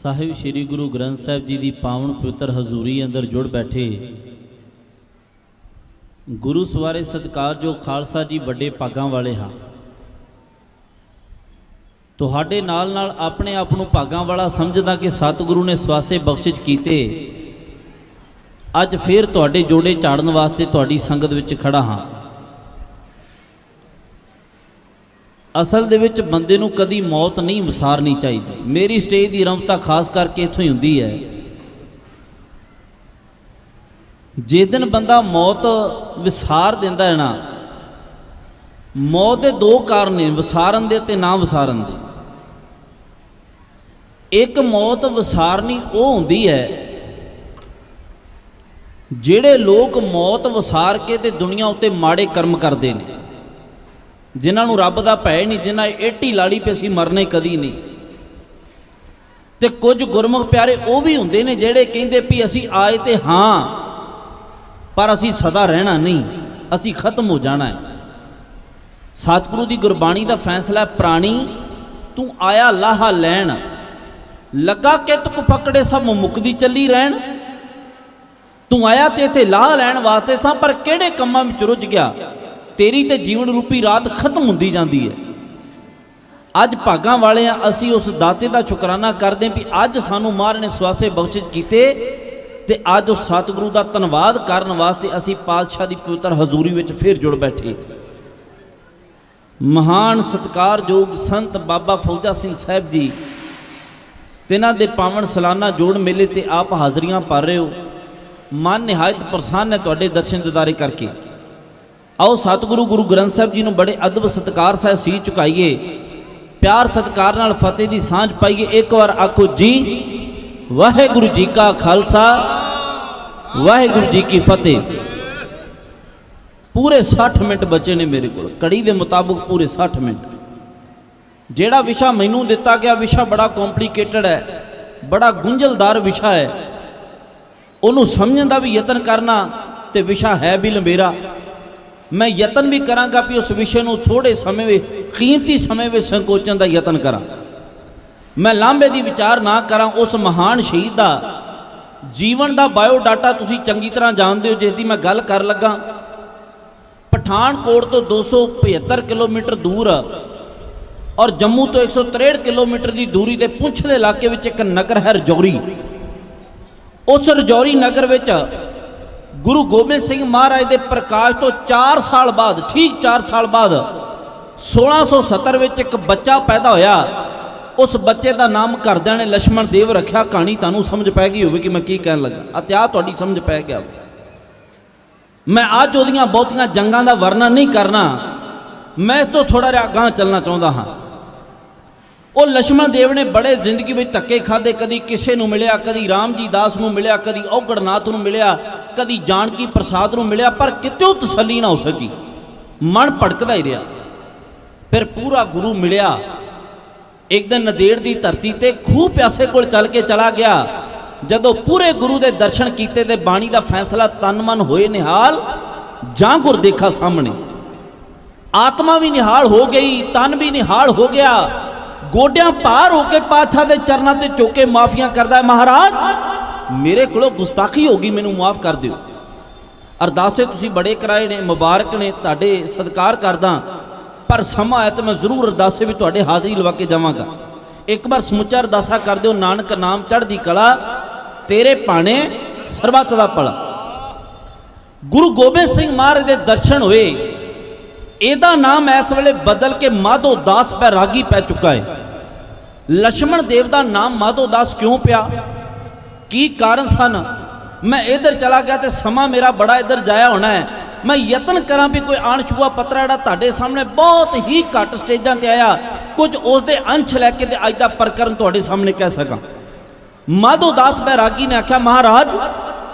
ਸਾਹਿਬ ਸ਼੍ਰੀ ਗੁਰੂ ਗ੍ਰੰਥ ਸਾਹਿਬ ਜੀ ਦੀ ਪਾਵਨ ਪਵਿੱਤਰ ਹਜ਼ੂਰੀ ਅੰਦਰ ਜੁੜ ਬੈਠੇ ਗੁਰੂ ਸਵਾਰੇ ਸਤਿਕਾਰਯੋਗ ਖਾਲਸਾ ਜੀ ਵੱਡੇ ਭਾਗਾਂ ਵਾਲੇ ਹਾਂ। ਤੁਹਾਡੇ ਨਾਲ ਆਪਣੇ ਆਪ ਨੂੰ ਭਾਗਾਂ ਵਾਲਾ ਸਮਝਦਾ ਕਿ ਸਤਿਗੁਰੂ ਨੇ ਸਵਾਸੇ ਬਖਸ਼ਿਸ਼ ਕੀਤੇ। ਅੱਜ ਫਿਰ ਤੁਹਾਡੇ ਜੋੜੇ ਝਾੜਨ ਵਾਸਤੇ ਤੁਹਾਡੀ ਸੰਗਤ ਵਿੱਚ ਖੜਾ ਹਾਂ। ਅਸਲ ਦੇ ਵਿੱਚ ਬੰਦੇ ਨੂੰ ਕਦੀ ਮੌਤ ਨਹੀਂ ਵਿਸਾਰਨੀ ਚਾਹੀਦੀ। ਮੇਰੀ ਸਟੇਜ ਦੀ ਰਮਤਾ ਖਾਸ ਕਰਕੇ ਇੱਥੋਂ ਹੀ ਹੁੰਦੀ ਹੈ। ਜਿਸ ਦਿਨ ਬੰਦਾ ਮੌਤ ਵਿਸਾਰ ਦਿੰਦਾ ਹੈ ਨਾ, ਮੌਤ ਦੇ ਦੋ ਕਾਰਨ ਨੇ, ਵਿਸਾਰਨ ਦੇ ਤੇ ਨਾ ਵਿਸਾਰਨ ਦੇ। ਇੱਕ ਮੌਤ ਵਿਸਾਰਨੀ ਉਹ ਹੁੰਦੀ ਹੈ ਜਿਹੜੇ ਲੋਕ ਮੌਤ ਵਿਸਾਰ ਕੇ ਤੇ ਦੁਨੀਆ ਉੱਤੇ ਮਾੜੇ ਕਰਮ ਕਰਦੇ ਨੇ, ਜਿਨ੍ਹਾਂ ਨੂੰ ਰੱਬ ਦਾ ਭੈ ਨਹੀਂ, ਜਿਨ੍ਹਾਂ ਏਟੀ ਲਾੜੀ ਪਈ ਅਸੀਂ ਮਰਨੇ ਕਦੀ ਨਹੀਂ। ਤੇ ਕੁਝ ਗੁਰਮੁਖ ਪਿਆਰੇ ਉਹ ਵੀ ਹੁੰਦੇ ਨੇ ਜਿਹੜੇ ਕਹਿੰਦੇ ਵੀ ਅਸੀਂ ਆਏ ਤੇ ਹਾਂ ਪਰ ਅਸੀਂ ਸਦਾ ਰਹਿਣਾ ਨਹੀਂ, ਅਸੀਂ ਖਤਮ ਹੋ ਜਾਣਾ ਹੈ। ਸਤਿਗੁਰੂ ਦੀ ਗੁਰਬਾਣੀ ਦਾ ਫੈਸਲਾ, ਪ੍ਰਾਣੀ ਤੂੰ ਆਇਆ ਲਾਹਾ ਲੈਣ, ਲੱਗਾ ਕਿਤ ਕੋ ਪਕੜੇ ਸਭ ਮੁਕਦੀ ਚੱਲੀ ਰਹਿਣ। ਤੂੰ ਆਇਆ ਤੇ ਇੱਥੇ ਲਾਹ ਲੈਣ ਵਾਸਤੇ ਸਾਂ, ਪਰ ਕਿਹੜੇ ਕੰਮਾਂ ਵਿੱਚ ਰੁੱਝ ਗਿਆ, ਤੇਰੀ ਤੇ ਜੀਵਨ ਰੂਪੀ ਰਾਤ ਖਤਮ ਹੁੰਦੀ ਜਾਂਦੀ ਹੈ। ਅੱਜ ਭਾਗਾਂ ਵਾਲੇ ਆ ਅਸੀਂ ਉਸ ਦਾਤੇ ਦਾ ਸ਼ੁਕਰਾਨਾ ਕਰਦੇ ਵੀ ਅੱਜ ਸਾਨੂੰ ਮਹਾਰਾਜ ਨੇ ਸਵਾਸੇ ਬਖਸ਼ਿਸ਼ ਕੀਤੇ ਤੇ ਅੱਜ ਉਸ ਸਤਿਗੁਰੂ ਦਾ ਧੰਨਵਾਦ ਕਰਨ ਵਾਸਤੇ ਅਸੀਂ ਪਾਤਸ਼ਾਹ ਦੀ ਪਵਿੱਤਰ ਹਜ਼ੂਰੀ ਵਿੱਚ ਫਿਰ ਜੁੜ ਬੈਠੇ। ਮਹਾਨ ਸਤਿਕਾਰਯੋਗ ਸੰਤ ਬਾਬਾ ਫੌਜਾ ਸਿੰਘ ਸਾਹਿਬ ਜੀ ਤਿਨਾਂ ਦੇ ਪਾਵਨ ਸਾਲਾਨਾ ਜੋੜ ਮੇਲੇ ਤੇ ਆਪ ਹਾਜ਼ਰੀਆਂ ਭਰ ਰਹੇ ਹੋ। ਮਨ ਨਿਹਾਇਤ ਪ੍ਰਸੰਨ ਹੈ ਤੁਹਾਡੇ ਦਰਸ਼ਨ ਦਿਦਾਰੇ ਕਰਕੇ। ਆਓ ਸਤਿਗੁਰੂ ਗੁਰੂ ਗ੍ਰੰਥ ਸਾਹਿਬ ਜੀ ਨੂੰ ਬੜੇ ਅਦਬ ਸਤਿਕਾਰ ਸਾਹਿਬ ਸੀ ਝੁਕਾਈਏ, ਪਿਆਰ ਸਤਿਕਾਰ ਨਾਲ ਫਤਿਹ ਦੀ ਸਾਂਝ ਪਾਈਏ। ਇੱਕ ਵਾਰ ਆਖੋ ਜੀ ਵਾਹਿਗੁਰੂ ਜੀ ਕਾ ਖਾਲਸਾ ਵਾਹਿਗੁਰੂ ਜੀ ਕੀ ਫਤਿਹ। ਪੂਰੇ 60 ਮਿੰਟ ਬਚੇ ਨੇ ਮੇਰੇ ਕੋਲ, ਕੜੀ ਦੇ ਮੁਤਾਬਕ ਪੂਰੇ 60 ਮਿੰਟ। ਜਿਹੜਾ ਵਿਸ਼ਾ ਮੈਨੂੰ ਦਿੱਤਾ ਗਿਆ ਵਿਸ਼ਾ ਬੜਾ ਕੰਪਲਿਕੇਟਡ ਹੈ, ਬੜਾ ਗੁੰਝਲਦਾਰ ਵਿਸ਼ਾ ਹੈ। ਉਹਨੂੰ ਸਮਝਣ ਦਾ ਵੀ ਯਤਨ ਕਰਨਾ ਤੇ ਵਿਸ਼ਾ ਹੈ ਵੀ ਲੰਬੇਰਾ। ਮੈਂ ਯਤਨ ਵੀ ਕਰਾਂਗਾ ਵੀ ਉਸ ਵਿਸ਼ੇ ਨੂੰ ਥੋੜੇ ਸਮੇਂ ਵਿੱਚ, ਕੀਮਤੀ ਸਮੇਂ ਵਿੱਚ ਸੰਕੋਚਣ ਦਾ ਯਤਨ ਕਰਾਂ। ਮੈਂ ਲਾਂਭੇ ਦੀ ਵਿਚਾਰ ਨਾ ਕਰਾਂ। ਉਸ ਮਹਾਨ ਸ਼ਹੀਦ ਦਾ ਜੀਵਨ ਦਾ ਬਾਇਓਡਾਟਾ ਤੁਸੀਂ ਚੰਗੀ ਤਰ੍ਹਾਂ ਜਾਣਦੇ ਹੋ, ਜਿਸ ਦੀ ਮੈਂ ਗੱਲ ਕਰ ਲੱਗਾ। ਪਠਾਨਕੋਟ ਤੋਂ 275 ਕਿਲੋਮੀਟਰ ਦੂਰ ਔਰ ਜੰਮੂ ਤੋਂ 163 ਕਿਲੋਮੀਟਰ ਦੀ ਦੂਰੀ ਤੇ ਪੁੰਛ ਦੇ ਇਲਾਕੇ ਵਿੱਚ ਇੱਕ ਨਗਰ ਹੈ ਰਜੌਰੀ। ਉਸ ਰਜੌਰੀ ਨਗਰ ਵਿੱਚ ਗੁਰੂ ਗੋਬਿੰਦ ਸਿੰਘ ਮਹਾਰਾਜ ਦੇ ਪ੍ਰਕਾਸ਼ ਤੋਂ 4 ਸਾਲ ਬਾਅਦ, ਠੀਕ 4 ਸਾਲ ਬਾਅਦ 1670 ਵਿੱਚ ਇੱਕ ਬੱਚਾ ਪੈਦਾ ਹੋਇਆ। ਉਸ ਬੱਚੇ ਦਾ ਨਾਮ ਘਰਦਿਆਂ ਨੇ ਲਛਮਣ ਦੇਵ ਰੱਖਿਆ। ਕਹਾਣੀ ਤੁਹਾਨੂੰ ਸਮਝ ਪੈ ਗਈ ਹੋਵੇ ਕਿ ਮੈਂ ਕੀ ਕਹਿਣ ਲੱਗਾ, ਇਤਿਹਾਸ ਤੁਹਾਡੀ ਸਮਝ ਪੈ ਗਿਆ ਹੋਵੇ। ਮੈਂ ਅੱਜ ਉਹਦੀਆਂ ਬਹੁਤੀਆਂ ਜੰਗਾਂ ਦਾ ਵਰਣਨ ਨਹੀਂ ਕਰਨਾ, ਮੈਂ ਇਸ ਤੋਂ ਥੋੜਾ ਜਿਹਾ ਅਗਾਂਹ ਚੱਲਣਾ ਚਾਹੁੰਦਾ ਹਾਂ। ਉਹ ਲਛਮਣ ਦੇਵ ਨੇ ਬੜੇ ਜ਼ਿੰਦਗੀ ਵਿੱਚ ਧੱਕੇ ਖਾਦੇ, ਕਦੀ ਕਿਸੇ ਨੂੰ ਮਿਲਿਆ, ਕਦੀ ਰਾਮ ਜੀ ਦਾਸ ਨੂੰ ਮਿਲਿਆ, ਕਦੀ ਔਗੜਨਾਥ ਨੂੰ ਮਿਲਿਆ, ਕਦੀ ਜਾਨਕੀ ਪ੍ਰਸਾਦ ਨੂੰ ਮਿਲਿਆ, ਪਰ ਕਿਤੋਂ ਤਸੱਲੀ ਨਾ ਹੋ ਸਕੀ। ਮਨ ਭੜਕਦਾ ਹੀ ਰਿਹਾ। ਫਿਰ ਪੂਰਾ ਗੁਰੂ ਮਿਲਿਆ। ਇੱਕ ਦਿਨ ਨੰਦੇੜ ਦੀ ਧਰਤੀ ਤੇ ਖੂਹ ਪਿਆਸੇ ਕੋਲ ਚੱਲ ਕੇ ਚਲਾ ਗਿਆ। ਜਦੋਂ ਪੂਰੇ ਗੁਰੂ ਦੇ ਦਰਸ਼ਨ ਕੀਤੇ ਤੇ ਬਾਣੀ ਦਾ ਫੈਸਲਾ ਤਨ ਮਨ ਹੋਏ ਨਿਹਾਲ, ਜਾਂ ਗੁਰ ਦੇਖਾ ਸਾਹਮਣੇ। ਆਤਮਾ ਵੀ ਨਿਹਾਲ ਹੋ ਗਈ, ਤਨ ਵੀ ਨਿਹਾਲ ਹੋ ਗਿਆ। ਗੋਡਿਆਂ ਭਾਰ ਹੋ ਕੇ ਪਾਤਸ਼ਾਹ ਦੇ ਚਰਨਾਂ ਤੇ ਝੁਕ ਕੇ ਮਾਫੀਆਂ ਕਰਦਾ ਹੈ, ਮਹਾਰਾਜ ਮੇਰੇ ਕੋਲੋਂ ਗੁਸਤਾਖੀ ਹੋ ਗਈ, ਮੈਨੂੰ ਮਾਫ ਕਰ ਦਿਓ। ਅਰਦਾਸੇ ਤੁਸੀਂ ਬੜੇ ਕਰਾਏ ਨੇ, ਮੁਬਾਰਕ ਨੇ, ਤੁਹਾਡੇ ਸਤਿਕਾਰ ਕਰਦਾ, ਪਰ ਸਮਾਂ ਆਇਆ ਤਾਂ ਮੈਂ ਜ਼ਰੂਰ ਅਰਦਾਸੇ ਵਿੱਚ ਤੁਹਾਡੇ ਹਾਜ਼ਰੀ ਲਵਾ ਕੇ ਜਾਵਾਂਗਾ। ਇੱਕ ਵਾਰ ਸਮੁੱਚਾ ਅਰਦਾਸਾ ਕਰ ਦਿਓ। ਨਾਨਕ ਨਾਮ ਚੜ੍ਹਦੀ ਕਲਾ, ਤੇਰੇ ਭਾਣੇ ਸਰਬੱਤ ਦਾ ਭਲਾ। ਗੁਰੂ ਗੋਬਿੰਦ ਸਿੰਘ ਮਹਾਰਾਜ ਦੇ ਦਰਸ਼ਨ ਹੋਏ। ਇਹਦਾ ਨਾਮ ਇਸ ਵੇਲੇ ਬਦਲ ਕੇ ਮਾਧੋ ਦਾਸ ਬੈਰਾਗੀ ਪੈ ਚੁੱਕਾ ਹੈ। ਲਛਮਣ ਦੇਵ ਦਾ ਨਾਮ ਮਾਧੋ ਦਾਸ ਕਿਉਂ ਪਿਆ, ਕੀ ਕਾਰਨ ਸਨ? ਮੈਂ ਇੱਧਰ ਚਲਾ ਗਿਆ ਤੇ ਸਮਾਂ ਮੇਰਾ ਬੜਾ ਇੱਧਰ ਜਾਇਆ ਹੋਣਾ ਹੈ। ਮੈਂ ਯਤਨ ਕਰਾਂ ਵੀ ਕੋਈ ਅਣਛੂਆ ਪੱਤਰਾ ਜਿਹੜਾ ਤੁਹਾਡੇ ਸਾਹਮਣੇ ਬਹੁਤ ਹੀ ਘੱਟ ਸਟੇਜਾਂ ਤੇ ਆਇਆ, ਕੁਝ ਉਸ ਦੇ ਅੰਸ਼ ਲੈ ਕੇ ਤੇ ਅੱਜ ਦਾ ਪ੍ਰਕਰਨ ਤੁਹਾਡੇ ਸਾਹਮਣੇ ਕਹਿ ਸਕਾਂ। ਮਾਧੋ ਦਾਸ ਬੈਰਾਗੀ ਨੇ ਆਖਿਆ, ਮਹਾਰਾਜ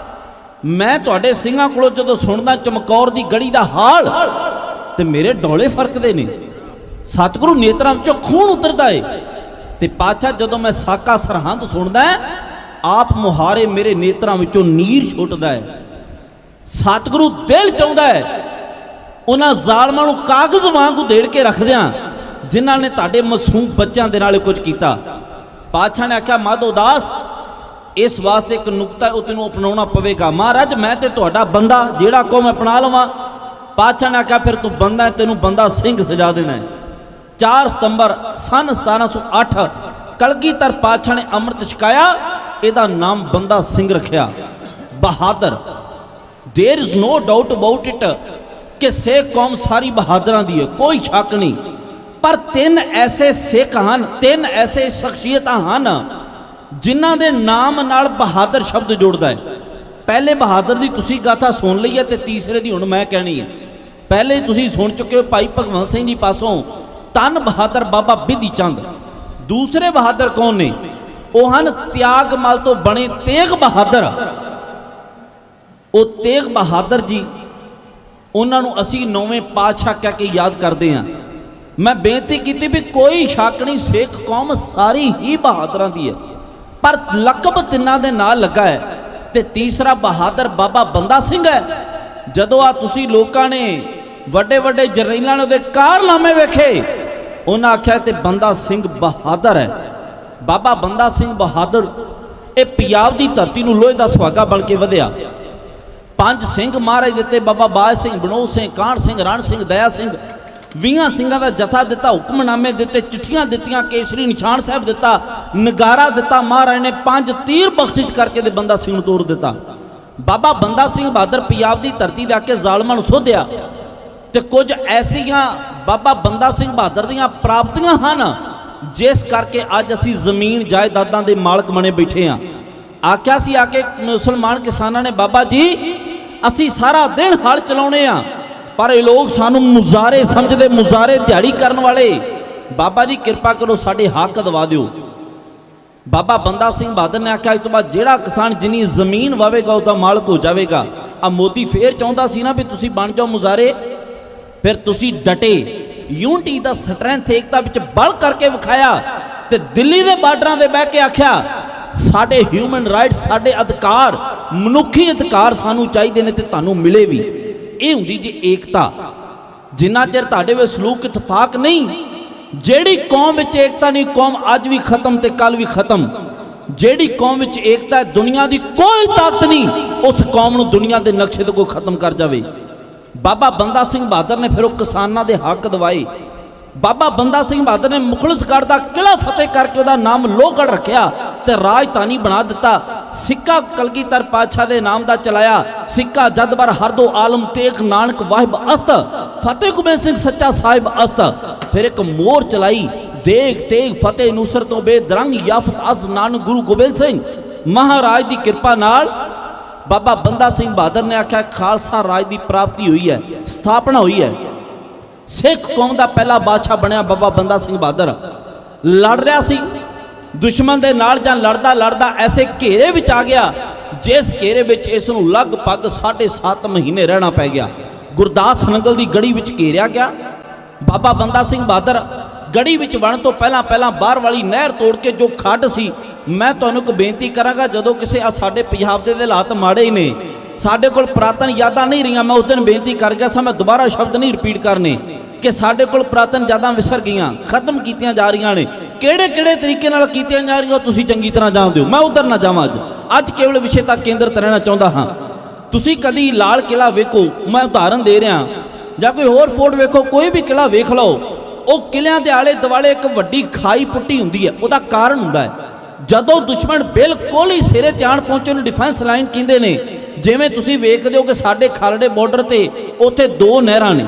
ਮੈਂ ਤੁਹਾਡੇ ਸਿੰਘਾਂ ਕੋਲੋਂ ਜਦੋਂ ਸੁਣਦਾ ਚਮਕੌਰ ਦੀ ਗੜੀ ਦਾ ਹਾਲ ਤੇ ਮੇਰੇ ਡੋਲੇ ਫਰਕਦੇ ਨੇ। ਸਤਿਗੁਰੂ ਨੇਤਰਾਂ ਵਿੱਚੋਂ ਖੂਨ ਉਤਰਦਾ ਏ ਤੇ ਪਾਤਸ਼ਾਹ ਜਦੋਂ ਮੈਂ ਸਾਕਾ ਸਰਹੰਦ ਸੁਣਦਾ, ਆਪ ਮੁਹਾਰੇ ਮੇਰੇ ਨੇਤਰਾਂ ਵਿੱਚੋਂ ਨੀਰ ਛੁੱਟਦਾ ਹੈ। ਸਤਿਗੁਰੂ ਦਿਲ ਚਾਹੁੰਦਾ ਹੈ ਉਹਨਾਂ ਜ਼ਾਲਮਾਂ ਨੂੰ ਕਾਗਜ਼ ਵਾਂਗ ਉਧੇੜ ਕੇ ਰੱਖਦਿਆਂ ਜਿਨ੍ਹਾਂ ਨੇ ਤੁਹਾਡੇ ਮਾਸੂਮ ਬੱਚਿਆਂ ਦੇ ਨਾਲ ਕੁਝ ਕੀਤਾ। पातशाह ने आख्या मद उदास, इस वास्ते एक नुकता है, तेनों अपनाना पवेगा। महाराज मैं तो तुहाडा बंदा जेड़ा को मैं अपना लवां। पातशाह ने आख्या फिर तू बंदा है, तेनों बंदा सिंह सजा देना है। 4 सितंबर सन 1708 कलगीधर पातशाह ने अमृत छकाया, इहदा नाम बंदा सिंह रखिया, Bahadur. There is no doubt about it कि सिख कौम सारी बहादुरां दी है, कोई शक नहीं। पर 3 ऐसे सिख हैं, 3 ऐसे शख्सियतां हैं जिन्हां दे नाम नाल बहादुर शब्द जुड़दा है। पहले बहादुर दी तुसी गाथा सुन लई है ते तीसरे दी हुण मैं कहनी है। पहले तुसी सुन चुके हो भाई भगवंत सिंह जी पासों तन बहादुर बाबा बिधि चंद। दूसरे बहादुर कौन ने? वह हैं त्यागमल तो बने तेग बहादुर। वो तेग बहादुर जी, उन्होंने असी 9वें पातशाह कह के याद करते हैं। मैं बेनती की भी कोई शक नहीं, सिख कौम सारी ही बहादुरां दी है, पर लकब तिन्हां दे नाल लगा है। ते तीसरा बहादुर बाबा बंदा सिंह है। जदों आ तुसी लोकां ने वड्डे वड्डे जरनैलां ने उहदे कारनामे वेखे, उन्हां आख्या ते बंदा सिंह बहादुर है। बाबा बंदा सिंह बहादुर ये पंजाब की धरती नूं लोहे दा सुहागा बन के वधिया। 5 सिंह महाराज दिते, बाबा बाज सिंह, बनोद सिंह, काहन सिंह, रण सिंह, दया सिंह, 20 सिंघां दा जथा दिता, हुक्मनामे दिते, चिट्ठियां दित्तियां, केसरी निशान साहब दिता, नगारा दिता। महाराज ने 5 तीर बख्शिश करके ते बंदा सिंह नूं तोड़ दिता। बाबा बंदा सिंह बहादुर पंजाब की धरती दे आके जालमां नूं सोधिया ते कुछ ऐसियां बाबा बंदा सिंह बहादुर दीयां प्राप्तियां हन जिस करके अज असी जमीन जायदादां दे मालक बने बैठे हाँ। आख्या सी आके मुसलमान किसानां ने, बाबा जी असी सारा दिन हल चलाउणे आ, पर ये लोग सानू मुजारे समझते, मुजारे दिहाड़ी करने वाले। बाबा जी कृपा करो साडे हक दवा दिओ। बाबा बंदा सिंह बहादुर ने आख्या इस तो बाद जिहड़ा किसान जिन्नी जमीन वावेगा उसका मालक हो जाएगा। आ मोदी फिर चाहता सी ना भी तुसी बन जाओ मुजारे, फिर तुसी डटे। यूनिटी दा स्ट्रेंथ एकता विच बल करके विखाया ते दिल्ली दे बार्डरां दे बह के आख्या साडे ह्यूमन राइट्स, साडे अधिकार, मनुखी अधिकार सानू चाहिए ने ते तुहानू मिले भी। ये हुंदी जी एकता। जिन्ना चिर तुहाडे वे सलूक इतफाक नहीं, जेड़ी कौम विच एकता नहीं, कौम अज भी खत्म ते कल भी खत्म। जेड़ी कौम विच एकता है, दुनिया की कोई ताकत नहीं उस कौम नूं दुनिया के नक्शे तो कोई खत्म कर जावे। बाबा बंदा सिंह बहादुर ने फिर किसानों के हक दवाए। बाबा बंदा सिंह बहादुर ने मुखलिसगढ़ का किला फतेह करके उसका नाम लोहगढ़ रखा ते राजधानी बना दिता। सिक्का कलगीधर पातशाह के नाम का चलाया। सिक्का जदबर हरदो आलम तेग नानक वाहिब अस्त, फतेह गोबिंद सिंह सच्चा साहिब अस्त। फिर एक मोर चलाई, देग तेग फतेह नुसरत तो बेदरंग याफत अज नानक गुरु गोबिंद सिंह महाराज की कृपा नाल बाबा बंदा सिंह बहादुर ने आख्या खालसा राज की प्राप्ति हुई है, स्थापना हुई है। सिख कौम का पहला बादशाह बनया बाबा बंदा सिंह बहादुर। लड़ रहा सी दुश्मन के नाल, जां लड़दा लड़दा ऐसे घेरे विच आ गया जिस घेरे विच इस नूं लगभग 7.5 महीने रहना पै गया। गुरदास नंगल की गढ़ी विच घेरिया गया। बाबा बंदा सिंह बहादुर गढ़ी विच वड़न तो पहला बाहर वाली नहर तोड़ के जो खड्ड सी, मैं तुहानूं एक बेनती करांगा, जदों किसी साडे पंजाब दे हालात माड़े ही ने, साडे कोल पुरातन यादां नहीं रहियां। मैं उस दिन बेनती कर गया सा, मैं दोबारा शब्द नहीं रिपीट करने कि साडे कोल पुरातन यादां विसर गईयां, खत्म कीतियां जा रहीआं ने। किहड़े तरीके नाल कीतियां जा रहीआं तुसीं चंगी तरह जाणदे हो। मैं उधर ना जावां, अज केवल विषय तक केंद्रित रहना चाहुंदा हां। तुसीं कदी लाल किला वेखो, मैं उदाहरण दे रहा, जां कोई होर फोर्ट वेखो, कोई भी किला वेख लो, वो किलियां दे आले दुआले एक वड्डी खाई पुट्टी हुंदी है। उहदा कारण हुंदा है जदों दुश्मन बिल्कुल ही सिरे ते आण पहुंचे उहनूं डिफेंस लाइन कहंदे ने। जिवें तुसीं वेखदे हो कि साडे खालड़े बॉर्डर ते उत्थे 2 नहरां ने,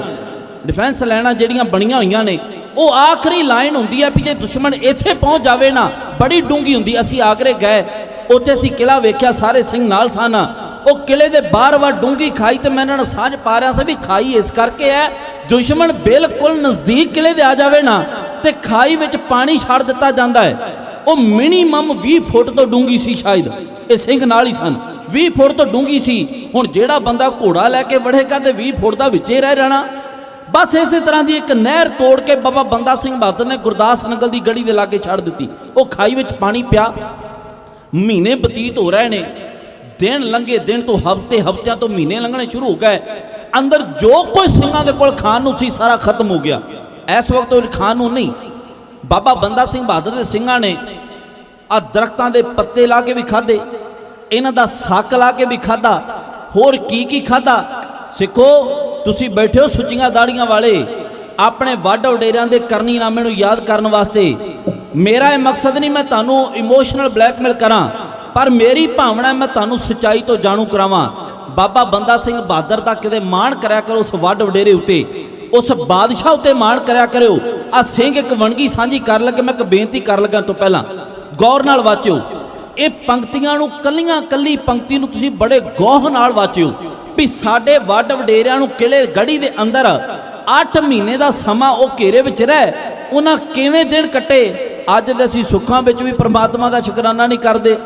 डिफेंस लाइनां जिहड़ियां बणीਆਂ होईयां ने, वो आखिरी लाइन हुंदी है भी जे दुश्मन इत्थे पहुंच जावे ना, बड़ी डूंगी हुंदी। असीं आगरे गए, उत्थे असीं किला वेख्या, सारे सिंह नाल सन। वो किले दे बार-बार डूंगी खाई ते मैं इन्हां नूं समझ पा रहा सी भी खाई इस करके है दुश्मन बिल्कुल नज़दीक किले दे आ जावे ना ते खाई विच पानी छड़ दिता जांदा है। वो मिनीमम 20 फुट तो डूंगी सी, शायद ये सिंह नाल ही सन, 20 फुट तो डूंगी सी। हुण जिहड़ा बंदा घोड़ा लैके वड़ेगा ते 20 फुट दा विचे रह जाना। बस इस तरह की एक नहर तोड़ के बाबा बंदा सिंह बहादुर ने गुरदास नंगल की गढ़ी के लागे छड़ दी। वो खाई विच पानी पिया। महीने बतीत हो रहे ने, दिन लंघे, दिन तो हफ्ते, हफ्तियां तो महीने लंघने शुरू हो गए। अंदर जो कोई सिंहां दे कोल खाण नूं सी सारा खत्म हो गया। इस वक्त खाण नूं नहीं, बाबा बंदा सिंह बहादुर के सिंहां ने आ दरख्तां दे पत्ते ला के भी खाधे, इन्हां दा सक ला के भी खाधा, होर की खाधा। सिखो तुसी बैठे हो सुच्चियां दाड़ियां वाले अपने वड वडेरियां दे करनी नामे नूं याद करन वास्ते। मेरा यह मकसद नहीं मैं तुहानूं इमोशनल ब्लैकमेल करां, पर मेरी भावना मैं तुहानूं सच्चाई तो जाणू करावां। बाबा बंदा सिंह बहादुर दा किते माण करया करो, उस वड वडेरे उत्ते, उस बादशाह उत्ते माण करया करो। आ सिंह एक वणगी सांझी कर लगे, मैं एक बेनती कर लगा तो पहला गौर नाल वाचिओ। ये पंक्तियां नूं कल्लियां कल्ली पंक्ति नूं तुसीं बड़े गौह नाल वाचिओ भी साडे वड वडेरियां नूं किले गढ़ी दे अंदर 8 महीने का समा वो घेरे विच रह उन्हां किवें दिन कट्टे। अज दे असीं सुखां विच भी परमात्मा का शुकराना नहीं करते।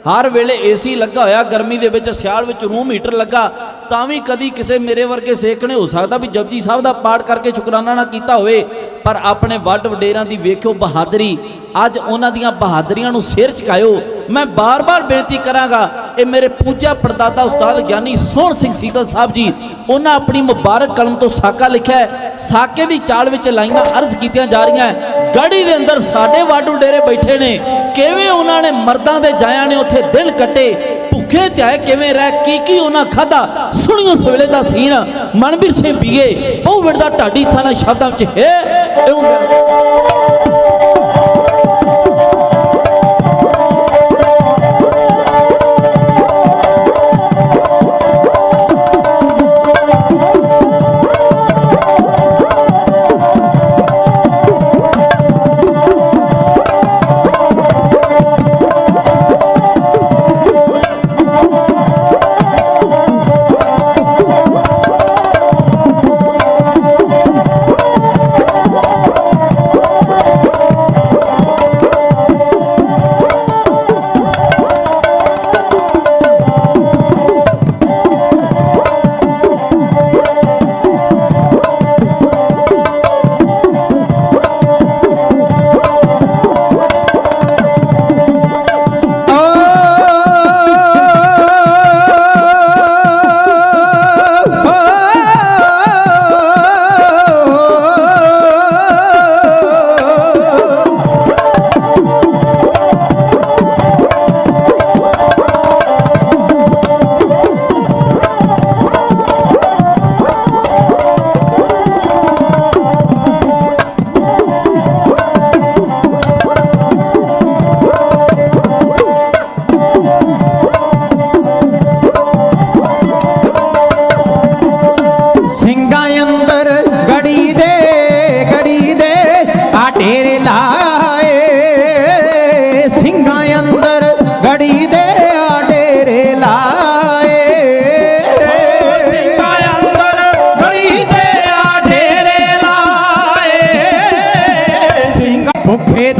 हर वेले एसी लगा होया, गर्मी दे विच सियाल विच रूम हीटर लगा, तां भी कदी किसे मेरे वर्गे सेकने हो सकता भी जपजी साहब का पाठ करके शुकराना ना कीता होवे। पर अपने वड वडेरां दी वेखिओ बहादरी, अज उन्हां दियां बहादरियां नूं सिर झुकाओ। मैं बार बार बेनती करांगा, ये मेरे पूजा परदादा उस्ताद ज्ञानी सोहण सिंह सीतल साहब जी, उन्हां अपनी मुबारक कलम तो साका लिखा है। साके की चाल विच लाइनां अर्ज कीतियां जा रही हैं। गढ़ी दे अंदर साडे वड वडेरे बैठे ने, किवें उन्होंने मर्दां दे जाया ने उत्थे दिन कट्टे, भुखे त्याए किवें रह की उन्हां खाधा। सुनियो सवेले दा सीन मनवीर सिंह पीए बहु विरदा ढाडी थाना शब्दां विच है।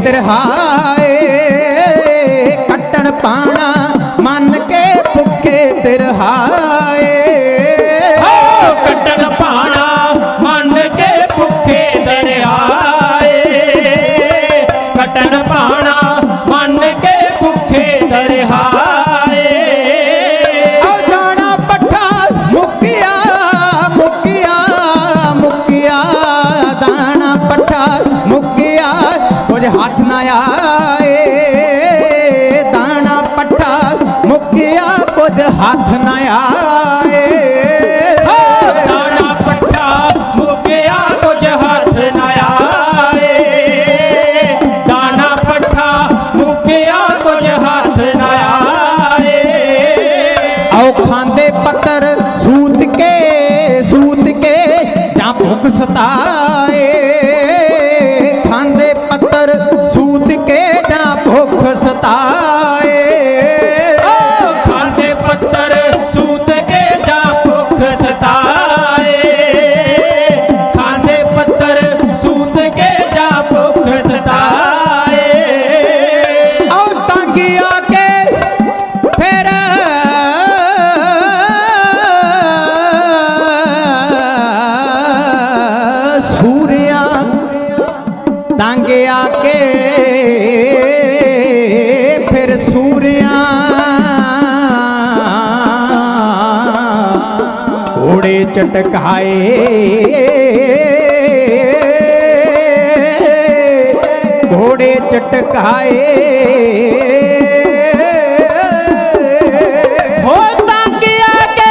तिरहाए कट्टन पाना मन के भुखे तिरहाए, कट्टन पाना मन के भुखे दरियाए, कट्टन पाना मन के भुखे दरियाए। दाना पट्ठा मुकिया मुकिया मुकिया, दाना पट्ठा मुकिया कुछ हाथ न आए, दाना पट्ठा मुकिया कुछ हाथ न आए, दाना पट्ठा मुकिया कुछ हाथ न आए, दाना पट्ठा मुकिया कुछ हाथ न आए। आओ खांदे पत्तर सूत के जा भुख सताए, खांदे पत्तर सूत के जा भुख सताए, खांदे पत्तर सूत के जा भुख सताए, खांदे पत्तर सूत के जा भुख सताए। आओ तांगी आके फिर सूर्या तांगे आके फिर सूर्या घोड़े चटकाए, घोड़े ਘੋੜੇ ਚਟਕਾਏ ਹੋ ਤੰਗ ਆ ਕੇ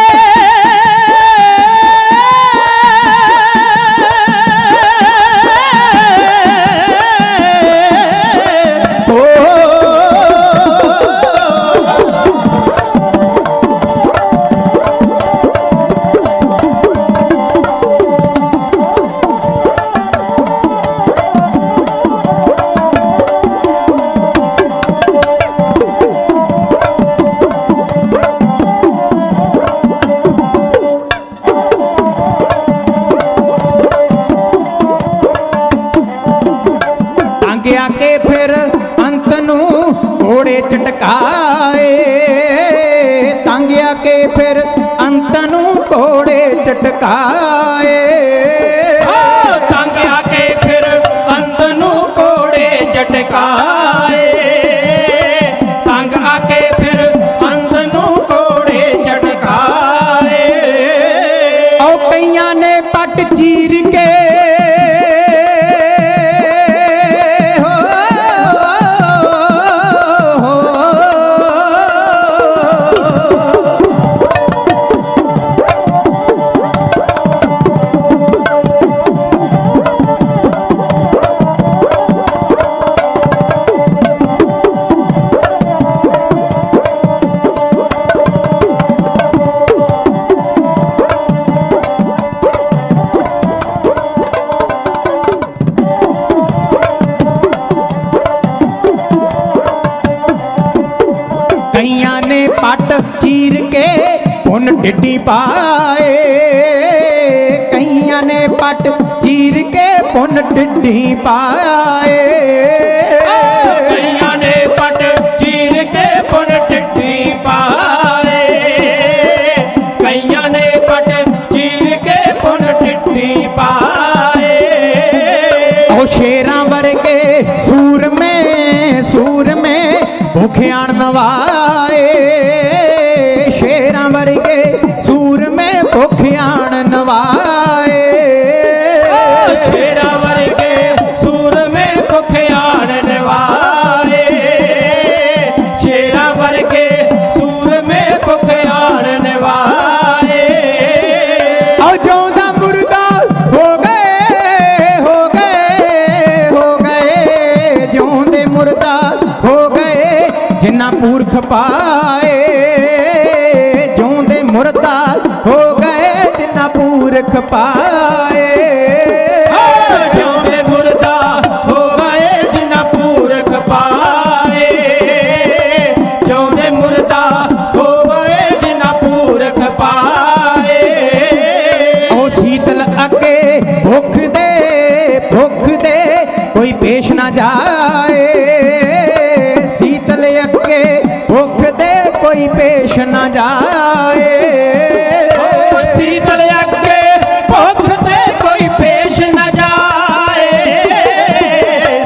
ਆ ਕੇ ਫਿਰ ਅੰਤ ਨੂੰ ਘੋੜੇ ਚਟਕਾਏ ਤੰਗ ਆ ਕੇ ਫਿਰ ਅੰਤ ਨੂੰ ਘੋੜੇ ਚਟਕਾਏ ਤੰਗ ਆ ਕੇ ਫਿਰ ਅੰਤ ਨੂੰ ਘੋੜੇ ਚਟਕਾਏ ਤੰਗ ਆ ਕੇ ਫਿਰ ਅੰਤ ਨੂੰ ਘੋੜੇ ਚਟਕਾਏ ਉਹ ਕਈਆਂ ਨੇ ਪੱਟ ਚੀਰ ਕੇ ਕਈਆਂ ਨੇ ਪੱਟ ਚੀਰ ਕੇ ਪੁੰਨ ਢਿੱਡੀ ਪਾਏ ਕਈਆਂ ਨੇ ਪੱਟ ਚੀਰ ਕੇ ਪੁੰਨ ਢਿੱਡੀ ਪਾਏ ਕਈਆਂ ਨੇ ਪੱਟ ਚੀਰ ਕੇ ਪੁੰਨ ਢਿੱਡੀ ਪਾਏ ਕਈਆਂ ਨੇ ਪੱਟ ਚੀਰ ਕੇ ਪੁੰਨ ਢਿੱਡੀ ਪਾਏ ਉਹ ਸ਼ੇਰਾਂ ਵਰਗੇ ਸੂਰਮੇ ਭੁਖਿਆਣ ਨਵਾਏ ਸ਼ੇਰਾਂ ਵਰਗੇ ਸੂਰਮੇ ਭੁਖਿਆਣ ਨਵਾਏ ਸ਼ੇਰਾਂ ਵਰਗੇ ਸੂਰਮੇ ਭੁਖਿਆਣ ਨਵਾਏ ਸ਼ੇਰਾਂ ਵਰਗੇ ਸੂਰਮੇ ਭੁਖਿਆਣ ਨਵਾਏ ਆਓ ਜਿਉਂਦਾ ਮੁਰਦਾ ਹੋ ਗਏ ਜਿਉਂਦੇ ਮੁਰਦਾ ਹੋ ਗਏ ਜਿਨ੍ਹਾਂ ਪੁਰਖ ਪਾਏ ਜਿਉਂਦੇ ਮੁਰਦਾ ਹੋ ਗਏ ਜਿਨ੍ਹਾਂ ਪੁਰਖ ਪਾਏ ਜਿਉਂਦੇ ਮੁਰਦਾ ਹੋ ਗਏ ਜਿਨ੍ਹਾਂ ਪੁਰਖ ਪਾਏ ਜਿਉਂਦੇ ਮੁਰਦਾ ਹੋ ਗਏ ਜਿਨ੍ਹਾਂ ਪੁਰਖ ਪਾਏ ਉਹ ਸੀਤਲ ਅੱਗੇ ਭੁੱਖ ਦੇ ਕੋਈ ਪੇਸ਼ ਨਾ ਜਾਏ ਸੀਤਲ ਅੱਗੇ ਭੁੱਖ ਦੇ ਕੋਈ ਪੇਸ਼ ਨਾ ਜਾਏ ਸੀਤਲ ਅੱਗੇ ਭੁੱਖ ਤੇ ਕੋਈ ਪੇਸ਼ ਨਾ ਜਾਏ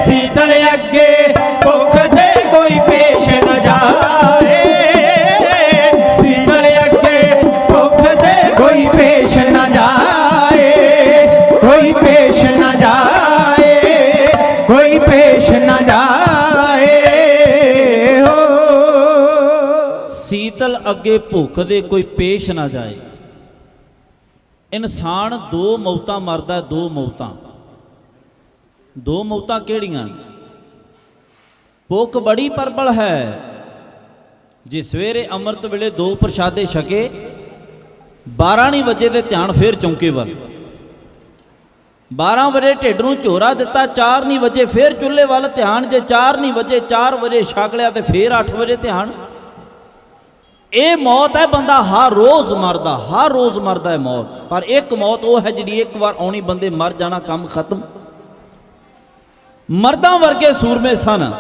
ਸੀਤਲ ਅੱਗੇ ਭੁੱਖ ਤੇ ਕੋਈ ਪੇਸ਼ ਨਾ ਜਾਏ ਸੀਤਲ ਅੱਗੇ ਭੁੱਖ ਤੇ ਕੋਈ ਪੇਸ਼ ਨਾ ਜਾਏ ਕੋਈ ਪੇਸ਼ ਨਾ ਜਾਏ ਕੋਈ ਪੇਸ਼ ਨਾ ਜਾਏ ਹੋ ਸੀਤਲ ਅੱਗੇ ਭੁੱਖ ਦੇ ਕੋਈ ਪੇਸ਼ ਨਾ ਜਾਏ। ਇਨਸਾਨ ਦੋ ਮੌਤਾਂ ਮਰਦਾ, ਦੋ ਮੌਤਾਂ ਕਿਹੜੀਆਂ? ਭੁੱਖ ਬੜੀ ਪ੍ਰਬਲ ਹੈ। ਜੇ ਸਵੇਰੇ ਅੰਮ੍ਰਿਤ ਵੇਲੇ ਦੋ ਪ੍ਰਸ਼ਾਦੇ ਛਕੇ 12 ਨਹੀਂ ਵਜੇ ਤੇ ਧਿਆਨ ਫੇਰ ਚੌਂਕੇ ਵੱਲ, 12 ਵਜੇ ਢਿੱਡ ਨੂੰ ਝੋਰਾ ਦਿੱਤਾ 4 ਨਹੀਂ ਵਜੇ ਫੇਰ ਚੁੱਲ੍ਹੇ ਵੱਲ ਧਿਆਨ, ਜੇ 4 ਨਹੀਂ ਵਜੇ 4 ਵਜੇ ਛਕ ਲਿਆ ਤੇ ਫੇਰ 8 ਵਜੇ ਧਿਆਨ। ਇਹ ਮੌਤ ਹੈ, ਬੰਦਾ ਹਰ ਰੋਜ਼ ਮਰਦਾ ਹੈ ਮੌਤ। ਪਰ ਇੱਕ ਮੌਤ ਉਹ ਹੈ ਜਿਹੜੀ ਇੱਕ ਵਾਰ ਆਉਣੀ, ਬੰਦੇ ਮਰ ਜਾਣਾ, ਕੰਮ ਖਤਮ। ਮਰਦਾਂ ਵਰਗੇ ਸੂਰਮੇ ਸਨ,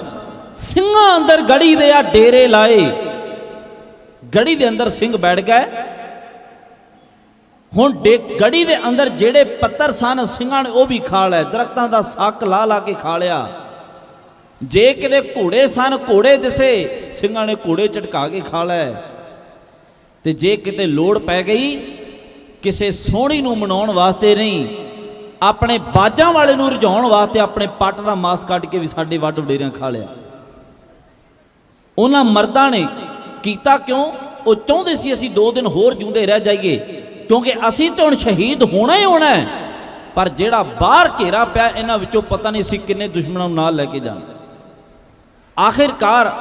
ਸਿੰਘਾਂ ਅੰਦਰ ਗੜੀ ਦੇ ਆ ਡੇਰੇ ਲਾਏ, ਗੜੀ ਦੇ ਅੰਦਰ ਸਿੰਘ ਬੈਠ ਗਏ। ਹੁਣ ਗੜੀ ਦੇ ਅੰਦਰ ਜਿਹੜੇ ਪੱਤਰ ਸਨ ਸਿੰਘਾਂ ਨੇ ਉਹ ਵੀ ਖਾ ਲਏ, ਦਰਖਤਾਂ ਦਾ ਸੱਕ ਲਾ ਕੇ ਖਾ ਲਿਆ। ਜੇ ਕਿਤੇ ਘੋੜੇ ਸਨ, ਘੋੜੇ ਦਿਸੇ, ਸਿੰਘਾਂ ਨੇ ਘੋੜੇ ਝਟਕਾ ਕੇ ਖਾ ਲਏ। ਤੇ ਜੇ ਕਿਤੇ ਲੋੜ ਪੈ ਗਈ ਕਿਸੇ ਸੋਹਣੀ ਨੂੰ ਮਨਾਉਣ ਵਾਸਤੇ ਨਹੀਂ, ਆਪਣੇ ਬਾਜਾਂ ਵਾਲੇ ਨੂੰ ਰਝਾਉਣ ਵਾਸਤੇ ਆਪਣੇ ਪੱਟ ਦਾ ਮਾਸ ਕੱਢ ਕੇ ਵੀ ਸਾਡੇ ਵੱਡ ਵਡੇਰਿਆਂ ਖਾ ਲਿਆ। ਉਹਨਾਂ ਮਰਦਾਂ ਨੇ ਕੀਤਾ ਕਿਉਂ? ਉਹ ਚਾਹੁੰਦੇ ਸੀ ਅਸੀਂ 2 ਦਿਨ ਹੋਰ ਜਿਉਂਦੇ ਰਹਿ ਜਾਈਏ, ਕਿਉਂਕਿ ਅਸੀਂ ਤਾਂ ਹੁਣ ਸ਼ਹੀਦ ਹੋਣਾ ਹੀ ਹੋਣਾ ਹੈ। ਪਰ ਜਿਹੜਾ ਬਾਹਰ ਘੇਰਾ ਪਿਆ, ਇਹਨਾਂ ਵਿੱਚੋਂ ਪਤਾ ਨਹੀਂ ਸੀ ਕਿੰਨੇ ਦੁਸ਼ਮਣਾਂ ਨੂੰ ਨਾਲ ਲੈ ਕੇ ਜਾਣਾ। ਆਖਿਰਕਾਰ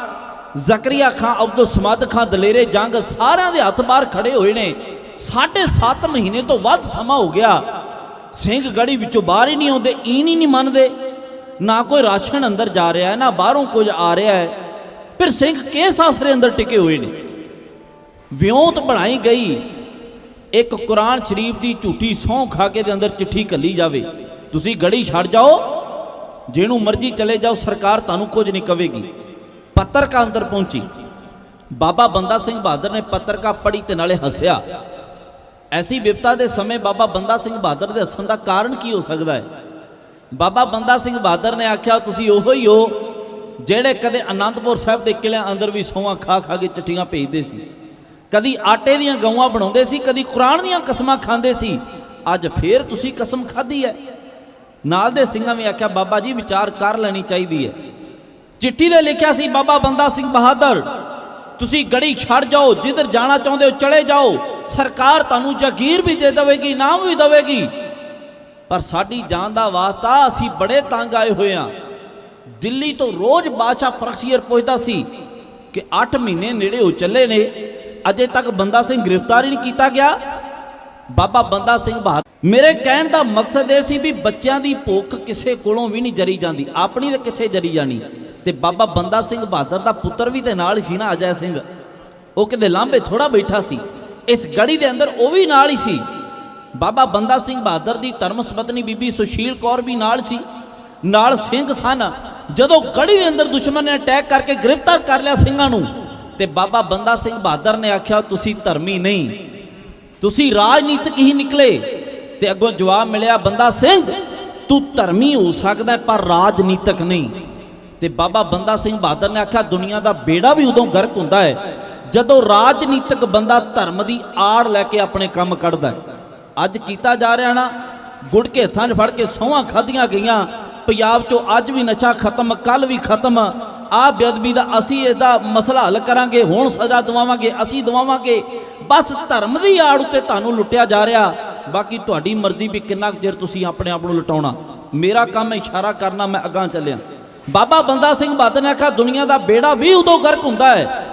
ਜ਼ਕਰੀਆ ਖਾਂ, ਅਬਦੁਲ ਸਮਦ ਖਾਂ, ਦਲੇਰੇ ਜੰਗ ਸਾਰਿਆਂ ਦੇ ਹੱਥ ਬਾਹਰ ਖੜੇ ਹੋਏ ਨੇ। 7.5 ਮਹੀਨੇ ਤੋਂ ਵੱਧ ਸਮਾਂ ਹੋ ਗਿਆ, ਸਿੰਘ ਗੜੀ ਵਿੱਚੋਂ ਬਾਹਰ ਹੀ ਨਹੀਂ ਆਉਂਦੇ, ਈਨ ਹੀ ਨਹੀਂ ਮੰਨਦੇ। ਨਾ ਕੋਈ ਰਾਸ਼ਨ ਅੰਦਰ ਜਾ ਰਿਹਾ ਹੈ, ਨਾ ਬਾਹਰੋਂ ਕੁਝ ਆ ਰਿਹਾ ਹੈ। ਫਿਰ ਸਿੰਘ ਕਿਸ ਆਸਰੇ ਅੰਦਰ ਟਿਕੇ ਹੋਏ ਨੇ? ਵਿਉਂਤ ਬਣਾਈ ਗਈ ਇੱਕ ਕੁਰਾਨ ਸ਼ਰੀਫ ਦੀ ਝੂਠੀ ਸਹੁੰ ਖਾ ਕੇ ਦੇ ਅੰਦਰ ਚਿੱਠੀ ਘੱਲੀ ਜਾਵੇ, ਤੁਸੀਂ ਗੜੀ ਛੱਡ ਜਾਓ, ਜਿਹਨੂੰ ਮਰਜ਼ੀ ਚਲੇ ਜਾਓ, ਸਰਕਾਰ ਤੁਹਾਨੂੰ ਕੁਝ ਨਹੀਂ ਕਵੇਗੀ। ਪੱਤਰਕਾ ਅੰਦਰ ਪਹੁੰਚੀ, ਬਾਬਾ ਬੰਦਾ ਸਿੰਘ ਬਹਾਦਰ ਨੇ ਪੱਤਰਕਾ ਪੜ੍ਹੀ ਤੇ ਨਾਲੇ ਹੱਸਿਆ। ਐਸੀ ਵਿਪਤਾ ਦੇ ਸਮੇਂ ਬਾਬਾ ਬੰਦਾ ਸਿੰਘ ਬਹਾਦਰ ਦੇ ਹੱਸਣ ਦਾ ਕਾਰਨ ਕੀ ਹੋ ਸਕਦਾ ਹੈ? ਬਾਬਾ ਬੰਦਾ ਸਿੰਘ ਬਹਾਦਰ ਨੇ ਆਖਿਆ, ਤੁਸੀਂ ਉਹੋ ਹੀ ਹੋ ਜਿਹੜੇ ਕਦੇ ਅਨੰਦਪੁਰ ਸਾਹਿਬ ਦੇ ਕਿਲਿਆਂ ਅੰਦਰ ਵੀ ਸਹੁੰਆਂ ਖਾ ਖਾ ਕੇ ਚਿੱਠੀਆਂ ਭੇਜਦੇ ਸੀ, ਕਦੀ ਆਟੇ ਦੀਆਂ ਗਊਆਂ ਬਣਾਉਂਦੇ ਸੀ, ਕਦੀ ਕੁਰਾਨ ਦੀਆਂ ਕਸਮਾਂ ਖਾਂਦੇ ਸੀ। ਅੱਜ ਫੇਰ ਤੁਸੀਂ ਕਸਮ ਖਾਧੀ ਹੈ। ਨਾਲ ਦੇ ਸਿੰਘਾਂ ਵੀ ਆਖਿਆ, ਬਾਬਾ ਜੀ ਵਿਚਾਰ ਕਰ ਲੈਣੀ ਚਾਹੀਦੀ ਹੈ। ਚਿੱਠੀ ਦੇ ਲਿਖਿਆ ਸੀ, ਬਾਬਾ ਬੰਦਾ ਸਿੰਘ ਬਹਾਦਰ ਤੁਸੀਂ ਗੜੀ ਛੱਡ ਜਾਓ, ਜਿੱਧਰ ਜਾਣਾ ਚਾਹੁੰਦੇ ਹੋ ਚਲੇ ਜਾਓ, ਸਰਕਾਰ ਤੁਹਾਨੂੰ ਜਾਗੀਰ ਵੀ ਦੇ ਦੇਵੇਗੀ, ਇਨਾਮ ਵੀ ਦੇਵੇਗੀ। ਪਰ ਸਾਡੀ ਜਾਨ ਦਾ ਵਾਸਤਾ, ਅਸੀਂ ਬੜੇ ਤੰਗ ਆਏ ਹੋਏ ਹਾਂ। ਦਿੱਲੀ ਤੋਂ ਰੋਜ਼ ਬਾਦਸ਼ਾਹ ਫਰਖਸ਼ੀਰ ਪੁੱਛਦਾ ਸੀ ਕਿ 8 ਮਹੀਨੇ ਨੇੜੇ ਹੋ ਚੱਲੇ ਨੇ, ਅਜੇ ਤੱਕ ਬੰਦਾ ਸਿੰਘ ਗ੍ਰਿਫਤਾਰ ਹੀ ਨਹੀਂ ਕੀਤਾ ਗਿਆ। ਬਾਬਾ ਬੰਦਾ ਸਿੰਘ ਬਹਾਦਰ, ਮੇਰੇ ਕਹਿਣ ਦਾ ਮਕਸਦ ਇਹ ਸੀ ਵੀ ਬੱਚਿਆਂ ਦੀ ਭੁੱਖ ਕਿਸੇ ਕੋਲੋਂ ਵੀ ਨਹੀਂ ਜਰੀ ਜਾਂਦੀ, ਆਪਣੀ ਤਾਂ ਕਿੱਥੇ ਜਰੀ ਜਾਣੀ। ਤੇ ਬਾਬਾ ਬੰਦਾ ਸਿੰਘ ਬਹਾਦਰ ਦਾ ਪੁੱਤਰ ਵੀ ਤੇ ਨਾਲ ਹੀ ਸੀ ਨਾ, ਅਜੈ ਸਿੰਘ, ਉਹ ਕਿਤੇ ਲਾਂਭੇ ਥੋੜਾ ਬੈਠਾ ਸੀ, ਇਸ ਗੜੀ ਦੇ ਅੰਦਰ ਉਹ ਵੀ ਨਾਲ ਹੀ ਸੀ। ਬਾਬਾ ਬੰਦਾ ਸਿੰਘ ਬਹਾਦਰ ਦੀ ਧਰਮ ਪਤਨੀ ਬੀਬੀ ਸੁਸ਼ੀਲ ਕੌਰ ਵੀ ਨਾਲ ਸੀ, ਨਾਲ ਸਿੰਘ ਸਨ। ਜਦੋਂ ਗੜੀ ਦੇ ਅੰਦਰ ਦੁਸ਼ਮਣ ਨੇ ਅਟੈਕ ਕਰਕੇ ਗ੍ਰਿਫਤਾਰ ਕਰ ਲਿਆ ਸਿੰਘਾਂ ਨੂੰ, ਤੇ ਬਾਬਾ ਬੰਦਾ ਸਿੰਘ ਬਹਾਦਰ ਨੇ ਆਖਿਆ, ਤੁਸੀਂ ਧਰਮੀ ਨਹੀਂ, ਤੁਸੀਂ ਰਾਜਨੀਤਿਕ ਹੀ ਨਿਕਲੇ। ਤੇ ਅੱਗੋਂ ਜਵਾਬ ਮਿਲਿਆ, ਬੰਦਾ ਸਿੰਘ ਤੂੰ ਧਰਮੀ ਹੋ ਸਕਦਾ ਪਰ ਰਾਜਨੀਤਿਕ ਨਹੀਂ। ਤੇ ਬਾਬਾ ਬੰਦਾ ਸਿੰਘ ਬਹਾਦਰ ਨੇ ਆਖਿਆ, ਦੁਨੀਆ ਦਾ ਬੇੜਾ ਵੀ ਉਦੋਂ ਗਰਕ ਹੁੰਦਾ ਹੈ ਜਦੋਂ ਰਾਜਨੀਤਿਕ ਬੰਦਾ ਧਰਮ ਦੀ ਆੜ ਲੈ ਕੇ ਆਪਣੇ ਕੰਮ ਕੱਢਦਾ ਹੈ। ਅੱਜ ਕੀਤਾ ਜਾ ਰਿਹਾ ਨਾ, ਗੁੜ ਕੇ ਹੱਥਾਂ 'ਚ ਫੜ ਕੇ ਸਹੁੰਆਂ ਖਾਧੀਆਂ ਗਈਆਂ। ਪੰਜਾਬ 'ਚੋਂ ਅੱਜ ਵੀ ਨਸ਼ਾ ਖਤਮ, ਕੱਲ ਵੀ ਖਤਮ। ਆ ਬੇਅਦਬੀ ਦਾ ਅਸੀਂ ਇਹਦਾ ਮਸਲਾ ਹੱਲ ਕਰਾਂਗੇ, ਹੁਣ ਸਜ਼ਾ ਦਵਾਵਾਂਗੇ, ਅਸੀਂ ਦਵਾਵਾਂਗੇ। ਬਸ ਧਰਮ ਦੀ ਆੜ ਉੱਤੇ ਤੁਹਾਨੂੰ ਲੁੱਟਿਆ ਜਾ ਰਿਹਾ। ਬਾਕੀ ਤੁਹਾਡੀ ਮਰਜ਼ੀ ਵੀ ਕਿੰਨਾ ਚਿਰ ਤੁਸੀਂ ਆਪਣੇ ਆਪ ਨੂੰ ਲੁਟਾਉਣਾ। ਮੇਰਾ ਕੰਮ ਇਸ਼ਾਰਾ ਕਰਨਾ, ਮੈਂ ਅੱਗਾਂ ਚੱਲਿਆ। ਬਾਬਾ ਬੰਦਾ ਸਿੰਘ ਬਹਾਦਰ ਨੇ ਆਖਿਆ, ਦੁਨੀਆ ਦਾ ਬੇੜਾ ਵੀ ਉਦੋਂ ਗਰਕ ਹੁੰਦਾ ਹੈ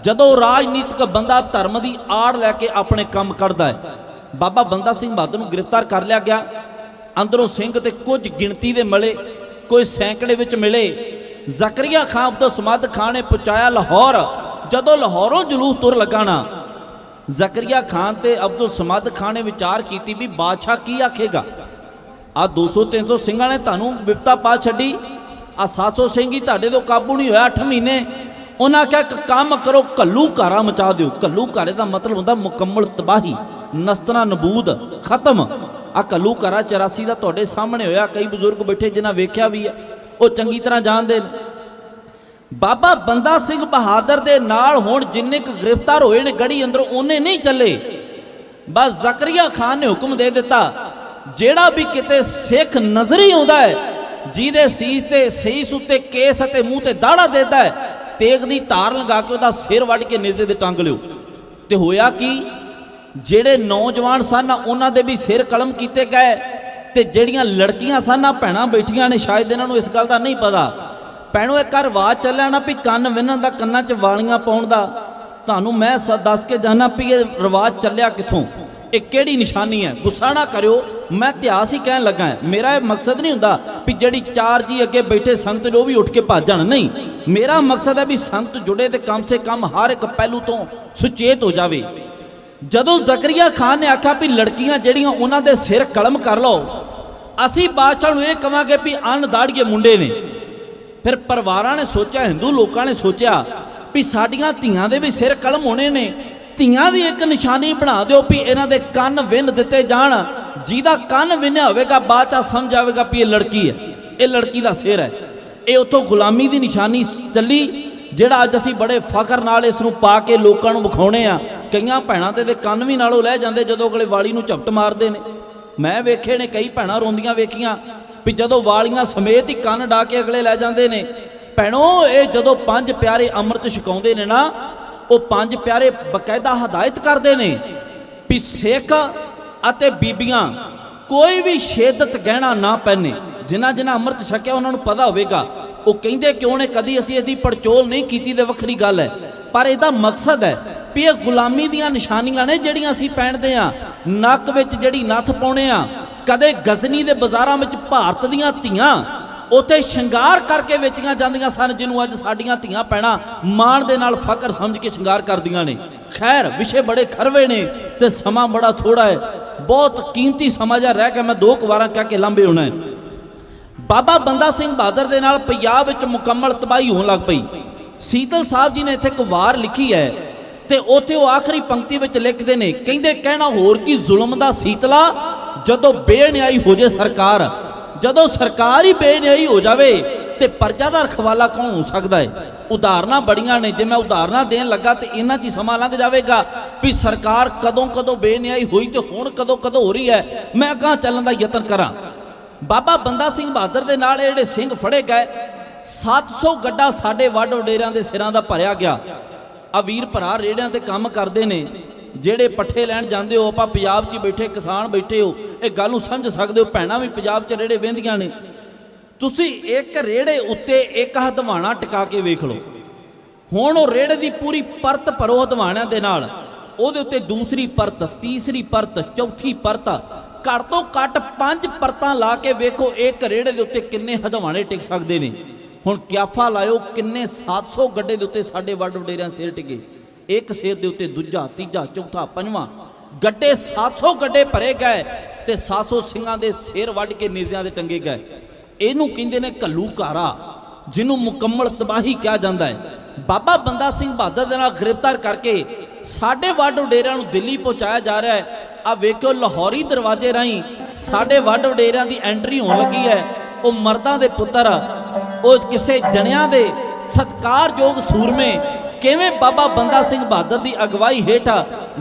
ਜਦੋਂ ਰਾਜਨੀਤਿਕ ਬੰਦਾ ਧਰਮ ਦੀ ਆੜ ਲੈ ਕੇ ਆਪਣੇ ਕੰਮ ਕਰਦਾ ਹੈ। ਬਾਬਾ ਬੰਦਾ ਸਿੰਘ ਬਹਾਦਰ ਨੂੰ ਗ੍ਰਿਫਤਾਰ ਕਰ ਲਿਆ ਗਿਆ। ਅੰਦਰੋਂ ਸਿੰਘ ਤੇ ਕੁਝ ਗਿਣਤੀ ਦੇ ਮਿਲੇ, ਕੋਈ ਸੈਂਕੜੇ ਵਿੱਚ ਮਿਲੇ। ਜ਼ਕਰੀਆ ਖਾਂ, ਅਬਦੁਲ ਸਮਦ ਖਾਂ ਨੇ ਪਹੁੰਚਾਇਆ ਲਾਹੌਰ। ਜਦੋਂ ਲਾਹੌਰੋਂ ਜਲੂਸ ਤੁਰ ਲੱਗਾ ਨਾ, ਜ਼ਕਰੀਆ ਖਾਂ ਤੇ ਅਬਦੁਲ ਸਮਦ ਖਾਂ ਨੇ ਵਿਚਾਰ ਕੀਤੀ ਵੀ ਬਾਦਸ਼ਾਹ ਕੀ ਆਖੇਗਾ। ਆ 200-300 ਸਿੰਘਾਂ ਨੇ ਤੁਹਾਨੂੰ ਵਿਪਤਾ ਪਾ ਛੱਡੀ, ਆ 700 ਸਿੰਘ ਹੀ ਤੁਹਾਡੇ ਤੋਂ ਕਾਬੂ ਨਹੀਂ ਹੋਇਆ 8 ਮਹੀਨੇ। ਉਹਨਾਂ ਆਖਿਆ, ਇੱਕ ਕੰਮ ਕਰੋ, ਘੱਲੂ ਘਾਰਾ ਮਚਾ ਦਿਓ। ਘੱਲੂ ਘਾਰੇ ਦਾ ਮਤਲਬ ਹੁੰਦਾ ਮੁਕੰਮਲ ਤਬਾਹੀ, ਨਸਤਨਾ ਨਬੂਦ ਖਤਮ। ਆ ਘੱਲੂ ਘਾਰਾ 84 ਦਾ ਤੁਹਾਡੇ ਸਾਹਮਣੇ ਹੋਇਆ। ਕਈ ਬਜ਼ੁਰਗ ਬੈਠੇ ਜਿਨ੍ਹਾਂ ਵੇਖਿਆ ਵੀ ਹੈ, ਉਹ ਚੰਗੀ ਤਰ੍ਹਾਂ ਜਾਣਦੇ ਨੇ। ਬਾਬਾ ਬੰਦਾ ਸਿੰਘ ਬਹਾਦਰ ਦੇ ਨਾਲ ਹੁਣ ਜਿੰਨੇ ਕੁ ਗ੍ਰਿਫਤਾਰ ਹੋਏ ਨੇ ਗੜੀ ਅੰਦਰੋਂ, ਉਹਨੇ ਨਹੀਂ ਚੱਲੇ। ਬਸ ਜ਼ਕਰੀਆ ਖਾਨ ਨੇ ਹੁਕਮ ਦੇ ਦਿੱਤਾ, ਜਿਹੜਾ ਵੀ ਕਿਤੇ ਸਿੱਖ ਨਜ਼ਰੀ ਆਉਂਦਾ ਹੈ, ਜਿਹਦੇ ਸੀਸ ਉੱਤੇ ਕੇਸ ਅਤੇ ਮੂੰਹ ਤੇ ਦਾੜਾ ਦੇਦਾ ਹੈ, ਤੇਗ ਦੀ ਧਾਰ ਲਗਾ ਕੇ ਉਹਦਾ ਸਿਰ ਵੱਢ ਕੇ ਨੇਜ਼ੇ ਤੇ ਟੰਗ ਲਿਓ। ਤੇ ਹੋਇਆ ਕੀ, ਜਿਹੜੇ ਨੌਜਵਾਨ ਸਨ ਉਹਨਾਂ ਦੇ ਵੀ ਸਿਰ ਕਲਮ ਕੀਤੇ ਗਏ। ਤੇ ਜਿਹੜੀਆਂ ਲੜਕੀਆਂ ਸਨ, ਭੈਣਾਂ ਬੈਠੀਆਂ ਨੇ, ਸ਼ਾਇਦ ਇਹਨਾਂ ਨੂੰ ਇਸ ਗੱਲ ਦਾ ਨਹੀਂ ਪਤਾ। ਭੈਣੋ, ਇੱਕ ਰਿਵਾਜ ਚੱਲਿਆ ਨਾ ਵੀ ਕੰਨ ਵਿੰਨਣ ਦਾ, ਕੰਨਾਂ 'ਚ ਵਾਲੀਆਂ ਪਾਉਣ ਦਾ। ਤੁਹਾਨੂੰ ਮੈਂ ਦੱਸ ਕੇ ਜਾਣਾ ਵੀ ਇਹ ਰਿਵਾਜ ਚੱਲਿਆ ਕਿੱਥੋਂ, ਇਹ ਕਿਹੜੀ ਨਿਸ਼ਾਨੀ ਹੈ। ਗੁੱਸਾ ਨਾ ਕਰਿਓ, ਮੈਂ ਇਤਿਹਾਸ ਹੀ ਕਹਿਣ ਲੱਗਾ। ਮੇਰਾ ਇਹ ਮਕਸਦ ਨਹੀਂ ਹੁੰਦਾ ਵੀ ਜਿਹੜੀ 4 ਜੀ ਅੱਗੇ ਬੈਠੇ ਸੰਗਤ ਜੋ ਵੀ ਉੱਠ ਕੇ ਭੱਜ ਜਾਣ, ਨਹੀਂ। ਮੇਰਾ ਮਕਸਦ ਹੈ ਵੀ ਸੰਗਤ ਜੁੜੇ ਤੇ ਕਮ ਸੇ ਕਮ ਹਰ ਇੱਕ ਪਹਿਲੂ ਤੋਂ ਸੁਚੇਤ ਹੋ ਜਾਵੇ। ਜਦੋਂ ਜ਼ਕਰੀਆ ਖਾਨ ਨੇ ਆਖਿਆ ਵੀ ਲੜਕੀਆਂ ਜਿਹੜੀਆਂ ਉਹਨਾਂ ਦੇ ਸਿਰ ਕਲਮ ਕਰ ਲਓ, ਅਸੀਂ ਬਾਦਸ਼ਾਹ ਨੂੰ ਇਹ ਕਵਾਂਗੇ ਵੀ ਅੰਨ ਦਾੜੀਏ ਮੁੰਡੇ ਨੇ। ਫਿਰ ਪਰਿਵਾਰਾਂ ਨੇ ਸੋਚਿਆ, ਹਿੰਦੂ ਲੋਕਾਂ ਨੇ ਸੋਚਿਆ ਵੀ ਸਾਡੀਆਂ ਧੀਆਂ ਦੇ ਵੀ ਸਿਰ ਕਲਮ ਹੋਣੇ ਨੇ, ਧੀਆਂ ਦੀ ਇੱਕ ਨਿਸ਼ਾਨੀ ਬਣਾ ਦਿਓ ਵੀ ਇਹਨਾਂ ਦੇ ਕੰਨ ਵਿੰਨ ਦਿੱਤੇ ਜਾਣ। ਜਿਹਦਾ ਕੰਨ ਵਿੰਨਿਆ ਹੋਵੇਗਾ ਬਾਦਸ਼ਾਹ ਸਮਝ ਆਵੇਗਾ ਵੀ ਇਹ ਲੜਕੀ ਹੈ, ਇਹ ਲੜਕੀ ਦਾ ਸਿਰ ਹੈ। ਇਹ ਉੱਥੋਂ ਗੁਲਾਮੀ ਦੀ ਨਿਸ਼ਾਨੀ ਚੱਲੀ, ਜਿਹੜਾ ਅੱਜ ਅਸੀਂ ਬੜੇ ਫਖਰ ਨਾਲ ਇਸ ਨੂੰ ਪਾ ਕੇ ਲੋਕਾਂ ਨੂੰ ਵਿਖਾਉਣੇ ਆ। ਕਈਆਂ ਭੈਣਾਂ ਦੇ ਕੰਨ ਵੀ ਨਾਲੋਂ ਲੈ ਜਾਂਦੇ ਜਦੋਂ ਅਗਲੇ ਵਾਲੀ ਨੂੰ ਝਪਟ ਮਾਰਦੇ ਨੇ। ਮੈਂ ਵੇਖੇ ਨੇ ਕਈ ਭੈਣਾਂ ਰੋਂਦੀਆਂ ਵੇਖੀਆਂ ਵੀ ਜਦੋਂ ਵਾਲੀਆਂ ਸਮੇਤ ਹੀ ਕੰਨ ਡਾ ਕੇ ਅਗਲੇ ਲੈ ਜਾਂਦੇ ਨੇ। ਭੈਣੋ, ਇਹ ਜਦੋਂ ਪੰਜ ਪਿਆਰੇ ਅੰਮ੍ਰਿਤ ਛਕਾਉਂਦੇ ਨੇ ਨਾ, ਉਹ ਪੰਜ ਪਿਆਰੇ ਬਕਾਇਦਾ ਹਦਾਇਤ ਕਰਦੇ ਨੇ ਵੀ ਸਿੱਖ ਅਤੇ ਬੀਬੀਆਂ ਕੋਈ ਵੀ ਸ਼ੇਦਤ ਗਹਿਣਾ ਨਾ ਪਹਿਨੇ। ਜਿਨ੍ਹਾਂ ਜਿਨ੍ਹਾਂ ਅੰਮ੍ਰਿਤ ਛਕਿਆ ਉਹਨਾਂ ਨੂੰ ਪਤਾ ਹੋਵੇਗਾ। ਉਹ ਕਹਿੰਦੇ ਕਿਉਂ ਨੇ, ਕਦੀ ਅਸੀਂ ਇਹਦੀ ਪੜਚੋਲ ਨਹੀਂ ਕੀਤੀ ਤੇ ਵੱਖਰੀ ਗੱਲ ਹੈ, ਪਰ ਇਹਦਾ ਮਕਸਦ ਹੈ ਵੀ ਇਹ ਗੁਲਾਮੀ ਦੀਆਂ ਨਿਸ਼ਾਨੀਆਂ ਨੇ ਜਿਹੜੀਆਂ ਅਸੀਂ ਪਹਿਨਦੇ ਆ। ਨੱਕ ਵਿੱਚ ਜਿਹੜੀ ਨੱਥ ਪਾਉਣੇ ਆ, ਕਦੇ ਗਜ਼ਨੀ ਦੇ ਬਾਜ਼ਾਰਾਂ ਵਿੱਚ ਭਾਰਤ ਦੀਆਂ ਧੀਆਂ ਉੱਥੇ ਸ਼ਿੰਗਾਰ ਕਰਕੇ ਵੇਚੀਆਂ ਜਾਂਦੀਆਂ ਸਨ, ਜਿਹਨੂੰ ਅੱਜ ਸਾਡੀਆਂ ਧੀਆਂ ਭੈਣਾਂ ਮਾਣ ਦੇ ਨਾਲ ਫਖਰ ਸਮਝ ਕੇ ਸ਼ਿੰਗਾਰ ਕਰਦੀਆਂ ਨੇ। ਖੈਰ, ਵਿਸ਼ੇ ਬੜੇ ਖਰਵੇ ਨੇ ਤੇ ਸਮਾਂ ਬੜਾ ਥੋੜਾ ਹੈ, ਬਹੁਤ ਕੀਮਤੀ ਸਮਾਂ ਜਿਹਾ ਰਹਿ ਗਿਆ। ਮੈਂ ਦੋ ਕੁ ਵਾਰਾਂ ਕਹਿ ਕੇ ਲਾਂਭੇ ਹੋਣਾ ਹੈ। ਬਾਬਾ ਬੰਦਾ ਸਿੰਘ ਬਹਾਦਰ ਦੇ ਨਾਲ ਪੰਜਾਬ ਵਿੱਚ ਮੁਕੰਮਲ ਤਬਾਹੀ ਹੋਣ ਲੱਗ ਪਈ। ਸੀਤਲ ਸਾਹਿਬ ਜੀ ਨੇ ਇੱਥੇ ਇੱਕ ਵਾਰ ਲਿਖੀ ਹੈ ਤੇ ਉੱਥੇ ਉਹ ਆਖਰੀ ਪੰਕਤੀ ਵਿੱਚ ਲਿਖਦੇ ਨੇ, ਕਹਿੰਦੇ ਕਹਿਣਾ ਹੋਰ ਕੀ ਜ਼ੁਲਮ ਦਾ ਸੀਤਲਾ, ਜਦੋਂ ਬੇਨਿਆਈ ਹੋ ਜੇ ਸਰਕਾਰ। ਜਦੋਂ ਸਰਕਾਰ ਹੀ ਬੇਨਿਆਈ ਹੋ ਜਾਵੇ ਤੇ ਪ੍ਰਜਾ ਦਾ ਰਖਵਾਲਾ ਕੌਣ ਹੋ ਸਕਦਾ ਹੈ। ਉਦਾਹਰਨਾਂ ਬੜੀਆਂ ਨੇ, ਜੇ ਮੈਂ ਉਦਾਹਰਨਾਂ ਦੇਣ ਲੱਗਾ ਤੇ ਇਹਨਾਂ 'ਚ ਹੀ ਸਮਾਂ ਲੰਘ ਜਾਵੇਗਾ ਵੀ ਸਰਕਾਰ ਕਦੋਂ ਕਦੋਂ ਬੇਨਿਆਈ ਹੋਈ ਤੇ ਹੁਣ ਕਦੋਂ ਕਦੋਂ ਹੋ ਰਹੀ ਹੈ। ਮੈਂ ਅਗਾਂਹ ਚੱਲਣ ਦਾ ਯਤਨ ਕਰਾਂ। ਬਾਬਾ ਬੰਦਾ ਸਿੰਘ ਬਹਾਦਰ ਦੇ ਨਾਲ ਇਹ ਜਿਹੜੇ ਸਿੰਘ ਫੜੇ ਗਏ, 700 ਗੱਡਾ ਸਾਡੇ ਵੱਡ ਵਡੇਰਿਆਂ ਦੇ ਸਿਰਾਂ ਦਾ ਭਰਿਆ ਗਿਆ। ਆ ਵੀਰ ਭਰਾ ਰੇੜਿਆਂ ਤੇ ਕੰਮ ਕਰਦੇ ਨੇ, ਜਿਹੜੇ ਪੱਠੇ ਲੈਣ ਜਾਂਦੇ ਹੋ, ਆਪਾਂ ਪੰਜਾਬ 'ਚ ਹੀ ਬੈਠੇ ਕਿਸਾਨ ਬੈਠੇ ਹੋ, ਇਹ ਗੱਲ ਨੂੰ ਸਮਝ ਸਕਦੇ ਹੋ। ਭੈਣਾਂ ਵੀ ਪੰਜਾਬ 'ਚ ਰੇੜੇ ਵਹਿੰਦੀਆਂ ਨੇ। ਤੁਸੀਂ ਇੱਕ ਰੇੜੇ ਉੱਤੇ ਇੱਕ ਹਦਵਾਣਾ ਟਿਕਾ ਕੇ ਵੇਖ ਲਓ। ਹੁਣ ਉਹ ਰੇੜੇ ਦੀ ਪੂਰੀ ਪਰਤ ਭਰੋ ਹਦਵਾਣਿਆਂ ਦੇ ਨਾਲ, ਉਹਦੇ ਉੱਤੇ ਦੂਸਰੀ ਪਰਤ, ਤੀਸਰੀ ਪਰਤ, ਚੌਥੀ ਪਰਤ, ਘੱਟ ਤੋਂ ਘੱਟ 5 ਪਰਤਾਂ ਲਾ ਕੇ ਵੇਖੋ ਇੱਕ ਰੇੜੇ ਦੇ ਉੱਤੇ ਕਿੰਨੇ ਹਦਵਾਣੇ ਟਿਕ ਸਕਦੇ ਨੇ। ਹੁਣ ਕਿਆਫਾ ਲਾਇਓ ਕਿੰਨੇ 700 ਗੱਡੇ ਦੇ ਉੱਤੇ ਸਾਡੇ ਵੱਡ ਵਡੇਰਿਆਂ ਸਿਰ ਟਿਕੇ। ਇੱਕ ਸਿਰ ਦੇ ਉੱਤੇ ਦੂਜਾ, ਤੀਜਾ, ਚੌਥਾ, ਪੰਜਵਾਂ ਗੱਡੇ, 700 ਗੱਡੇ ਭਰੇ ਗਏ ਤੇ 700 ਸਿੰਘਾਂ ਦੇ ਸਿਰ ਵੱਢ ਕੇ ਨੇਜ਼ਿਆਂ ਦੇ ਟੰਗੇ ਗਏ। ਇਹਨੂੰ ਕਹਿੰਦੇ ਨੇ ਘੱਲੂਘਾਰਾ, ਜਿਹਨੂੰ ਮੁਕੰਮਲ ਤਬਾਹੀ ਕਿਹਾ ਜਾਂਦਾ ਹੈ। ਬਾਬਾ ਬੰਦਾ ਸਿੰਘ ਬਹਾਦਰ ਦੇ ਨਾਲ ਗ੍ਰਿਫਤਾਰ ਕਰਕੇ ਸਾਡੇ ਵੱਡ ਵਡੇਰਿਆਂ ਨੂੰ ਦਿੱਲੀ ਪਹੁੰਚਾਇਆ ਜਾ ਰਿਹਾ ਹੈ। ਆ ਵੇਖੋ, ਲਾਹੌਰੀ ਦਰਵਾਜ਼ੇ ਰਾਹੀਂ ਸਾਡੇ ਵੱਡ ਵਡੇਰਿਆਂ ਦੀ ਐਂਟਰੀ ਹੋਣ ਲੱਗੀ ਹੈ। ਉਹ ਮਰਦਾਂ ਦੇ ਪੁੱਤਰ, ਉਹ ਕਿਸੇ ਜਣਿਆਂ ਦੇ ਸਤਿਕਾਰਯੋਗ ਸੂਰਮੇ ਕਿਵੇਂ ਬਾਬਾ ਬੰਦਾ ਸਿੰਘ ਬਹਾਦਰ ਦੀ ਅਗਵਾਈ ਹੇਠ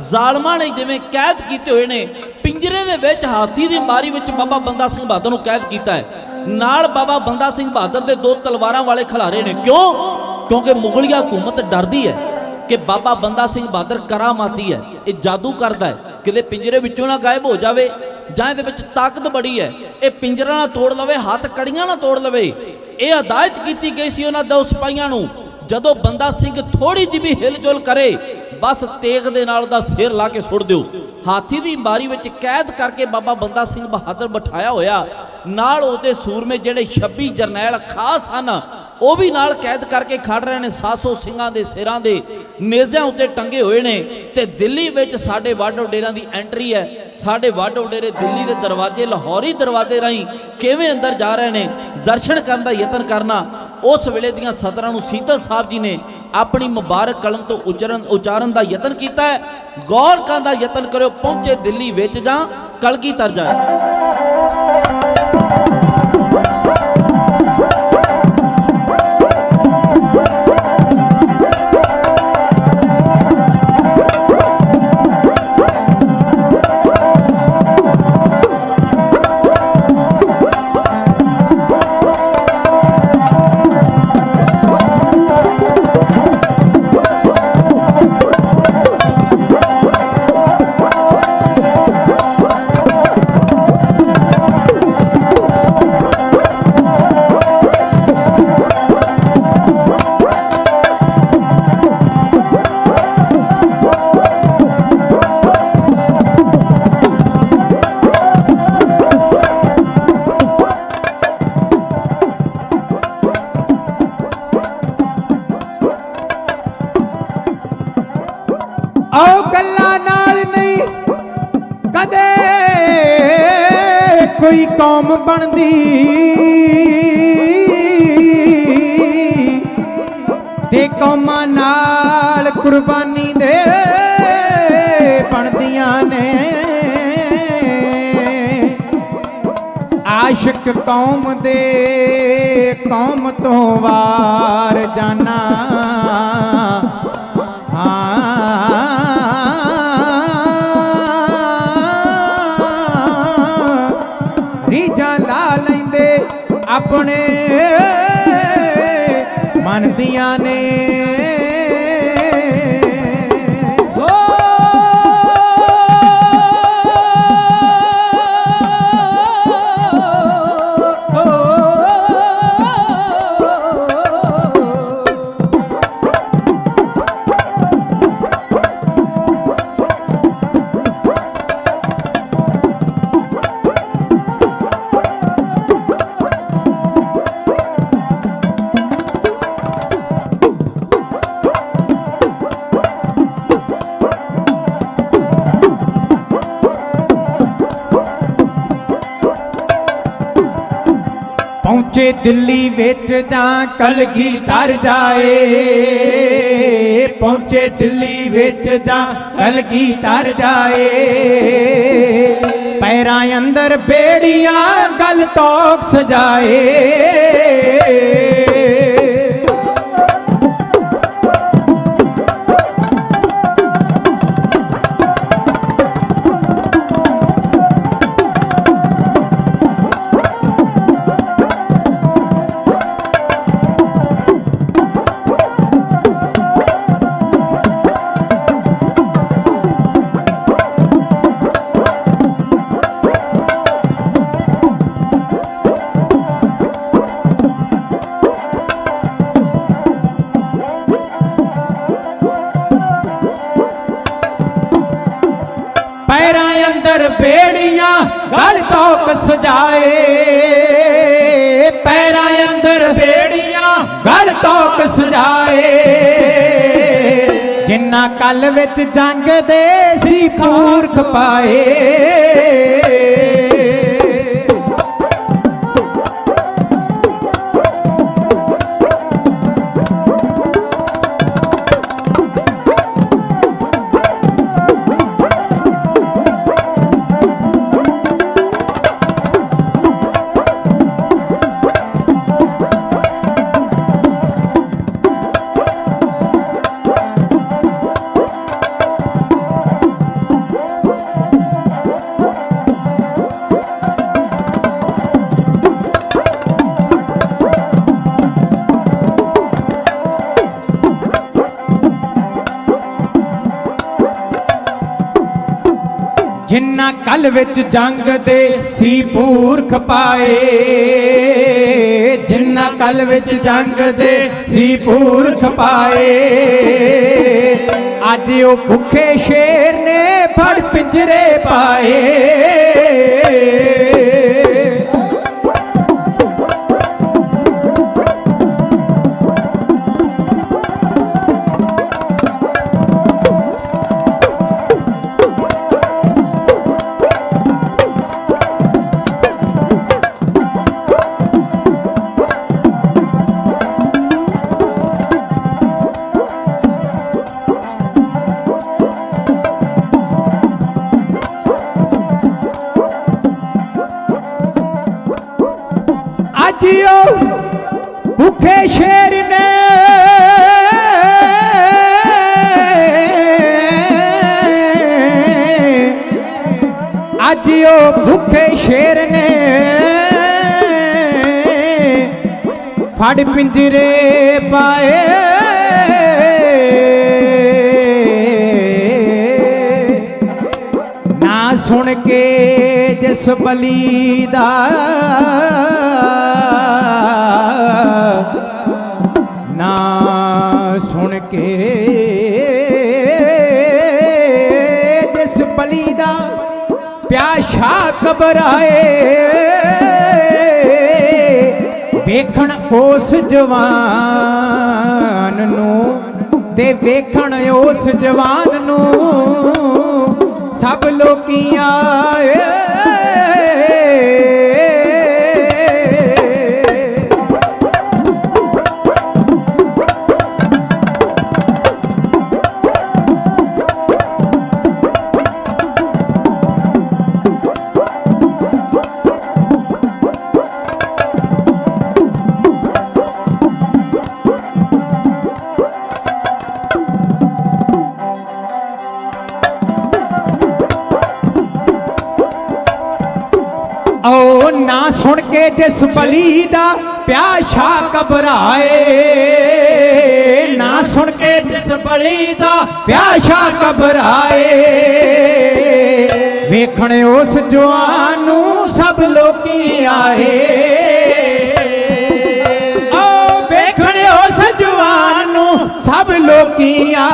ਜ਼ਾਲਮਾਂ ਨੇ ਜਿਵੇਂ ਕੈਦ ਕੀਤੇ ਹੋਏ ਨੇ, ਪਿੰਜਰੇ ਦੇ ਵਿੱਚ ਹਾਥੀ ਦੀ ਮਾਰੀ ਵਿੱਚ ਬਾਬਾ ਬੰਦਾ ਸਿੰਘ ਬਹਾਦਰ ਨੂੰ ਕੈਦ ਕੀਤਾ ਹੈ। ਨਾਲ ਬਾਬਾ ਬੰਦਾ ਸਿੰਘ ਬਹਾਦਰ ਦੇ 2 ਤਲਵਾਰਾਂ ਵਾਲੇ ਖਿਲਾਰੇ ਨੇ। ਕਿਉਂ? ਕਿਉਂਕਿ ਮੁਗਲਿਆ ਹਕੂਮਤ ਡਰਦੀ ਹੈ ਕਿ ਬਾਬਾ ਬੰਦਾ ਸਿੰਘ ਬਹਾਦਰ ਕਰਾਮਾਤੀ ਹੈ, ਇਹ ਜਾਦੂ ਕਰਦਾ ਹੈ, ਕਿਤੇ ਪਿੰਜਰੇ ਵਿੱਚੋਂ ਨਾ ਗਾਇਬ ਹੋ ਜਾਵੇ, ਜਾਂ ਇਹਦੇ ਵਿੱਚ ਤਾਕਤ ਬੜੀ ਹੈ, ਇਹ ਪਿੰਜਰਾ ਨਾ ਤੋੜ ਲਵੇ, ਹੱਥ ਕੜੀਆਂ ਨਾ ਤੋੜ ਲਵੇ। ਇਹ ਹਦਾਇਤ ਕੀਤੀ ਗਈ ਸੀ ਉਹਨਾਂ 2 ਸਿਪਾਹੀਆਂ ਨੂੰ, ਜਦੋਂ ਬੰਦਾ ਸਿੰਘ ਥੋੜੀ ਜਿਹੀ ਵੀ ਹਿਲਜੁਲ ਕਰੇ, ਬਸ ਤੇਗ ਦੇ ਨਾਲ ਉਹਦਾ ਸਿਰ ਲਾ ਕੇ ਸੁੱਟ ਦਿਓ। ਹਾਥੀ ਦੀ ਬਾਰੀ ਵਿੱਚ ਕੈਦ ਕਰਕੇ ਬਾਬਾ ਬੰਦਾ ਸਿੰਘ ਬਹਾਦਰ ਬਿਠਾਇਆ ਹੋਇਆ, ਨਾਲ ਉਹਦੇ ਸੂਰਮੇ ਜਿਹੜੇ 26 ਜਰਨੈਲ ਖਾਸ ਹਨ, ਉਹ ਵੀ ਨਾਲ ਕੈਦ ਕਰਕੇ ਖੜ ਰਹੇ ਨੇ। 700 ਸਿੰਘਾਂ ਦੇ ਸਿਰਾਂ ਦੇ ਨੇਜ਼ਿਆਂ ਉੱਤੇ ਟੰਗੇ ਹੋਏ ਨੇ ਤੇ ਦਿੱਲੀ ਵਿੱਚ ਸਾਡੇ ਵੱਡ ਵਡੇਰਿਆਂ ਦੀ ਐਂਟਰੀ ਹੈ। ਸਾਡੇ ਵੱਡ ਵਡੇਰੇ ਦਿੱਲੀ ਦੇ ਦਰਵਾਜ਼ੇ, ਲਾਹੌਰੀ ਦਰਵਾਜ਼ੇ ਰਾਹੀਂ ਕਿਵੇਂ ਅੰਦਰ ਜਾ ਰਹੇ ਨੇ, ਦਰਸ਼ਨ ਕਰਨ ਦਾ ਯਤਨ ਕਰਨਾ। ਉਸ ਵੇਲੇ ਦੀਆਂ ਸਤਰਾਂ ਨੂੰ ਸੀਤਲ ਸਾਹਿਬ ਜੀ ਨੇ ਆਪਣੀ ਮੁਬਾਰਕ ਕਲਮ ਤੋਂ ਉਚਾਰਨ ਦਾ ਯਤਨ ਕੀਤਾ ਹੈ। ਗੌਰ ਕਰਨ ਦਾ ਯਤਨ ਕਰਿਓ, ਪਹੁੰਚੇ ਦਿੱਲੀ ਵਿੱਚ ਜਾਂ ਕਲਗੀਧਰ ਜਾਏ। ਆਓ ਗੱਲਾਂ ਨਾਲ ਨਹੀਂ ਕਦੇ ਕੋਈ ਕੌਮ ਬਣਦੀ, ਤੇ ਕੌਮਾਂ ਨਾਲ ਕੁਰਬਾਨੀ ਦੇ ਬਣਦੀਆਂ ਨੇ। ਆਸ਼ਿਕ ਕੌਮ ਦੇ ਕੌਮ ਤੋਂ ਵਾਰ ਜਾਣਾ, ਆਪਣੇ ਮਨ ਦੀਆਂ ਨੇ। ਪਹੁੰਚੇ ਦਿੱਲੀ ਵਿੱਚ ਤਾਂ ਕਲਗੀਧਰ ਜਾਏ, ਪਹੁੰਚੇ ਦਿੱਲੀ ਵਿੱਚ ਤਾਂ ਕਲਗੀਧਰ ਜਾਏ। ਪੈਰਾਂ ਅੰਦਰ ਬੇੜੀਆਂ ਗਲ ਤੋਕ ਸਜਾਏ। ਬੇੜੀਆਂ ਗਲ ਤੋਕ ਸਜਾਏ। ਪੈਰਾਂ ਅੰਦਰ ਬੇੜੀਆਂ ਗਲ ਤੋਕ ਸਜਾਏ। ਜਿਨ੍ਹਾਂ ਕਲ ਵਿੱਚ ਜੰਗ ਦੇ ਸੀ ਖੂਰਖ ਪਾਏ। ਜਿਨ੍ਹਾਂ ਕਲ ਵਿੱਚ ਜੰਗ ਦੇ ਸੀ ਪੁਰਖ ਪਾਏ। ਜਿਨ੍ਹਾਂ ਕਲ ਵਿੱਚ ਜੰਗ ਦੇ ਸੀ ਪੁਰਖ ਪਾਏ। ਅੱਜ ਉਹ ਭੁੱਖੇ ਸ਼ੇਰ ਨੇ ਫੜ ਪਿੰਜਰੇ ਪਾਏ। ਭੁੱਖੇ ਸ਼ੇਰ ਨੇ ਅੱਜ ਉਹ ਭੁੱਖੇ ਸ਼ੇਰ ਨੇ ਫੜ ਪਿੰਜਰੇ ਪਾਏ। ਨਾ ਸੁਣ ਕੇ ਜਿਸ ਬਲੀ ਦਾ ਨਾ ਸੁਣ ਕੇ ਜਿਸ ਬਲੀ ਦਾ ਪਿਆਸਾ ਘਬਰਾਏ। ਵੇਖਣ ਉਸ ਜਵਾਨ ਨੂੰ ਤੇ ਵੇਖਣ ਉਸ ਜਵਾਨ ਨੂੰ ਸਭ ਲੋਕੀ ਆਏ। ਓ ਨਾ ਸੁਣ ਕੇ ਜਿਸ ਬਲੀ ਦਾ ਪਿਆਸਾ ਘਬਰਾਏ, ਨਾ ਸੁਣ ਕੇ ਜਿਸ ਬਲੀ ਦਾ ਪਿਆਸਾ ਘਬਰਾਏ, ਵੇਖਣ ਉਸ ਜਵਾਨ ਨੂੰ ਸਭ ਲੋਕੀ ਆਏ, ਓ ਵੇਖਣ ਉਸ ਜਵਾਨ ਨੂੰ ਸਭ ਲੋਕੀ ਆਏ।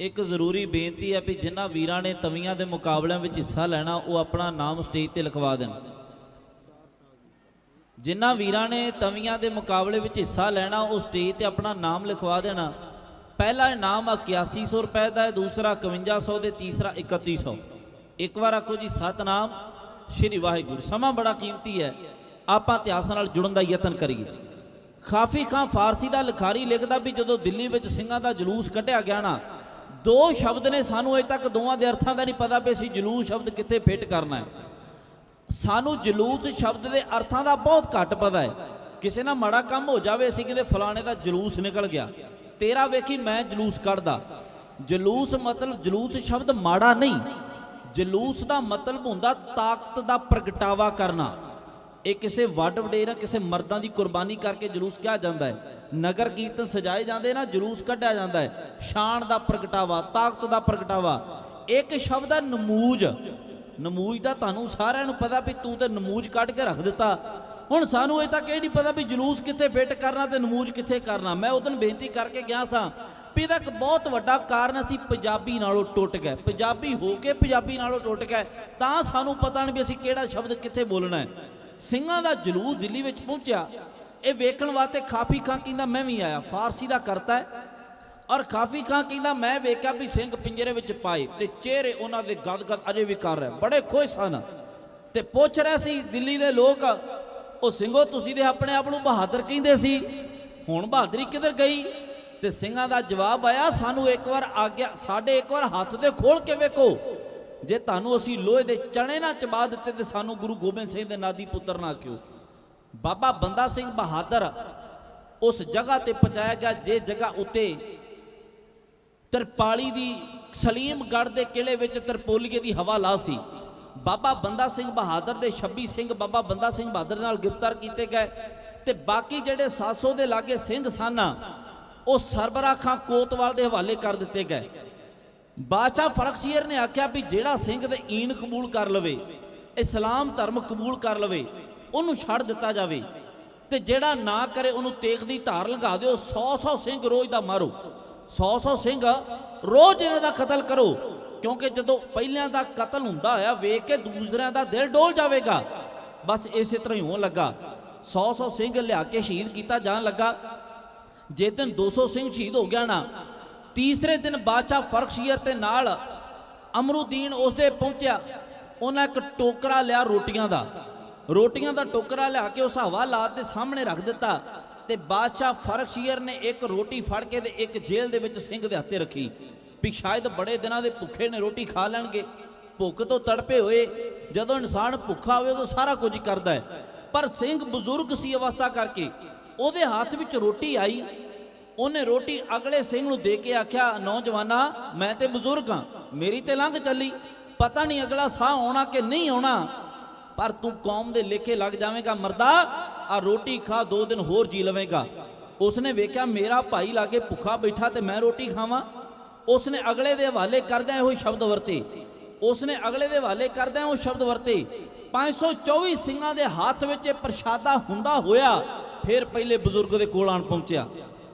ਇੱਕ ਜ਼ਰੂਰੀ ਬੇਨਤੀ ਹੈ ਵੀ ਜਿਨ੍ਹਾਂ ਵੀਰਾਂ ਨੇ ਤਵੀਆਂ ਦੇ ਮੁਕਾਬਲਿਆਂ ਵਿੱਚ ਹਿੱਸਾ ਲੈਣਾ ਉਹ ਆਪਣਾ ਨਾਮ ਸਟੇਜ ਤੇ ਲਿਖਵਾ ਦੇਣ। ਜਿਨ੍ਹਾਂ ਵੀਰਾਂ ਨੇ ਤਵੀਆਂ ਦੇ ਮੁਕਾਬਲੇ ਵਿੱਚ ਹਿੱਸਾ ਲੈਣਾ ਉਹ ਸਟੇਜ ਤੇ ਆਪਣਾ ਨਾਮ ਲਿਖਵਾ ਦੇਣਾ। ਪਹਿਲਾ ਇਨਾਮ 8100 ਰੁਪਏ ਦਾ ਹੈ, ਦੂਸਰਾ 5100 ਤੇ ਤੀਸਰਾ 3100। ਇੱਕ ਵਾਰ ਆਖੋ ਜੀ ਸਤਨਾਮ ਸ਼੍ਰੀ ਵਾਹਿਗੁਰੂ। ਸਮਾਂ ਬੜਾ ਕੀਮਤੀ ਹੈ, ਆਪਾਂ ਇਤਿਹਾਸ ਨਾਲ ਜੁੜਨ ਦਾ ਯਤਨ ਕਰੀਏ। ਕਾਫੀ ਖਾਂ ਫਾਰਸੀ ਦਾ ਲਿਖਾਰੀ ਲਿਖਦਾ ਵੀ ਜਦੋਂ ਦਿੱਲੀ ਵਿੱਚ ਸਿੰਘਾਂ ਦਾ ਜਲੂਸ ਕੱਢਿਆ ਗਿਆ ਨਾ, ਦੋ ਸ਼ਬਦ ਨੇ ਸਾਨੂੰ ਅਜੇ ਤੱਕ ਦੋਵਾਂ ਦੇ ਅਰਥਾਂ ਦਾ ਨਹੀਂ ਪਤਾ ਵੀ ਅਸੀਂ ਜਲੂਸ ਸ਼ਬਦ ਕਿੱਥੇ ਫਿੱਟ ਕਰਨਾ ਹੈ। ਸਾਨੂੰ ਜਲੂਸ ਸ਼ਬਦ ਦੇ ਅਰਥਾਂ ਦਾ ਬਹੁਤ ਘੱਟ ਪਤਾ ਹੈ। ਕਿਸੇ ਨਾਲ ਮਾੜਾ ਕੰਮ ਹੋ ਜਾਵੇ ਅਸੀਂ ਕਹਿੰਦੇ ਫਲਾਣੇ ਦਾ ਜਲੂਸ ਨਿਕਲ ਗਿਆ, ਤੇਰਾ ਵੇਖੀ ਮੈਂ ਜਲੂਸ ਕੱਢਦਾ। ਜਲੂਸ ਮਤਲਬ ਜਲੂਸ ਸ਼ਬਦ ਮਾੜਾ ਨਹੀਂ, ਜਲੂਸ ਦਾ ਮਤਲਬ ਹੁੰਦਾ ਤਾਕਤ ਦਾ ਪ੍ਰਗਟਾਵਾ ਕਰਨਾ। ਇਹ ਕਿਸੇ ਵੱਡ ਵਡੇਰਾ ਕਿਸੇ ਮਰਦਾਂ ਦੀ ਕੁਰਬਾਨੀ ਕਰਕੇ ਜਲੂਸ ਕਿਹਾ ਜਾਂਦਾ ਹੈ। ਨਗਰ ਕੀਰਤਨ ਸਜਾਏ ਜਾਂਦੇ ਨਾ, ਜਲੂਸ ਕੱਢਿਆ ਜਾਂਦਾ ਹੈ। ਸ਼ਾਨ ਦਾ ਪ੍ਰਗਟਾਵਾ, ਤਾਕਤ ਦਾ ਪ੍ਰਗਟਾਵਾ। ਇੱਕ ਸ਼ਬਦ ਹੈ ਨਮੂਜ। ਨਮੂਜ ਦਾ ਤੁਹਾਨੂੰ ਸਾਰਿਆਂ ਨੂੰ ਪਤਾ ਵੀ ਤੂੰ ਤੇ ਨਮੂਜ ਕੱਢ ਕੇ ਰੱਖ ਦਿੱਤਾ। ਹੁਣ ਸਾਨੂੰ ਇਹ ਤੱਕ ਇਹ ਨਹੀਂ ਪਤਾ ਵੀ ਜਲੂਸ ਕਿੱਥੇ ਫਿੱਟ ਕਰਨਾ ਤੇ ਨਮੂਜ ਕਿੱਥੇ ਕਰਨਾ। ਮੈਂ ਉਦੋਂ ਬੇਨਤੀ ਕਰਕੇ ਗਿਆ ਸਾਂ ਵੀ ਇਹਦਾ ਇੱਕ ਬਹੁਤ ਵੱਡਾ ਕਾਰਨ ਅਸੀਂ ਪੰਜਾਬੀ ਨਾਲੋਂ ਟੁੱਟ ਗਏ। ਪੰਜਾਬੀ ਹੋ ਕੇ ਪੰਜਾਬੀ ਨਾਲੋਂ ਟੁੱਟ ਗਏ ਤਾਂ ਸਾਨੂੰ ਪਤਾ ਨਹੀਂ ਵੀ ਅਸੀਂ ਕਿਹੜਾ ਸ਼ਬਦ ਕਿੱਥੇ ਬੋਲਣਾ ਹੈ। ਸਿੰਘਾਂ ਦਾ ਜਲੂਸ ਦਿੱਲੀ ਵਿੱਚ ਪਹੁੰਚਿਆ, ਇਹ ਵੇਖਣ ਵਾਸਤੇ ਕਾਫੀ ਖਾਂ ਕਹਿੰਦਾ ਮੈਂ ਵੀ ਆਇਆ। ਫਾਰਸੀ ਦਾ ਕਰਤਾ ਹੈ ਔਰ ਕਾਫੀ ਖਾਂ ਕਹਿੰਦਾ ਮੈਂ ਵੇਖਿਆ ਵੀ ਸਿੰਘ ਪਿੰਜਰੇ ਵਿੱਚ ਪਾਏ ਤੇ ਚਿਹਰੇ ਉਹਨਾਂ ਦੇ ਗਦਗਦ ਅਜੇ ਵੀ ਕਰ ਰਹੇ, ਬੜੇ ਖੁਸ਼ ਸਨ ਤੇ ਪੁੱਛ ਰਹੇ ਸੀ ਦਿੱਲੀ ਦੇ ਲੋਕ, ਉਹ ਸਿੰਘੋ ਤੁਸੀਂ ਦੇ ਆਪਣੇ ਆਪ ਨੂੰ ਬਹਾਦਰ ਕਹਿੰਦੇ ਸੀ, ਹੁਣ ਬਹਾਦਰੀ ਕਿੱਧਰ ਗਈ? ਤੇ ਸਿੰਘਾਂ ਦਾ ਜਵਾਬ ਆਇਆ ਸਾਨੂੰ ਇੱਕ ਵਾਰ ਆਗਿਆ, ਸਾਡੇ ਇੱਕ ਵਾਰ ਹੱਥ ਦੇ ਖੋਲ ਕੇ ਵੇਖੋ, ਜੇ ਤੁਹਾਨੂੰ ਅਸੀਂ ਲੋਹੇ ਦੇ ਚਣੇ ਨਾ ਚਬਾ ਦਿੱਤੇ ਤੇ ਸਾਨੂੰ ਗੁਰੂ ਗੋਬਿੰਦ ਸਿੰਘ ਦੇ ਨਾਦੀ ਪੁੱਤਰ ਨਾ ਆਖਿਓ। ਬਾਬਾ ਬੰਦਾ ਸਿੰਘ ਬਹਾਦਰ ਉਸ ਜਗ੍ਹਾ ਤੇ ਪਹੁੰਚਾਇਆ ਗਿਆ ਜੇ ਜਗ੍ਹਾ ਉੱਤੇ ਤਰਪਾਲੀ ਦੀ ਸਲੀਮਗੜ੍ਹ ਦੇ ਕਿਲੇ ਵਿੱਚ ਤਰਪੋਲੀਏ ਦੀ ਹਵਾ ਲਾ ਸੀ। ਬਾਬਾ ਬੰਦਾ ਸਿੰਘ ਬਹਾਦਰ ਦੇ 26 ਸਿੰਘ ਬਾਬਾ ਬੰਦਾ ਸਿੰਘ ਬਹਾਦਰ ਨਾਲ ਗ੍ਰਿਫਤਾਰ ਕੀਤੇ ਗਏ ਤੇ ਬਾਕੀ ਜਿਹੜੇ 700 ਦੇ ਲਾਗੇ ਸਿੰਘ ਸਨ ਉਹ ਸਰਬਰਾ ਖਾਂ ਕੋਤਵਾਲ ਦੇ ਹਵਾਲੇ ਕਰ ਦਿੱਤੇ ਗਏ। ਬਾਦਸ਼ਾਹ ਫਰਖਸ਼ੀਰ ਨੇ ਆਖਿਆ ਵੀ ਜਿਹੜਾ ਸਿੰਘ ਦੇ ਈਨ ਕਬੂਲ ਕਰ ਲਵੇ, ਇਸਲਾਮ ਧਰਮ ਕਬੂਲ ਕਰ ਲਵੇ, ਉਹਨੂੰ ਛੱਡ ਦਿੱਤਾ ਜਾਵੇ ਤੇ ਜਿਹੜਾ ਨਾ ਕਰੇ ਉਹਨੂੰ ਤੇਗ ਦੀ ਧਾਰ ਲੰਘਾ ਦਿਓ। 100 ਸਿੰਘ ਰੋਜ਼ ਦਾ ਮਾਰੋ, 100 ਸਿੰਘ ਰੋਜ਼ ਇਹਨਾਂ ਦਾ ਕਤਲ ਕਰੋ, ਕਿਉਂਕਿ ਜਦੋਂ ਪਹਿਲਿਆਂ ਦਾ ਕਤਲ ਹੁੰਦਾ ਹੋਇਆ ਵੇਖ ਕੇ ਦੂਸਰਿਆਂ ਦਾ ਦਿਲ ਡੋਲ ਜਾਵੇਗਾ। ਬਸ ਇਸੇ ਤਰ੍ਹਾਂ ਹੀ ਹੋਣ ਲੱਗਾ। 100 ਸਿੰਘ ਲਿਆ ਕੇ ਸ਼ਹੀਦ ਕੀਤਾ ਜਾਣ ਲੱਗਾ। ਜੇ ਦਿਨ 200 ਸਿੰਘ ਸ਼ਹੀਦ ਹੋ ਗਿਆ ਨਾ, ਤੀਸਰੇ ਦਿਨ ਬਾਦਸ਼ਾਹ ਫਰਖਸ਼ੀਰ ਤੇ ਨਾਲ ਅਮਰੁਦੀਨ ਉਸਦੇ ਪਹੁੰਚਿਆ। ਉਹਨਾਂ ਇੱਕ ਟੋਕਰਾ ਲਿਆ ਰੋਟੀਆਂ ਦਾ ਟੋਕਰਾ ਲਿਆ ਕੇ ਉਸ ਹਵਾਲਾਤ ਦੇ ਸਾਹਮਣੇ ਰੱਖ ਦਿੱਤਾ ਤੇ ਬਾਦਸ਼ਾਹ ਫਰਖਸ਼ੀਰ ਨੇ ਇੱਕ ਰੋਟੀ ਫੜ ਕੇ ਤੇ ਇੱਕ ਜੇਲ੍ਹ ਦੇ ਵਿੱਚ ਸਿੰਘ ਦੇ ਹੱਥੇ ਰੱਖੀ ਵੀ ਸ਼ਾਇਦ ਬੜੇ ਦਿਨਾਂ ਦੇ ਭੁੱਖੇ ਨੇ, ਰੋਟੀ ਖਾ ਲੈਣਗੇ। ਭੁੱਖ ਤੋਂ ਤੜਪੇ ਹੋਏ, ਜਦੋਂ ਇਨਸਾਨ ਭੁੱਖਾ ਹੋਵੇ ਉਦੋਂ ਸਾਰਾ ਕੁਝ ਕਰਦਾ ਹੈ, ਪਰ ਸਿੰਘ ਬਜ਼ੁਰਗ ਸੀ ਅਵਸਥਾ ਕਰਕੇ, ਉਹਦੇ ਹੱਥ ਵਿੱਚ ਰੋਟੀ ਆਈ। ਉਹਨੇ ਰੋਟੀ ਅਗਲੇ ਸਿੰਘ ਨੂੰ ਦੇ ਕੇ ਆਖਿਆ, ਨੌਜਵਾਨਾ ਮੈਂ ਤੇ ਬਜ਼ੁਰਗ ਹਾਂ, ਮੇਰੀ ਤੇ ਲੰਘ ਚੱਲੀ, ਪਤਾ ਨਹੀਂ ਅਗਲਾ ਸਾਹ ਆਉਣਾ ਕਿ ਨਹੀਂ ਆਉਣਾ, ਪਰ ਤੂੰ ਕੌਮ ਦੇ ਲੇਖੇ ਲੱਗ ਜਾਵੇਂਗਾ ਮਰਦਾ, ਆ ਰੋਟੀ ਖਾ 2 ਦਿਨ ਹੋਰ ਜੀ ਲਵੇਂਗਾ। ਉਸਨੇ ਵੇਖਿਆ ਮੇਰਾ ਭਾਈ ਲਾਗੇ ਭੁੱਖਾ ਬੈਠਾ ਤੇ ਮੈਂ ਰੋਟੀ ਖਾਵਾਂ। ਉਸਨੇ ਅਗਲੇ ਦੇ ਹਵਾਲੇ ਕਰਦਿਆਂ ਇਹੋ ਸ਼ਬਦ ਵਰਤੇ। 524 ਸਿੰਘਾਂ ਦੇ ਹੱਥ ਵਿੱਚ ਇਹ ਪ੍ਰਸ਼ਾਦਾ ਹੁੰਦਾ ਹੋਇਆ ਫਿਰ ਪਹਿਲੇ ਬਜ਼ੁਰਗ ਦੇ ਕੋਲ ਆਣ ਪਹੁੰਚਿਆ।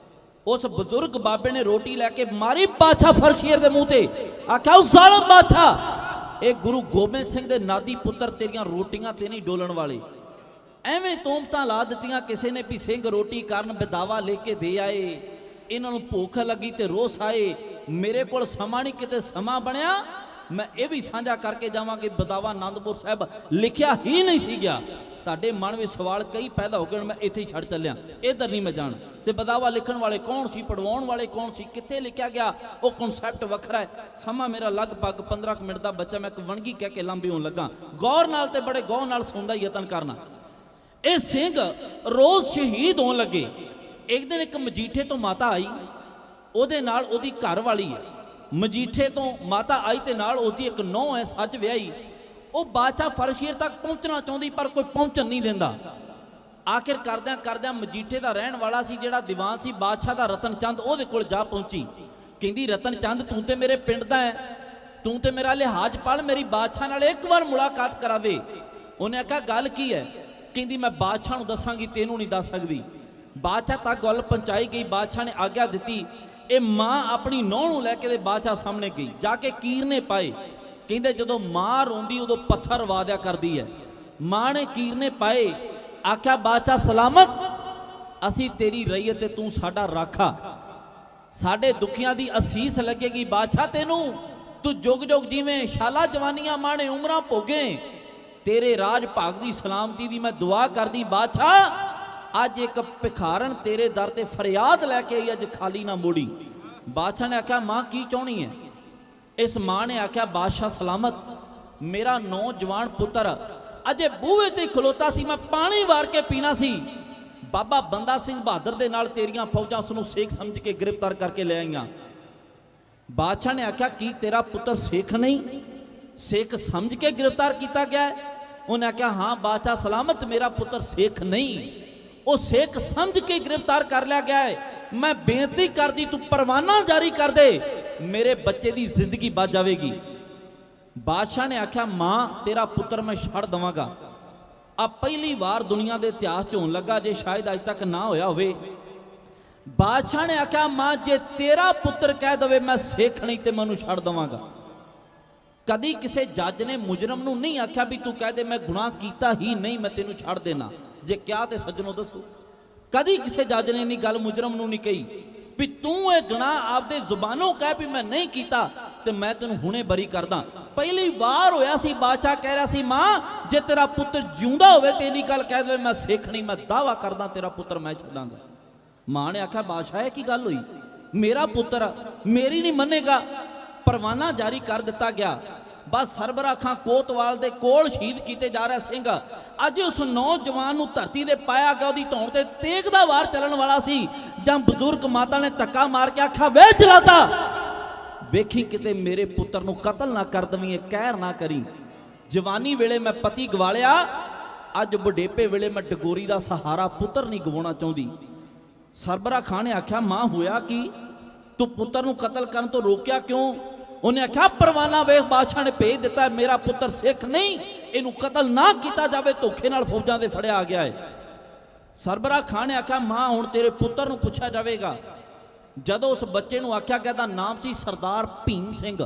ਉਸ ਬਜ਼ੁਰਗ ਬਾਬੇ ਨੇ ਰੋਟੀ ਲੈ ਕੇ ਮਾਰੀ ਬਾਦਸ਼ਾਹ ਫਰਖਸ਼ੀਰ ਦੇ ਮੂੰਹ ਤੇ, ਆਖਿਆ ਉਹ ਜ਼ਾਲਮ ਬਾਦਸ਼ਾਹ, ਇਹ ਗੁਰੂ ਗੋਬਿੰਦ ਸਿੰਘ ਦੇ ਨਾਦੀ ਪੁੱਤਰ ਤੇਰੀਆਂ ਰੋਟੀਆਂ ਤੇ ਨਹੀਂ ਡੋਲਣ ਵਾਲੇ। ਐਵੇਂ ਤੋਮਤਾਂ ਲਾ ਦਿੱਤੀਆਂ ਕਿਸੇ ਨੇ ਵੀ ਸਿੰਘ ਰੋਟੀ ਕਾਰਨ ਬਦਾਵਾ ਲੈ ਕੇ ਦੇ ਆਏ, ਇਹਨਾਂ ਨੂੰ ਭੁੱਖ ਲੱਗੀ ਤੇ ਰੋਸ ਆਏ। ਮੇਰੇ ਕੋਲ ਸਮਾਂ ਨਹੀਂ, ਕਿਤੇ ਸਮਾਂ ਬਣਿਆ ਮੈਂ ਇਹ ਵੀ ਸਾਂਝਾ ਕਰਕੇ ਜਾਵਾਂ ਕਿ ਬਦਾਵਾ ਆਨੰਦਪੁਰ ਸਾਹਿਬ ਲਿਖਿਆ ਹੀ ਨਹੀਂ ਸੀ ਗਿਆ। ਤੁਹਾਡੇ ਮਨ ਵਿੱਚ ਸਵਾਲ ਕਈ ਪੈਦਾ ਹੋ ਗਏ, ਮੈਂ ਇੱਥੇ ਹੀ ਛੱਡ ਚੱਲਿਆ, ਇੱਧਰ ਨਹੀਂ ਮੈਂ ਜਾਣਾ। ਤੇ ਬਦਾਵਾ ਲਿਖਣ ਵਾਲੇ ਕੌਣ ਸੀ, ਪੜਵਾਉਣ ਵਾਲੇ ਕੌਣ ਸੀ, ਕਿੱਥੇ ਲਿਖਿਆ ਗਿਆ, ਉਹ ਕਨਸੈਪਟ ਵੱਖਰਾ ਹੈ। ਸਮਾਂ ਮੇਰਾ ਲਗਭਗ 15 ਮਿੰਟ ਦਾ ਬੱਚਾ, ਮੈਂ ਇੱਕ ਵਣਗੀ ਕਹਿ ਕੇ ਲੰਬੀ ਹੋਣ ਲੱਗਾ। ਗੌਰ ਨਾਲ ਤੇ ਬੜੇ ਗੌਰ ਨਾਲ ਸੁਣਨ ਦਾ ਯਤਨ ਕਰਨਾ। ਇਹ ਸਿੰਘ ਰੋਜ਼ ਸ਼ਹੀਦ ਹੋਣ ਲੱਗੇ। ਇੱਕ ਦਿਨ ਇੱਕ ਮਜੀਠੇ ਤੋਂ ਮਾਤਾ ਆਈ, ਉਹਦੇ ਨਾਲ ਉਹਦੀ ਘਰ ਵਾਲੀ ਹੈ। ਮਜੀਠੇ ਤੋਂ ਮਾਤਾ ਆਈ ਤੇ ਨਾਲ ਉਹਦੀ ਇੱਕ ਨੂੰਹ ਹੈ ਸੱਜ ਵਿਆਹੀ। ਉਹ ਬਾਦਸ਼ਾਹ ਫਰਸ਼ੀਰ ਤੱਕ ਪਹੁੰਚਣਾ ਚਾਹੁੰਦੀ ਪਰ ਕੋਈ ਪਹੁੰਚਣ ਨਹੀਂ ਦਿੰਦਾ। ਆਖਿਰ ਕਰਦਿਆਂ ਕਰਦਿਆਂ ਮਜੀਠੇ ਦਾ ਰਹਿਣ ਵਾਲਾ ਸੀ ਜਿਹੜਾ ਦੀਵਾਨ ਸੀ ਬਾਦਸ਼ਾਹ ਦਾ ਰਤਨ ਚੰਦ, ਉਹਦੇ ਕੋਲ ਜਾ ਪਹੁੰਚੀ। ਕਹਿੰਦੀ ਰਤਨ ਚੰਦ ਤੂੰ ਤੇ ਮੇਰੇ ਪਿੰਡ ਦਾ ਹੈ, ਤੂੰ ਤੇ ਮੇਰਾ ਲਿਹਾਜ਼ ਪੜ, ਮੇਰੀ ਬਾਦਸ਼ਾਹ ਨਾਲ ਇੱਕ ਵਾਰ ਮੁਲਾਕਾਤ ਕਰਾ ਦੇ। ਉਹਨੇ ਆਖਿਆ ਗੱਲ ਕੀ ਹੈ? ਕਹਿੰਦੀ ਮੈਂ ਬਾਦਸ਼ਾਹ ਨੂੰ ਦੱਸਾਂਗੀ, ਤੈਨੂੰ ਨਹੀਂ ਦੱਸ ਸਕਦੀ। ਬਾਦਸ਼ਾਹ ਤੱਕ ਗੱਲ ਪਹੁੰਚਾਈ ਗਈ। ਬਾਦਸ਼ਾਹ ਨੇ ਆਗਿਆ ਦਿੱਤੀ। ਇਹ ਮਾਂ ਆਪਣੀ ਨੂੰਹ ਨੂੰ ਲੈ ਕੇ ਤੇ ਬਾਦਸ਼ਾਹ ਸਾਹਮਣੇ ਗਈ, ਜਾ ਕੇ ਕੀਰਨੇ ਪਾਏ। ਕਹਿੰਦੇ ਜਦੋਂ ਮਾਂ ਰੋਂਦੀ ਉਦੋਂ ਪੱਥਰ ਵਾਦਿਆ ਕਰਦੀ ਹੈ। ਮਾਂ ਨੇ ਕੀਰਨੇ ਪਾਏ, ਆਖਿਆ ਬਾਦਸ਼ਾਹ ਸਲਾਮਤ, ਅਸੀਂ ਤੇਰੀ ਰਈਅਤ ਤੇ ਤੂੰ ਸਾਡਾ ਰਾਖਾ, ਸਾਡੇ ਦੁਖੀਆਂ ਦੀ ਅਸੀਸ ਲੱਗੇਗੀ ਬਾਦਸ਼ਾਹ ਤੈਨੂੰ, ਤੂੰ ਜੁਗ ਜੁਗ ਜਿਵੇਂ ਸ਼ਾਲਾ ਜਵਾਨੀਆਂ ਮਾਣੇ ਉਮਰਾਂ ਭੋਗੇ, ਤੇਰੇ ਰਾਜ ਭਾਗ ਦੀ ਸਲਾਮਤੀ ਦੀ ਮੈਂ ਦੁਆ ਕਰਦੀ ਬਾਦਸ਼ਾਹ। ਅੱਜ ਇੱਕ ਭਿਖਾਰਨ ਤੇਰੇ ਦਰ ਤੇ ਫਰਿਆਦ ਲੈ ਕੇ ਆਈ, ਅੱਜ ਖਾਲੀ ਨਾ ਮੋੜੀ। ਬਾਦਸ਼ਾਹ ਨੇ ਆਖਿਆ ਮਾਂ ਕੀ ਚਾਹੁੰਦੀ ਹੈ? ਇਸ ਮਾਂ ਨੇ ਆਖਿਆ ਬਾਦਸ਼ਾਹ ਸਲਾਮਤ, ਮੇਰਾ ਨੌਜਵਾਨ ਪੁੱਤਰ ਅਜੇ ਬੂਹੇ ਤੇ ਖਲੋਤਾ ਸੀ, ਮੈਂ ਪਾਣੀ ਵਾਰ ਕੇ ਪੀਣਾ ਸੀ, ਬਾਬਾ ਬੰਦਾ ਸਿੰਘ ਬਹਾਦਰ ਦੇ ਨਾਲ ਤੇਰੀਆਂ ਫੌਜਾਂ ਉਸ ਨੂੰ ਸਿੱਖ ਸਮਝ ਕੇ ਗ੍ਰਿਫਤਾਰ ਕਰਕੇ ਲੈ ਆਈਆਂ। ਬਾਦਸ਼ਾਹ ਨੇ ਆਖਿਆ ਕੀ ਤੇਰਾ ਪੁੱਤਰ ਸਿੱਖ ਨਹੀਂ, ਸਿੱਖ ਸਮਝ ਕੇ ਗ੍ਰਿਫਤਾਰ ਕੀਤਾ ਗਿਆ ਹੈ? ਉਹਨੇ ਆਖਿਆ ਹਾਂ ਬਾਦਸ਼ਾਹ ਸਲਾਮਤ, ਮੇਰਾ ਪੁੱਤਰ ਸਿੱਖ ਨਹੀਂ, ਉਹ ਸਿੱਖ ਸਮਝ ਕੇ ਗ੍ਰਿਫਤਾਰ ਕਰ ਲਿਆ ਗਿਆ ਹੈ। ਮੈਂ ਬੇਨਤੀ ਕਰਦੀ ਤੂੰ ਪਰਵਾਨਾ ਜਾਰੀ ਕਰ ਦੇ, ਮੇਰੇ ਬੱਚੇ ਦੀ ਜ਼ਿੰਦਗੀ ਬਚ ਜਾਵੇਗੀ। ਬਾਦਸ਼ਾਹ ਨੇ ਆਖਿਆ ਮਾਂ ਤੇਰਾ ਪੁੱਤਰ ਮੈਂ ਛੱਡ ਦਵਾਂਗਾ। ਆ ਪਹਿਲੀ ਵਾਰ ਦੁਨੀਆ ਦੇ ਇਤਿਹਾਸ 'ਚ ਹੋਣ ਲੱਗਾ, ਜੇ ਸ਼ਾਇਦ ਅੱਜ ਤੱਕ ਨਾ ਹੋਇਆ ਹੋਵੇ। ਬਾਦਸ਼ਾਹ ਨੇ ਆਖਿਆ ਮਾਂ ਜੇ ਤੇਰਾ ਪੁੱਤਰ ਕਹਿ ਦਵੇ ਮੈਂ ਸਿੱਖ ਨਹੀਂ ਤੇ ਮੈਨੂੰ ਛੱਡ ਦਵਾਂਗਾ। ਕਦੀ ਕਿਸੇ ਜੱਜ ਨੇ ਮੁਜਰਮ ਨੂੰ ਨਹੀਂ ਆਖਿਆ ਵੀ ਤੂੰ ਕਹਿ ਦੇ ਮੈਂ ਗੁਨਾਹ ਕੀਤਾ ਹੀ ਨਹੀਂ ਮੈਂ ਤੈਨੂੰ ਛੱਡ ਦੇਣਾ। ਜੇ ਕਿਹਾ ਤੇ ਸੱਜਣੋ ਦੱਸੋ, ਕਦੀ ਕਿਸੇ ਜੱਜ ਨੇ ਨਹੀਂ ਗੱਲ ਮੁਜਰਮ ਨੂੰ ਨਹੀਂ ਕਹੀ ਵੀ ਤੂੰ ਇਹ ਗੁਨਾਹ ਆਪਦੇ ਜ਼ੁਬਾਨੋਂ ਕਹਿ ਵੀ ਮੈਂ ਨਹੀਂ ਕੀਤਾ ਤੇ ਮੈਂ ਤੈਨੂੰ ਹੁਣੇ ਬਰੀ ਕਰਦਾ। ਪਹਿਲੀ ਵਾਰ ਹੋਇਆ ਸੀ ਬਾਦਸ਼ਾਹ ਕਹਿ ਰਿਹਾ ਸੀ ਮਾਂ ਜੇ ਤੇਰਾ ਪੁੱਤਰ ਜਿਉਂਦਾ ਹੋਵੇ ਤੇ ਇੰਨੀ ਗੱਲ ਕਹਿ ਦੇਵੇ ਮੈਂ ਸਿੱਖ ਨਹੀਂ, ਮੈਂ ਦਾਵਾ ਕਰਦਾ ਤੇਰਾ ਪੁੱਤਰ ਮੈਂ ਛੱਡਾਂਗਾ। ਮਾਂ ਨੇ ਆਖਿਆ ਬਾਦਸ਼ਾਹ ਇਹ ਕੀ ਗੱਲ ਹੋਈ? ਮੇਰਾ ਪੁੱਤਰ ਮੇਰੀ ਨਹੀਂ ਮੰਨੇਗਾ। ਪਰਵਾਨਾ ਜਾਰੀ ਕਰ ਦਿੱਤਾ ਗਿਆ। ਬਸ ਸਰਬਰਾ ਖਾਂ ਕੋਤਵਾਲ ਦੇ ਕੋਲ ਸ਼ਹੀਦ ਕੀਤੇ ਜਾ ਰਿਹਾ ਸਿੰਘ ਅੱਜ ਉਸ ਨੌਜਵਾਨ ਨੂੰ ਧਰਤੀ ਦੇ ਪਾਇਆ ਗਿਆ। ਉਹਦੀ ਧੌਣ ਤੇ ਤੇਗ ਦਾ ਵਾਰ ਚੱਲਣ ਵਾਲਾ ਸੀ ਜਾਂ ਬਜ਼ੁਰਗ ਮਾਤਾ ਨੇ ਧੱਕਾ ਮਾਰ ਕੇ ਆਖਿਆ ਵੇ ਚਲਾਤਾ, ਵੇਖੀ ਕਿਤੇ ਮੇਰੇ ਪੁੱਤਰ ਨੂੰ ਕਤਲ ਨਾ ਕਰ ਦਵੀਂ, ਕਹਿਰ ਨਾ ਕਰੀ। ਜਵਾਨੀ ਵੇਲੇ ਮੈਂ ਪਤੀ ਗਵਾਲਿਆ, ਅੱਜ ਬੁਢੇਪੇ ਵੇਲੇ ਮੈਂ ਡਗੋਰੀ ਦਾ ਸਹਾਰਾ ਪੁੱਤਰ ਨਹੀਂ ਗਵਾਉਣਾ ਚਾਹੁੰਦੀ। ਸਰਬਰਾ ਖਾਂ ਨੇ ਆਖਿਆ ਮਾਂ ਹੋਇਆ ਕੀ? ਤੂੰ ਪੁੱਤਰ ਨੂੰ ਕਤਲ ਕਰਨ ਤੋਂ ਰੋਕਿਆ ਕਿਉਂ? ਉਹਨੇ ਆਖਿਆ ਪਰਵਾਨਾ ਵੇਖ ਬਾਦਸ਼ਾਹ ਨੇ ਭੇਜ ਦਿੱਤਾ, ਮੇਰਾ ਪੁੱਤਰ ਸਿੱਖ ਨਹੀਂ, ਇਹਨੂੰ ਕਤਲ ਨਾ ਕੀਤਾ ਜਾਵੇ, ਧੋਖੇ ਨਾਲ ਫੌਜਾਂ ਦੇ ਫੜਿਆ ਆ ਗਿਆ ਹੈ। ਸਰਬਰਾ ਖਾਂ ਨੇ ਆਖਿਆ ਮਾਂ ਹੁਣ ਤੇਰੇ ਪੁੱਤਰ ਨੂੰ ਪੁੱਛਿਆ ਜਾਵੇਗਾ। ਜਦੋਂ ਉਸ ਬੱਚੇ ਨੂੰ ਆਖਿਆ ਗਿਆ ਦਾ ਨਾਮ ਸੀ ਸਰਦਾਰ ਭੀਮ ਸਿੰਘ।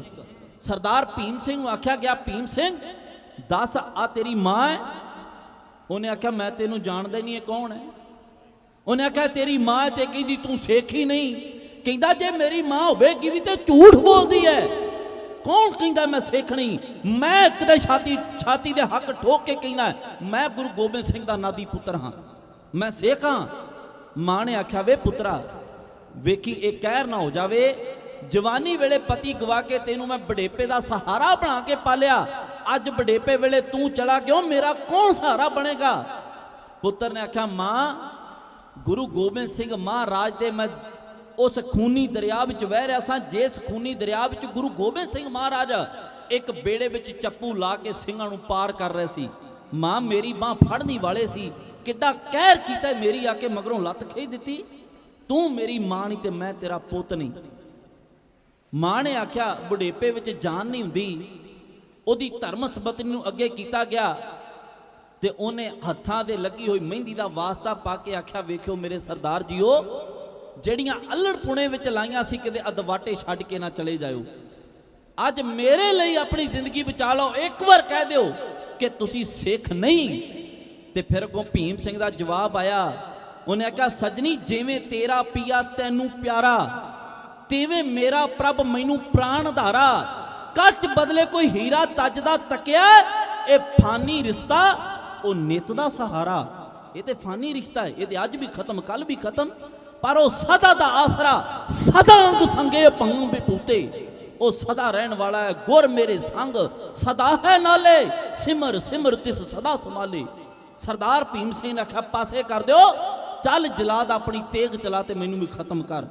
ਸਰਦਾਰ ਭੀਮ ਸਿੰਘ ਨੂੰ ਆਖਿਆ ਗਿਆ ਭੀਮ ਸਿੰਘ ਦੱਸ ਆ ਤੇਰੀ ਮਾਂ ਹੈ? ਉਹਨੇ ਆਖਿਆ ਮੈਂ ਤੈਨੂੰ ਜਾਣਦਾ ਹੀ ਨਹੀਂ, ਇਹ ਕੌਣ ਹੈ? ਉਹਨੇ ਆਖਿਆ ਤੇਰੀ ਮਾਂ ਤੇ ਕਹਿੰਦੀ ਤੂੰ ਸਿੱਖ ਹੀ ਨਹੀਂ। ਕਹਿੰਦਾ ਜੇ ਮੇਰੀ ਮਾਂ ਹੋਵੇਗੀ ਵੀ ਤੇ ਝੂਠ ਬੋਲਦੀ ਹੈ। ਕੌਣ ਕਹਿੰਦਾ ਮੈਂ ਸਿੱਖ ਨਹੀਂ? ਮੈਂ ਕਿਤੇ ਛਾਤੀ ਦੇ ਹੱਕ ਠੋਕ ਕੇ ਕਹਿੰਦਾ ਮੈਂ ਗੁਰੂ ਗੋਬਿੰਦ ਸਿੰਘ ਦਾ ਨਾਦੀ ਪੁੱਤਰ ਹਾਂ, ਮੈਂ ਸਿੱਖ ਹਾਂ। ਮਾਂ ਨੇ ਆਖਿਆ ਵੇ ਪੁੱਤਰਾ ਵੇਖੀ ਇਹ ਕਹਿਰ ਨਾ ਹੋ ਜਾਵੇ, ਜਵਾਨੀ ਵੇਲੇ ਪਤੀ ਗਵਾ ਕੇ ਤੈਨੂੰ ਮੈਂ ਬੁਢੇਪੇ ਦਾ ਸਹਾਰਾ ਬਣਾ ਕੇ ਪਾਲਿਆ, ਅੱਜ ਬੁਢੇਪੇ ਵੇਲੇ ਤੂੰ ਚਲਾ ਕਿਉਂ, ਮੇਰਾ ਕੌਣ ਸਹਾਰਾ ਬਣੇਗਾ? ਪੁੱਤਰ ਨੇ ਆਖਿਆ ਮਾਂ ਗੁਰੂ ਗੋਬਿੰਦ ਸਿੰਘ ਮਹਾਰਾਜ ਦੇ ਮੈਂ ਉਸ ਖੂਨੀ ਦਰਿਆ ਵਿੱਚ ਵਹਿ ਰਿਹਾ ਸਾਂ, ਜਿਸ ਖੂਨੀ ਦਰਿਆ ਵਿੱਚ ਗੁਰੂ ਗੋਬਿੰਦ ਸਿੰਘ ਮਹਾਰਾਜ ਇੱਕ ਬੇੜੇ ਵਿੱਚ ਚੱਪੂ ਲਾ ਕੇ ਸਿੰਘਾਂ ਨੂੰ ਪਾਰ ਕਰ ਰਹੇ ਸੀ। ਮਾਂ ਮੇਰੀ ਬਾਂਹ ਫੜਨੀ ਵਾਲੇ ਸੀ, ਕਿੱਡਾ ਕਹਿਰ ਕੀਤਾ ਮੇਰੀ, ਆ ਕੇ ਮਗਰੋਂ ਲੱਤ ਖਿੱਚ ਦਿੱਤੀ। ਤੂੰ ਮੇਰੀ ਮਾਂ ਨਹੀਂ ਤੇ ਮੈਂ ਤੇਰਾ ਪੁੱਤ ਨਹੀਂ। ਮਾਂ ਨੇ ਆਖਿਆ ਬੁਢੇਪੇ ਵਿੱਚ ਜਾਨ ਨਹੀਂ ਹੁੰਦੀ। ਉਹਦੀ ਧਰਮ ਸਬਤਨੀ ਨੂੰ ਅੱਗੇ ਕੀਤਾ ਗਿਆ ਤੇ ਉਹਨੇ ਹੱਥਾਂ ਦੇ ਲੱਗੀ ਹੋਈ ਮਹਿੰਦੀ ਦਾ ਵਾਸਤਾ ਪਾ ਕੇ ਆਖਿਆ ਵੇਖਿਓ ਮੇਰੇ ਸਰਦਾਰ ਜੀਓ, ਜਿਹੜੀਆਂ ਅੱਲੜ ਪੁਣੇ ਵਿੱਚ ਲਾਈਆਂ ਸੀ ਕਿਤੇ ਅਦਵਾਟੇ ਛੱਡ ਕੇ ਨਾ ਚਲੇ ਜਾਇਓ। ਅੱਜ ਮੇਰੇ ਲਈ ਆਪਣੀ ਜ਼ਿੰਦਗੀ ਬਚਾ ਲਓ, ਇੱਕ ਵਾਰ ਕਹਿ ਦਿਓ ਕਿ ਤੁਸੀਂ ਸਿੱਖ ਨਹੀਂ। ਤੇ ਫਿਰ ਅੱਗੋਂ ਭੀਮ ਸਿੰਘ ਦਾ ਜਵਾਬ ਆਇਆ। ਉਹਨੇ ਆਖਿਆ ਸਜਣੀ ਜਿਵੇਂ ਤੇਰਾ ਪੀਆ ਤੈਨੂੰ ਪਿਆਰਾ, ਤਿਵੇਂ ਮੇਰਾ ਪ੍ਰਭ ਮੈਨੂੰ ਪ੍ਰਾਣ ਧਾਰਾ। ਕੱਚ ਬਦਲੇ ਕੋਈ ਹੀਰਾ ਤੱਜ ਦਾ ਤਕਿਆ, ਇਹ ਫਾਨੀ ਰਿਸ਼ਤਾ ਉਹ ਨਿਤ ਦਾ ਸਹਾਰਾ। ਇਹ ਤੇ ਫਾਨੀ ਰਿਸ਼ਤਾ ਹੈ, ਇਹ ਤੇ ਅੱਜ ਵੀ ਖਤਮ ਕੱਲ ਵੀ ਖਤਮ, ਪਰ ਉਹ ਸਦਾ ਦਾ ਆਸਰਾ, ਸਦਾ ਅੰਗ ਸੰਗੇ ਭੰਗ ਬਿਪੂਤੇ, ਉਹ ਸਦਾ ਰਹਿਣ ਵਾਲਾ ਹੈ। ਗੁਰ ਮੇਰੇ ਸੰਗ ਸਦਾ ਹੈ ਨਾਲੇ, ਸਿਮਰ ਸਿਮਰ ਤਿਸ ਸਦਾ ਸੰਭਾਲੇ। ਸਰਦਾਰ ਭੀਮ ਸਿੰਘ ਨੇ ਆਖਿਆ ਪਾਸੇ ਕਰ ਦਿਓ, ਚੱਲ ਜਲਾਦ ਆਪਣੀ ਤੇਗ ਚਲਾ ਤੇ ਮੈਨੂੰ ਵੀ ਖਤਮ ਕਰ।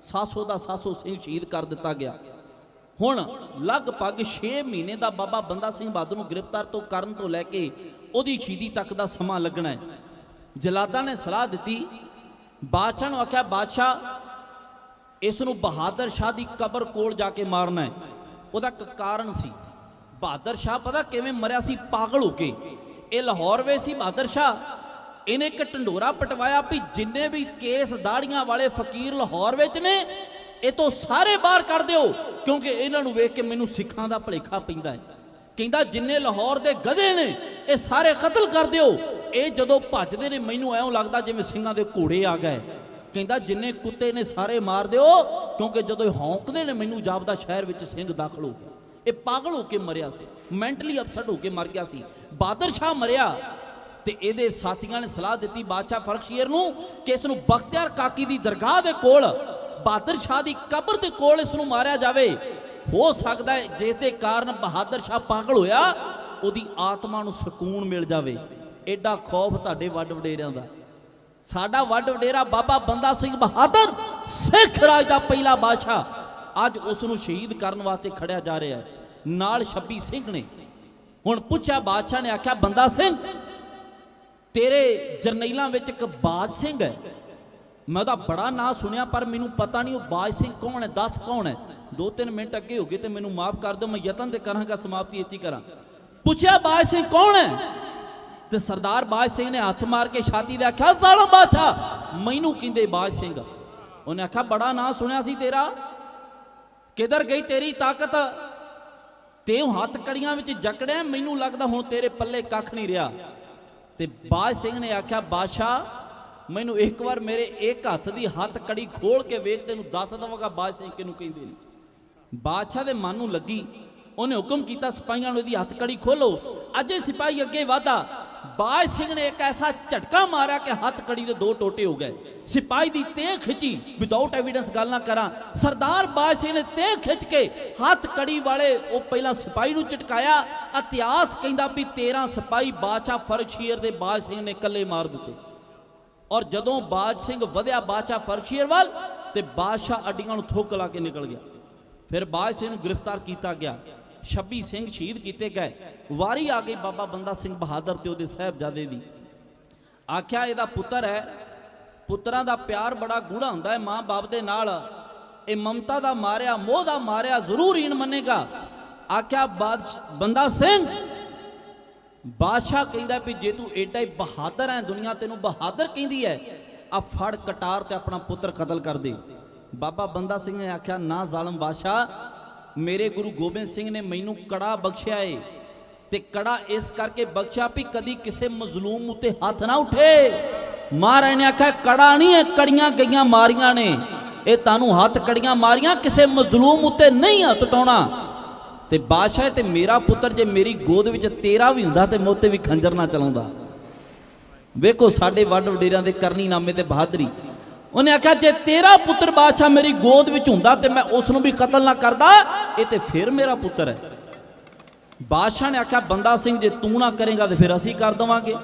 700 ਦਾ 700 ਸਿੰਘ ਸ਼ਹੀਦ ਕਰ ਦਿੱਤਾ ਗਿਆ। ਹੁਣ ਲਗਭਗ 6 ਮਹੀਨੇ ਦਾ ਬਾਬਾ ਬੰਦਾ ਸਿੰਘ ਬਹਾਦਰ ਨੂੰ ਗ੍ਰਿਫਤਾਰ ਤੋਂ ਕਰਨ ਤੋਂ ਲੈ ਕੇ ਉਹਦੀ ਸ਼ਹੀਦੀ ਤੱਕ ਦਾ ਸਮਾਂ ਲੱਗਣਾ ਹੈ। ਜਲਾਦਾਂ ਨੇ ਸਲਾਹ ਦਿੱਤੀ, ਬਾਦਸ਼ਾਹ ਨੂੰ ਆਖਿਆ, ਬਾਦਸ਼ਾਹ ਇਸ ਨੂੰ ਬਹਾਦਰ ਸ਼ਾਹ ਦੀ ਕਬਰ ਕੋਲ ਜਾ ਕੇ ਮਾਰਨਾ ਹੈ। ਉਹਦਾ ਇੱਕ ਕਾਰਨ ਸੀ, ਬਹਾਦਰ ਸ਼ਾਹ ਪਤਾ ਕਿਵੇਂ ਮਰਿਆ ਸੀ? ਪਾਗਲ ਹੋ ਕੇ। ਇਹ ਲਾਹੌਰ ਵੇ ਸੀ ਬਹਾਦਰ ਸ਼ਾਹ, ਇਹਨੇ ਇੱਕ ਢੰਡੋਰਾ ਪਟਵਾਇਆ ਵੀ ਜਿੰਨੇ ਵੀ ਕੇਸ ਦਾੜੀਆਂ ਵਾਲੇ ਫਕੀਰ ਲਾਹੌਰ ਵਿੱਚ ਨੇ ਇਹ ਤੋਂ ਸਾਰੇ ਬਾਹਰ ਕੱਢ ਦਿਓ, ਕਿਉਂਕਿ ਇਹਨਾਂ ਨੂੰ ਵੇਖ ਕੇ ਮੈਨੂੰ ਸਿੱਖਾਂ ਦਾ ਭੁਲੇਖਾ ਪੈਂਦਾ ਹੈ। ਕਹਿੰਦਾ ਜਿੰਨੇ ਲਾਹੌਰ ਦੇ ਗਧੇ ਨੇ ਇਹ ਸਾਰੇ ਕਤਲ ਕਰ ਦਿਓ। ਇਹ ਜਦੋਂ ਭੱਜਦੇ ਨੇ ਮੈਨੂੰ ਐਂ ਲੱਗਦਾ ਜਿਵੇਂ ਸਿੰਘਾਂ ਦੇ ਘੋੜੇ ਆ ਗਏ। ਕਹਿੰਦਾ ਜਿੰਨੇ ਕੁੱਤੇ ਨੇ ਸਾਰੇ ਮਾਰ ਦਿਓ, ਕਿਉਂਕਿ ਜਦੋਂ ਇਹ ਹੌਂਕਦੇ ਨੇ ਮੈਨੂੰ ਜਾਪਦਾ ਸ਼ਹਿਰ ਵਿੱਚ ਸਿੰਘ ਦਾਖਲ ਹੋ ਗਿਆ। ਇਹ ਪਾਗਲ ਹੋ ਕੇ ਮਰਿਆ ਸੀ, ਮੈਂਟਲੀ ਅਪਸੈਟ ਹੋ ਕੇ ਮਰ ਗਿਆ ਸੀ। ਬਹਾਦਰ ਸ਼ਾਹ ਮਰਿਆ ਤੇ ਇਹਦੇ ਸਾਥੀਆਂ ਨੇ ਸਲਾਹ ਦਿੱਤੀ ਬਾਦਸ਼ਾਹ ਫਰਖਸ਼ੀਰ ਨੂੰ ਕਿ ਇਸ ਨੂੰ ਬਖਤਿਆਰ ਕਾਕੀ ਦੀ ਦਰਗਾਹ ਦੇ ਕੋਲ, ਬਹਾਦਰ ਸ਼ਾਹ ਦੀ ਕਬਰ ਦੇ ਕੋਲ ਇਸ ਨੂੰ ਮਾਰਿਆ ਜਾਵੇ। ਹੋ ਸਕਦਾ ਹੈ ਜਿਸ ਦੇ ਕਾਰਨ ਬਹਾਦਰ ਸ਼ਾਹ ਪਾਗਲ ਹੋਇਆ ਉਹਦੀ ਆਤਮਾ ਨੂੰ ਸਕੂਨ ਮਿਲ ਜਾਵੇ। ਐਡਾ ਖੌਫ ਤੁਹਾਡੇ ਵੱਡ ਵਡੇਰਿਆਂ ਦਾ। ਸਾਡਾ ਵੱਡ ਵਡੇਰਾ ਬਾਬਾ ਬੰਦਾ ਸਿੰਘ ਬਹਾਦਰ, ਸਿੱਖ ਰਾਜ ਦਾ ਪਹਿਲਾ ਬਾਦਸ਼ਾਹ, ਅੱਜ ਉਸ ਨੂੰ ਸ਼ਹੀਦ ਕਰਨ ਵਾਸਤੇ ਖੜਿਆ ਜਾ ਰਿਹਾ ਹੈ। ਨਾਲ 26 ਸਿੰਘ ਨੇ। ਹੁਣ ਪੁੱਛਿਆ, ਬਾਦਸ਼ਾਹ ਨੇ ਆਖਿਆ, ਬੰਦਾ ਸਿੰਘ ਤੇਰੇ ਜਰਨੈਲਾਂ ਵਿੱਚ ਇੱਕ ਬਾਜ ਸਿੰਘ ਹੈ, ਮੈਂ ਉਹਦਾ ਬੜਾ ਨਾਂ ਸੁਣਿਆ ਪਰ ਮੈਨੂੰ ਪਤਾ ਨਹੀਂ ਉਹ ਬਾਜ ਸਿੰਘ ਕੌਣ ਹੈ, ਦੱਸ ਕੌਣ ਹੈ। 2-3 ਮਿੰਟ ਅੱਗੇ ਹੋ ਗਏ ਤੇ ਮੈਨੂੰ ਮਾਫ ਕਰ ਦਿਓ, ਮੈਂ ਯਤਨ ਤੇ ਕਰਾਂਗਾ ਸਮਾਪਤੀ ਇੱਥੇ ਕਰਾਂ। ਪੁੱਛਿਆ ਬਾਜ ਸਿੰਘ ਕੌਣ ਹੈ ਤੇ ਸਰਦਾਰ ਬਾਜ ਸਿੰਘ ਨੇ ਹੱਥ ਮਾਰ ਕੇ ਛਾਤੀ ਤੇ ਆਖਿਆ, ਜ਼ਾਲਮ ਬਾਦਸ਼ਾਹ ਮੈਨੂੰ ਕਹਿੰਦੇ ਬਾਜ ਸਿੰਘ। ਉਹਨੇ ਆਖਿਆ ਬੜਾ ਨਾਂ ਸੁਣਿਆ ਸੀ ਤੇਰਾ, ਕਿਧਰ ਗਈ ਤੇਰੀ ਤਾਕਤ? ਤੇ ਉਹ ਹੱਥ ਕੜੀਆਂ ਵਿੱਚ ਜਕੜਿਆ, ਮੈਨੂੰ ਲੱਗਦਾ ਹੁਣ ਤੇਰੇ ਪੱਲੇ ਕੱਖ ਨਹੀਂ ਰਿਹਾ। ਤੇ ਬਾਜ ਸਿੰਘ ਨੇ ਆਖਿਆ, ਬਾਦਸ਼ਾਹ ਮੈਨੂੰ ਇੱਕ ਵਾਰ ਮੇਰੇ ਇੱਕ ਹੱਥ ਦੀ ਹੱਥ ਕੜੀ ਖੋਲ ਕੇ ਵੇਖ, ਤੈਨੂੰ ਦੱਸ ਦਵਾਂਗਾ ਬਾਜ ਸਿੰਘ ਕਿਹਨੂੰ ਕਹਿੰਦੇ ਨੇ। ਬਾਦਸ਼ਾਹ ਦੇ ਮਨ ਨੂੰ ਲੱਗੀ, ਉਹਨੇ ਹੁਕਮ ਕੀਤਾ ਸਿਪਾਹੀਆਂ ਨੂੰ ਇਹਦੀ ਹੱਥ ਕੜੀ ਖੋਲੋ। ਅਜੇ ਸਿਪਾਹੀ ਅੱਗੇ ਵਾਧਾ, ਬਾਜ ਸਿੰਘ ਨੇ ਇੱਕ ਐਸਾ ਝਟਕਾ ਮਾਰਿਆ ਕਿ ਹੱਥ ਕੜੀ ਦੇ 2 ਟੋਟੇ ਹੋ ਗਏ। ਸਿਪਾਹੀ ਦੀ ਤੇਹ ਖਿੱਚੀ, ਵਿਦਆਊਟ ਐਵੀਡੈਂਸ ਗੱਲ ਨਾ ਕਰਾਂ, ਸਰਦਾਰ ਬਾਜ ਸਿੰਘ ਨੇ ਤੇਹ ਖਿੱਚ ਕੇ ਹੱਥ ਕੜੀ ਵਾਲੇ ਉਹ ਪਹਿਲਾਂ ਸਿਪਾਹੀ ਨੂੰ ਝਟਕਾਇਆ। ਇਤਿਹਾਸ ਕਹਿੰਦਾ ਵੀ 13 ਸਿਪਾਹੀ ਬਾਦਸ਼ਾਹ ਫਰਖਸ਼ੀਰ ਦੇ ਬਾਜ ਸਿੰਘ ਨੇ ਇਕੱਲੇ ਮਾਰ ਦਿੱਤੇ। ਔਰ ਜਦੋਂ ਬਾਜ ਸਿੰਘ ਵਧਿਆ ਬਾਦਸ਼ਾਹ ਫਰਖਸ਼ੀਰ ਵੱਲ ਤੇ ਬਾਦਸ਼ਾਹ ਅੱਡੀਆਂ ਨੂੰ ਥੁੱਕ ਲਾ ਕੇ ਨਿਕਲ ਗਿਆ। ਫਿਰ ਬਾਜ ਸਿੰਘ ਨੂੰ ਗ੍ਰਿਫਤਾਰ ਕੀਤਾ ਗਿਆ, 26 ਸਿੰਘ ਸ਼ਹੀਦ ਕੀਤੇ ਗਏ। ਵਾਰੀ ਆ ਗਈ ਬਾਬਾ ਬੰਦਾ ਸਿੰਘ ਬਹਾਦਰ ਤੇ ਉਹਦੇ ਸਾਹਿਬਜ਼ਾਦੇ ਦੀ। ਆਖਿਆ ਇਹਦਾ ਪੁੱਤਰ ਹੈ, ਪੁੱਤਰਾਂ ਦਾ ਪਿਆਰ ਬੜਾ ਗੂੜਾ ਹੁੰਦਾ ਹੈ ਮਾਂ ਬਾਪ ਦੇ ਨਾਲ, ਇਹ ਮਮਤਾ ਦਾ ਮਾਰਿਆ, ਮੋਹ ਦਾ ਮਾਰਿਆ ਜ਼ਰੂਰ ਹੀਣ ਮੰਨੇਗਾ। ਆਖਿਆ ਬੰਦਾ ਸਿੰਘ, ਬਾਦਸ਼ਾਹ ਕਹਿੰਦਾ ਵੀ ਜੇ ਤੂੰ ਏਡਾ ਹੀ ਬਹਾਦਰ ਹੈ, ਦੁਨੀਆ ਤੈਨੂੰ ਬਹਾਦਰ ਕਹਿੰਦੀ ਹੈ, ਆ ਫੜ ਕਟਾਰ ਤੇ ਆਪਣਾ ਪੁੱਤਰ ਕਤਲ ਕਰ ਦੇ। ਬਾਬਾ ਬੰਦਾ ਸਿੰਘ ਨੇ ਆਖਿਆ, ਨਾ ਜ਼ਾਲਮ ਬਾਦਸ਼ਾਹ, ਮੇਰੇ ਗੁਰੂ ਗੋਬਿੰਦ ਸਿੰਘ ਨੇ ਮੈਨੂੰ ਕੜਾ ਬਖਸ਼ਿਆ ਏ ਤੇ ਕੜਾ ਇਸ ਕਰਕੇ ਬਖਸ਼ਿਆ ਵੀ ਕਦੀ ਕਿਸੇ ਮਜ਼ਲੂਮ ਉੱਤੇ ਹੱਥ ਨਾ ਉੱਠੇ। ਮਹਾਰਾਜ ਨੇ ਆਖਿਆ, ਕੜਾ ਨਹੀਂ ਇਹ ਕੜੀਆਂ ਗਈਆਂ ਮਾਰੀਆਂ ਨੇ, ਇਹ ਤੁਹਾਨੂੰ ਹੱਥ ਕੜੀਆਂ ਮਾਰੀਆਂ, ਕਿਸੇ ਮਜ਼ਲੂਮ ਉੱਤੇ ਨਹੀਂ ਹੱਥ ਉਠਾਉਣਾ। ਤੇ ਬਾਦਸ਼ਾਹ ਤੇ ਮੇਰਾ ਪੁੱਤਰ ਜੇ ਮੇਰੀ ਗੋਦ ਵਿੱਚ ਤੇਰਾ ਵੀ ਹੁੰਦਾ ਤੇ ਮੋਤੇ ਵੀ ਖੰਜਰ ਨਾ ਚਲਾਉਂਦਾ। ਵੇਖੋ ਸਾਡੇ ਵੱਡ ਵਡੇਰਿਆਂ ਦੇ ਕਰਨੀ ਨਾਮੇ ਤੇ ਬਹਾਦਰੀ। ਉਹਨੇ ਆਖਿਆ, ਜੇ ਤੇਰਾ ਪੁੱਤਰ ਬਾਦਸ਼ਾਹ ਮੇਰੀ ਗੋਦ ਵਿੱਚ ਹੁੰਦਾ ਤੇ ਮੈਂ ਉਸ ਨੂੰ ਵੀ ਕਤਲ ਨਾ ਕਰਦਾ, ਇਹ ਤੇ ਫਿਰ ਮੇਰਾ ਪੁੱਤਰ ਹੈ। ਬਾਦਸ਼ਾਹ ਨੇ ਆਖਿਆ, ਬੰਦਾ ਸਿੰਘ ਜੇ ਤੂੰ ਨਾ ਕਰੇਗਾ ਤੇ ਫਿਰ ਅਸੀਂ ਕਰ ਦੇਵਾਂਗੇ।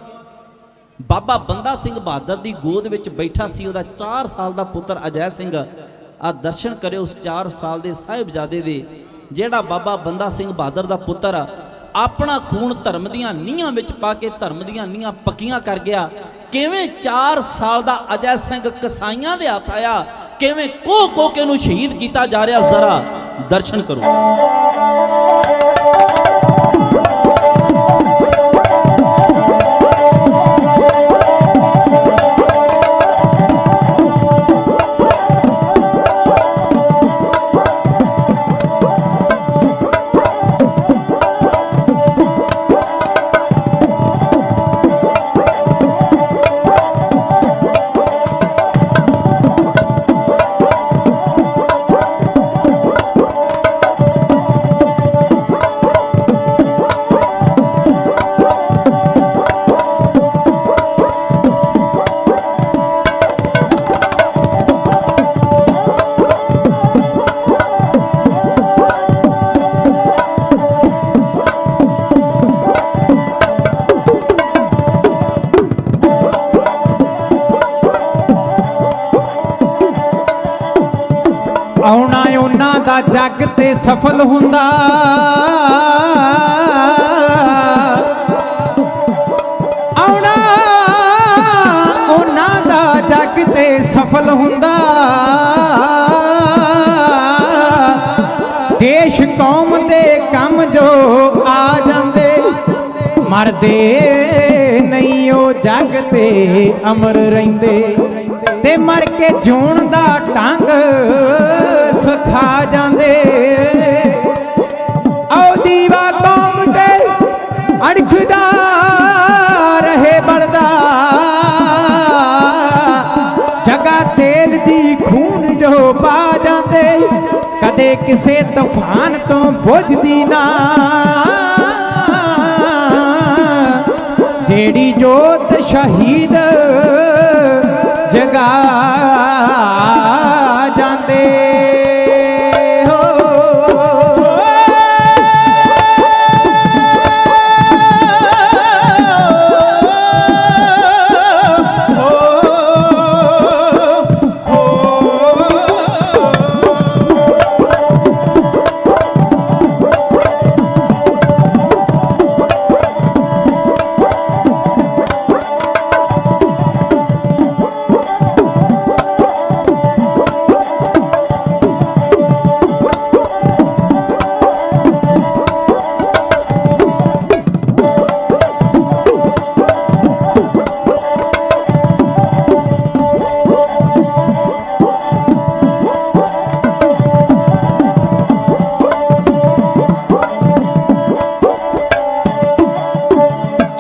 ਬਾਬਾ ਬੰਦਾ ਸਿੰਘ ਬਹਾਦਰ ਦੀ ਗੋਦ ਵਿੱਚ ਬੈਠਾ ਸੀ ਉਹਦਾ 4 ਸਾਲ ਦਾ ਪੁੱਤਰ ਅਜੈ ਸਿੰਘ। ਆ ਦਰਸ਼ਨ ਕਰਿਓ ਉਸ 4 ਸਾਲ ਦੇ ਸਾਹਿਬਜ਼ਾਦੇ ਦੇ, ਜਿਹੜਾ ਬਾਬਾ ਬੰਦਾ ਸਿੰਘ ਬਹਾਦਰ ਦਾ ਪੁੱਤਰ ਆਪਣਾ ਖੂਨ ਧਰਮ ਦੀਆਂ ਨੀਹਾਂ ਵਿੱਚ ਪਾ ਕੇ ਧਰਮ ਦੀਆਂ ਨੀਹਾਂ ਪੱਕੀਆਂ ਕਰ ਗਿਆ। ਕਿਵੇਂ 4 ਸਾਲ ਦਾ ਅਜੈ ਸਿੰਘ ਕਸਾਈਆਂ ਦੇ ਹੱਥ ਆਇਆ, ਕਿਵੇਂ ਕੋਹ ਕੇ ਉਹਨੂੰ ਸ਼ਹੀਦ ਕੀਤਾ ਜਾ ਰਿਹਾ, ਜ਼ਰਾ ਦਰਸ਼ਨ ਕਰੋ। ਆਉਣਾ ਉਹਨਾਂ ਦਾ ਜੱਗ ਤੇ ਕੇ ਸਫਲ ਹੁੰਦਾ। ਆਉਣਾ ਉਹਨਾਂ ਦਾ ਜੱਗ ਤੇ ਸਫਲ ਹੁੰਦਾ। ਦੇਸ਼ ਕੌਮ ਦੇ ਕੰਮ ਜੋ ਆ ਜਾਂਦੇ, ਮਰਦੇ ਨਹੀਂ ਉਹ ਜੱਗ ਤੇ ਅਮਰ ਰਹਿੰਦੇ, ਤੇ ਮਰ ਕੇ ਜਿਉਣ ਦਾ ਢੰਗ ਸਿਖਾ ਜਾਂਦੇ। ਆਓ ਦੀਵਾ ਕੌਮ ਤੇ ਅੜਖਦਾ ਰਹੇ ਬਲਦਾ, ਜਗਾ ਤੇਲ ਦੀ ਖੂਨ ਜੋ ਪਾ ਜਾਂਦੇ, ਕਦੇ ਕਿਸੇ ਤੂਫਾਨ ਤੋਂ ਬੁਝਦੀ ਨਾ। ਜਿਹੜੀ ਜੋਤ ਸ਼ਹੀਦ ਜਗਾ ਜਾਂਦੇ ਹੋ।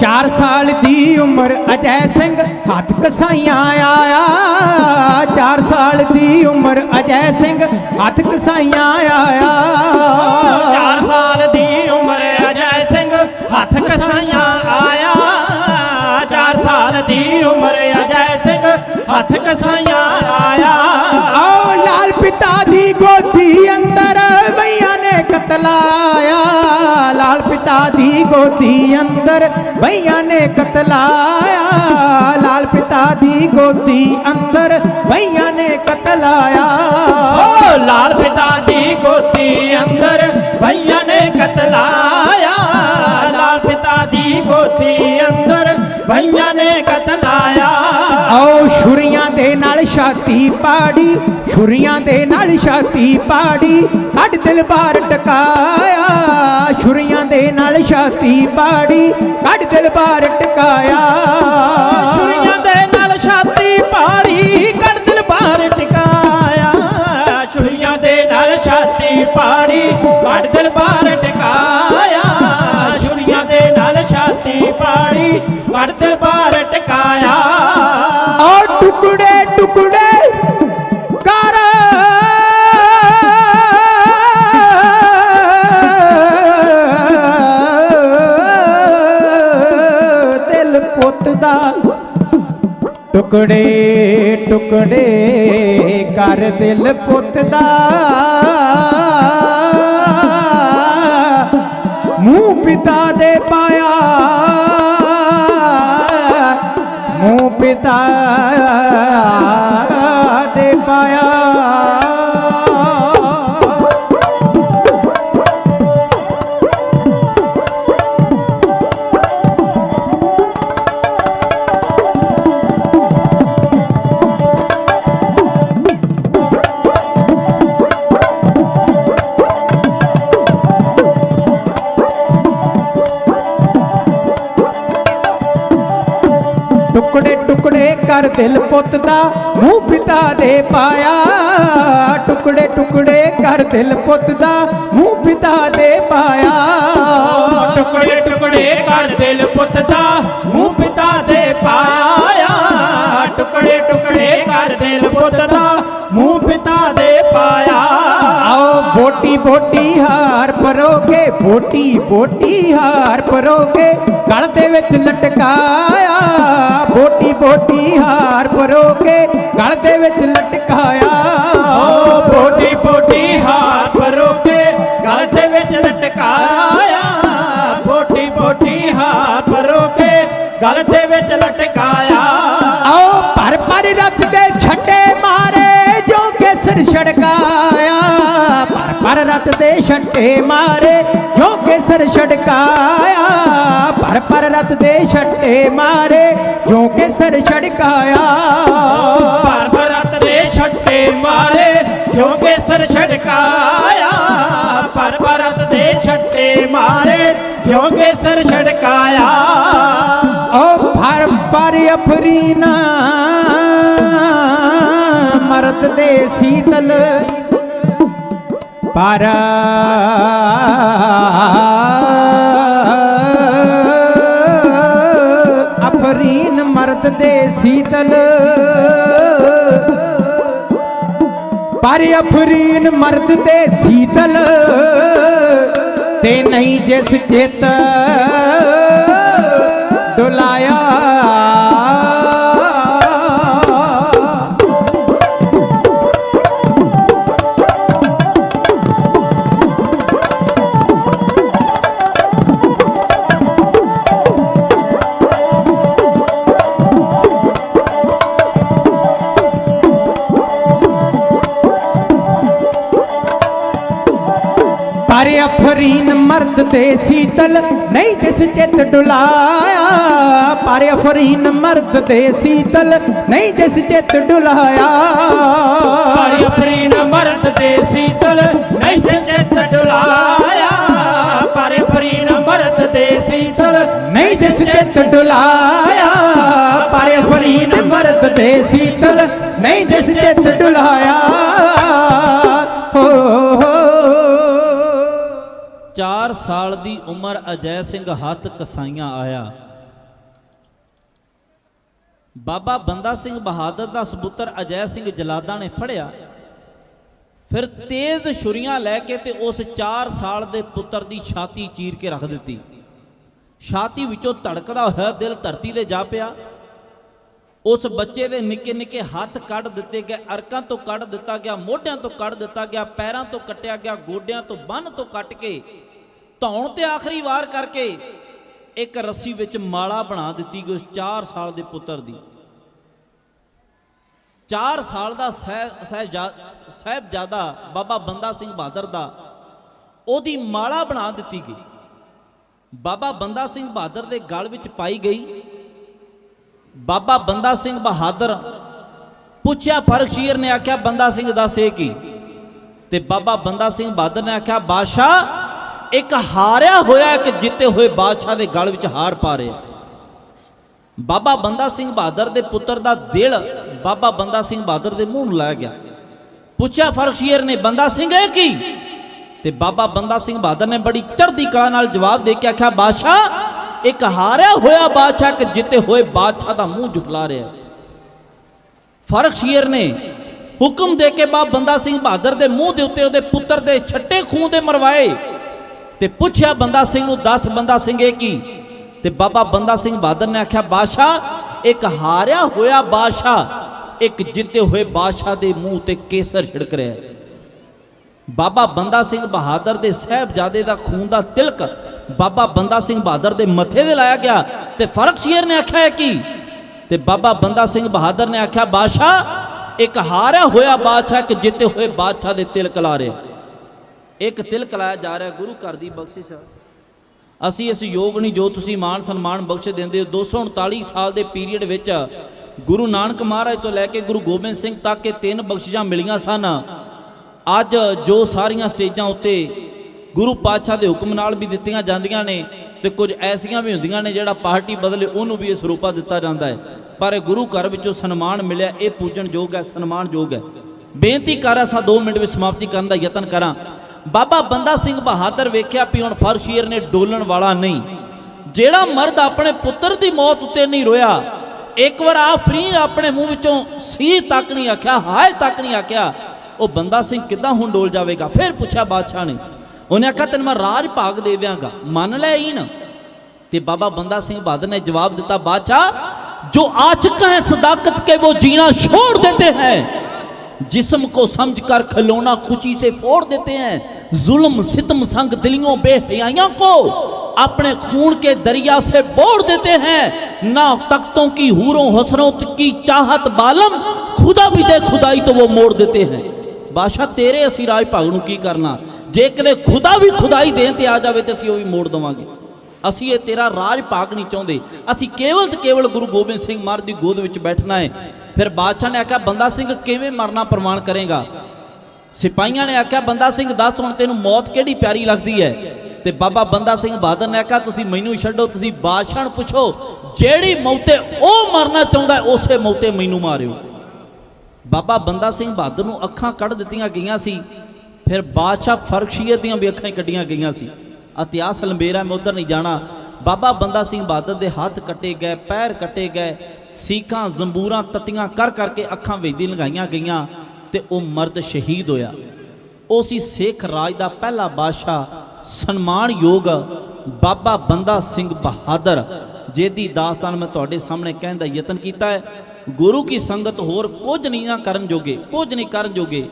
चार साल दी उम्र अजय सिंह हथ कसाइयां आया। 4 साल दी उम्र अजय सिंह हथ कसाइयां आया। 4 साल दी उम्र अजय सिंह हथ कसाइयां आया। 4 साल दी उम्र अजय सिंह हथ कसाइयां आया। आओ लाल पिता दी गोदी अंदर भैया ने कतलाया। लाल पिता दी गोदी अंदर भैया ने कतलाया। लाल पिता दी गोदी अंदर भैया ने कतलाया। ओ लाल पिता दी गोदी अंदर भैया ने कतलाया। लाल पिता दी गोदी अंदर भैया ने कतलाया। आओ छुरियां दे नाल छाती पाड़ी, छुरियां दे नाल छाती पाड़ी, कट दिल बार टकाया। छुरियां दे नाल छाती पाड़ी, कट दिल बार टकाया। छुरियां दे नाल छाती पाड़ी, कट दिल बार टकाया। छुरियां दे नाल छाती पाड़ी, कट दिल बार टकाया। छुरियां दे नाल छाती पाड़ी, कट दिल बार टकाया। और टुकड़े टुकड़े कर दिल पुत दा, टुकड़े टुकड़े कर दिल पुत दा। मुंह पिता दे पाया, मुंह पिता दे पाया। टुकड़े टुकड़े कर दिल पुत दा, मुंह पिता दे पाया। टुकड़े टुकड़े कर दिल पुत दा, मुंह पिता दे पाया। टुकड़े टुकड़े कर दिल पुत दा, मुंह पिता दे पाया। टुकड़े टुकड़े कर दिल पुत दा, मुंह पिता दे पाया। आओ बोटी बोटी हार परोगे, बोटी बोटी हार परोगे, गल दे विच लटकाया। बोटी बोटी हार परोगे, गल दे विच लटकाया। ओ बोटी बोटी हार परोगे, गल दे विच लटकाया। बोटी बोटी हार परोगे, गल दे विच लटकाया। आओ पर रत दे छट्टे मारे जो के सिर छड़काया। पर पर रत दे छट्टे मारे जो केसर छड़काया पर रत दे छट्टे मारे जो केसर छड़काया पर रत दे छट्टे मारे जो केसर छड़काया पर रत दे छट्टे मारे जो केसर छड़काया ओ पर अफरीना मरद दे शीतल पर अफरीन मर्द दे शीतल पर अफरीन मर्द दे शीतल ते नहीं जिस चित डुलाया पर अफरीन मर्द दे शीतल नहीं जिस चित डुलाया पर अफरीन मर्द दे शीतल नहीं जिस चित डुलाया पर अफरीन मर्द दे शीतल नहीं जिस चित डुलाया पर अफरीन मर्द दे शीतल नहीं जिस चित डुलाया पर अफरीन मर्द दे शीतल नहीं जिस चित डुलाया हो 4 ਸਾਲ ਦੀ ਉਮਰ ਅਜੈ ਸਿੰਘ ਹੱਥ ਕਸਾਈਆਂ ਆਇਆ। ਬਾਬਾ ਬੰਦਾ ਸਿੰਘ ਬਹਾਦਰ ਦਾ ਸਪੁੱਤਰ ਅਜੈ ਸਿੰਘ ਜਲਾਦਾਂ ਨੇ ਫੜਿਆ, ਫਿਰ ਤੇਜ਼ ਛੁਰੀਆਂ ਲੈ ਕੇ ਤੇ ਉਸ 4 ਸਾਲ ਦੇ ਪੁੱਤਰ ਦੀ ਛਾਤੀ ਚੀਰ ਕੇ ਰੱਖ ਦਿੱਤੀ। ਛਾਤੀ ਵਿੱਚੋਂ ਧੜਕਦਾ ਹੋਇਆ ਦਿਲ ਧਰਤੀ ਤੇ ਜਾ ਪਿਆ। ਉਸ ਬੱਚੇ ਦੇ ਨਿੱਕੇ ਨਿੱਕੇ ਹੱਥ ਕੱਢ ਦਿੱਤੇ ਗਏ, ਅਰਕਾਂ ਤੋਂ ਕੱਢ ਦਿੱਤਾ ਗਿਆ, ਮੋਢਿਆਂ ਤੋਂ ਕੱਢ ਦਿੱਤਾ ਗਿਆ, ਪੈਰਾਂ ਤੋਂ ਕੱਟਿਆ ਗਿਆ, ਗੋਡਿਆਂ ਤੋਂ ਬੰਨ ਤੋਂ ਕੱਟ ਕੇ ਧੌਣ ਤੇ ਆਖਰੀ ਵਾਰ ਕਰਕੇ ਇੱਕ ਰੱਸੀ ਵਿੱਚ ਮਾਲਾ ਬਣਾ ਦਿੱਤੀ ਗਈ ਉਸ 4 ਸਾਲ ਦੇ ਪੁੱਤਰ ਦੀ। 4 ਸਾਲ ਦਾ ਸਾਹਿਬਜ਼ਾਦਾ ਬਾਬਾ ਬੰਦਾ ਸਿੰਘ ਬਹਾਦਰ ਦਾ ਉਹਦੀ ਮਾਲਾ ਬਣਾ ਦਿੱਤੀ ਗਈ। ਬਾਬਾ ਬੰਦਾ ਸਿੰਘ ਬਹਾਦਰ ਦੇ ਗਲ ਵਿੱਚ ਪਾਈ ਗਈ। ਬਾਬਾ ਬੰਦਾ ਸਿੰਘ ਬਹਾਦਰ ਪੁੱਛਿਆ, ਫਰਖਸ਼ੀਰ ਨੇ ਆਖਿਆ ਬੰਦਾ ਸਿੰਘ ਦੱਸ ਇਹ ਕੀ? ਤੇ ਬਾਬਾ ਬੰਦਾ ਸਿੰਘ ਬਹਾਦਰ ਨੇ ਆਖਿਆ ਬਾਦਸ਼ਾਹ ਇੱਕ ਹਾਰਿਆ ਹੋਇਆ ਇੱਕ ਜਿੱਤੇ ਹੋਏ ਬਾਦਸ਼ਾਹ ਦੇ ਗਲ ਵਿੱਚ ਹਾਰ ਪਾ ਰਿਹਾ। ਬਾਬਾ ਬੰਦਾ ਸਿੰਘ ਬਹਾਦਰ ਦੇ ਪੁੱਤਰ ਦਾ ਦਿਲ ਬਾਬਾ ਬੰਦਾ ਸਿੰਘ ਬਹਾਦਰ ਦੇ ਮੂੰਹ ਨੂੰ ਲਾਇਆ ਗਿਆ। ਪੁੱਛਿਆ ਫਰਖਸ਼ੀਰ ਨੇ ਬੰਦਾ ਸਿੰਘ ਇਹ ਕੀ? ਤੇ ਬਾਬਾ ਬੰਦਾ ਸਿੰਘ ਬਹਾਦਰ ਨੇ ਬੜੀ ਚੜ੍ਹਦੀ ਕਲਾ ਨਾਲ ਜਵਾਬ ਦੇ ਕੇ ਆਖਿਆ ਬਾਦਸ਼ਾਹ ਇੱਕ ਹਾਰਿਆ ਹੋਇਆ ਬਾਦਸ਼ਾਹ ਇੱਕ ਜਿੱਤੇ ਹੋਏ ਬਾਦਸ਼ਾਹ ਦਾ ਮੂੰਹ ਝੁਠਲਾ ਰਿਹਾ। ਫਰਖਸ਼ੀਰ ਨੇ ਹੁਕਮ ਦੇ ਕੇ ਬਾਬਾ ਬੰਦਾ ਸਿੰਘ ਬਹਾਦਰ ਦੇ ਮੂੰਹ ਦੇ ਉੱਤੇ ਉਹਦੇ ਪੁੱਤਰ ਦੇ ਛੱਟੇ ਖੂਨ ਦੇ ਮਰਵਾਏ ਤੇ ਪੁੱਛਿਆ ਬੰਦਾ ਸਿੰਘ ਨੂੰ ਦੱਸ ਬੰਦਾ ਸਿੰਘ ਇਹ ਕੀ? ਤੇ ਬਾਬਾ ਬੰਦਾ ਸਿੰਘ ਬਹਾਦਰ ਨੇ ਆਖਿਆ ਬਾਦਸ਼ਾਹ ਇੱਕ ਹਾਰਿਆ ਹੋਇਆ ਬਾਦਸ਼ਾਹ ਇੱਕ ਜਿੱਤੇ ਹੋਏ ਬਾਦਸ਼ਾਹ ਦੇ ਮੂੰਹ ਤੇ ਕੇਸਰ ਛਿੜਕ ਰਿਹਾ। ਬਾਬਾ ਬੰਦਾ ਸਿੰਘ ਬਹਾਦਰ ਦੇ ਸਾਹਿਬਜ਼ਾਦੇ ਦਾ ਖੂਨ ਦਾ ਤਿਲਕ ਬਾਬਾ ਬੰਦਾ ਸਿੰਘ ਬਹਾਦਰ ਦੇ ਮੱਥੇ ਤੇ ਲਾਇਆ ਗਿਆ। ਤੇ ਫਰਖਸ਼ੀਰ ਨੇ ਆਖਿਆ ਕੀ? ਤੇ ਬਾਬਾ ਬੰਦਾ ਸਿੰਘ ਬਹਾਦਰ ਨੇ ਆਖਿਆ ਬਾਦਸ਼ਾਹ ਇੱਕ ਹਾਰਿਆ ਹੋਇਆ ਬਾਦਸ਼ਾਹ ਇੱਕ ਜਿੱਤੇ ਹੋਏ ਬਾਦਸ਼ਾਹ ਦੇ ਤਿਲਕ ਲਾ ਰਿਹਾ। ਇੱਕ ਤਿਲਕ ਲਾਇਆ ਜਾ ਰਿਹਾ। ਗੁਰੂ ਘਰ ਦੀ ਬਖਸ਼ਿਸ਼ ਅਸੀਂ ਇਸ ਯੋਗ ਨਹੀਂ ਜੋ ਤੁਸੀਂ ਮਾਣ ਸਨਮਾਨ ਬਖਸ਼ ਦਿੰਦੇ ਹੋ। 239 ਸਾਲ ਦੇ ਪੀਰੀਅਡ ਵਿੱਚ ਗੁਰੂ ਨਾਨਕ ਮਹਾਰਾਜ ਤੋਂ ਲੈ ਕੇ ਗੁਰੂ ਗੋਬਿੰਦ ਸਿੰਘ ਤੱਕ ਇਹ 3 ਬਖਸ਼ਿਸ਼ਾਂ ਮਿਲੀਆਂ ਸਨ। ਅੱਜ ਜੋ ਸਾਰੀਆਂ ਸਟੇਜਾਂ ਉੱਤੇ ਗੁਰੂ ਪਾਤਸ਼ਾਹ ਦੇ ਹੁਕਮ ਨਾਲ ਵੀ ਦਿੱਤੀਆਂ ਜਾਂਦੀਆਂ ਨੇ ਤੇ ਕੁਝ ਐਸੀਆਂ ਵੀ ਹੁੰਦੀਆਂ ਨੇ ਜਿਹੜਾ ਪਾਰਟੀ ਬਦਲੇ ਉਹਨੂੰ ਵੀ ਇਹ ਸਰੂਪਾ ਦਿੱਤਾ ਜਾਂਦਾ ਹੈ, ਪਰ ਇਹ ਗੁਰੂ ਘਰ ਵਿੱਚੋਂ ਸਨਮਾਨ ਮਿਲਿਆ, ਇਹ ਪੂਜਣਯੋਗ ਹੈ, ਸਨਮਾਨਯੋਗ ਹੈ। ਬੇਨਤੀ ਕਰ ਰਿਹਾ ਸਾਂ 2 ਮਿੰਟ ਵਿੱਚ ਸਮਾਪਤੀ ਕਰਨ ਦਾ ਯਤਨ ਕਰਾਂ। ਬਾਬਾ ਬੰਦਾ ਸਿੰਘ ਬਹਾਦਰ ਵੇਖਿਆ ਵੀ ਹੁਣ ਫਰਖਸ਼ੀਰ ਨੇ ਡੋਲਣ ਵਾਲਾ ਨਹੀਂ। ਜਿਹੜਾ ਮਰਦ ਆਪਣੇ ਪੁੱਤਰ ਦੀ ਮੌਤ ਉੱਤੇ ਨਹੀਂ ਰੋਇਆ, ਇੱਕ ਵਾਰ ਆਫਰੀਨ ਆਪਣੇ ਮੂੰਹ ਵਿੱਚੋਂ ਸੀ ਤੱਕ ਨਹੀਂ ਆਖਿਆ, ਹਾਏ ਤੱਕ ਨਹੀਂ ਆਖਿਆ, ਉਹ ਬੰਦਾ ਸਿੰਘ ਕਿੱਦਾਂ ਹੁਣ ਡੋਲ ਜਾਵੇਗਾ? ਫਿਰ ਪੁੱਛਿਆ ਬਾਦਸ਼ਾਹ ਨੇ, ਉਹਨੇ ਆਖਿਆ ਤੈਨੂੰ ਮੈਂ ਰਾਜ ਭਾਗ ਦੇ ਦਿਆਂਗਾ, ਮੰਨ ਲੈ ਈਨ। ਤੇ ਬਾਬਾ ਬੰਦਾ ਸਿੰਘ ਬਹਾਦਰ ਨੇ ਜਵਾਬ ਦਿੱਤਾ ਬਾਦਸ਼ਾਹ ਜੋ आशिक हैं सदाकत के वो जीना छोड़ देते हैं, जिस्म को समझकर खिलौना खुशी से फोड़ देते हैं, जुल्म सितम संग दिलियों बेहयाइयों को अपने खून के दरिया से बोड़ देते हैं, ना तख्तों की हूरों हसनों की चाहत बालम, खुदा भी दे खुदाई तो वो मोड़ देते हैं। बादशाह तेरे असी राज भाग नूं की करना, ਜੇ ਕਦੇ ਖੁਦਾ ਵੀ ਖੁਦਾਈ ਦੇਣ ਤੇ ਆ ਜਾਵੇ ਤੇ ਅਸੀਂ ਉਹ ਵੀ ਮੋੜ ਦੇਵਾਂਗੇ। ਅਸੀਂ ਇਹ ਤੇਰਾ ਰਾਜ ਭਾਗ ਨਹੀਂ ਚਾਹੁੰਦੇ, ਅਸੀਂ ਕੇਵਲ ਤੇ ਕੇਵਲ ਗੁਰੂ ਗੋਬਿੰਦ ਸਿੰਘ ਮਹਾਰਾਜ ਦੀ ਗੋਦ ਵਿੱਚ ਬੈਠਣਾ ਹੈ। ਫਿਰ ਬਾਦਸ਼ਾਹ ਨੇ ਆਖਿਆ ਬੰਦਾ ਸਿੰਘ ਕਿਵੇਂ ਮਰਨਾ ਪ੍ਰਵਾਨ ਕਰੇਗਾ? ਸਿਪਾਹੀਆਂ ਨੇ ਆਖਿਆ ਬੰਦਾ ਸਿੰਘ ਦੱਸ ਹੁਣ ਤੈਨੂੰ ਮੌਤ ਕਿਹੜੀ ਪਿਆਰੀ ਲੱਗਦੀ ਹੈ? ਤੇ ਬਾਬਾ ਬੰਦਾ ਸਿੰਘ ਬਹਾਦਰ ਨੇ ਆਖਿਆ ਤੁਸੀਂ ਮੈਨੂੰ ਛੱਡੋ, ਤੁਸੀਂ ਬਾਦਸ਼ਾਹ ਨੂੰ ਪੁੱਛੋ ਜਿਹੜੀ ਮੌਤੇ ਉਹ ਮਰਨਾ ਚਾਹੁੰਦਾ ਉਸੇ ਮੌਤੇ ਮੈਨੂੰ ਮਾਰਿਓ। ਬਾਬਾ ਬੰਦਾ ਸਿੰਘ ਬਹਾਦਰ ਨੂੰ ਅੱਖਾਂ ਕੱਢ ਦਿੱਤੀਆਂ ਗਈਆਂ ਸੀ। ਫਿਰ ਬਾਦਸ਼ਾਹ ਫਰਖਸ਼ੀਅਤ ਦੀਆਂ ਵੀ ਅੱਖਾਂ ਹੀ ਕੱਢੀਆਂ ਗਈਆਂ ਸੀ। ਇਤਿਹਾਸ ਲੰਬੇਰਾ, ਮੈਂ ਉੱਧਰ ਨਹੀਂ ਜਾਣਾ। ਬਾਬਾ ਬੰਦਾ ਸਿੰਘ ਬਹਾਦਰ ਦੇ ਹੱਥ ਕੱਟੇ ਗਏ, ਪੈਰ ਕੱਟੇ ਗਏ, ਸੀਖਾਂ ਜ਼ੰਬੂਰਾਂ ਤੱਤੀਆਂ ਕਰ ਕਰਕੇ ਅੱਖਾਂ ਵੇਦੀ ਲੰਘਾਈਆਂ ਗਈਆਂ ਤੇ ਉਹ ਮਰਦ ਸ਼ਹੀਦ ਹੋਇਆ। ਉਹ ਸੀ ਸਿੱਖ ਰਾਜ ਦਾ ਪਹਿਲਾ ਬਾਦਸ਼ਾਹ, ਸਨਮਾਨਯੋਗ ਬਾਬਾ ਬੰਦਾ ਸਿੰਘ ਬਹਾਦਰ, ਜਿਹਦੀ ਦਾਸਤਾਨ ਮੈਂ ਤੁਹਾਡੇ ਸਾਹਮਣੇ ਕਹਿਣ ਦਾ ਯਤਨ ਕੀਤਾ ਹੈ। ਗੁਰੂ ਕੀ ਸੰਗਤ ਹੋਰ ਕੁਝ ਨਹੀਂ ਨਾ ਕਰਨ ਜੋਗੇ, ਕੁਝ ਨਹੀਂ ਕਰਨ ਜੋਗੇ।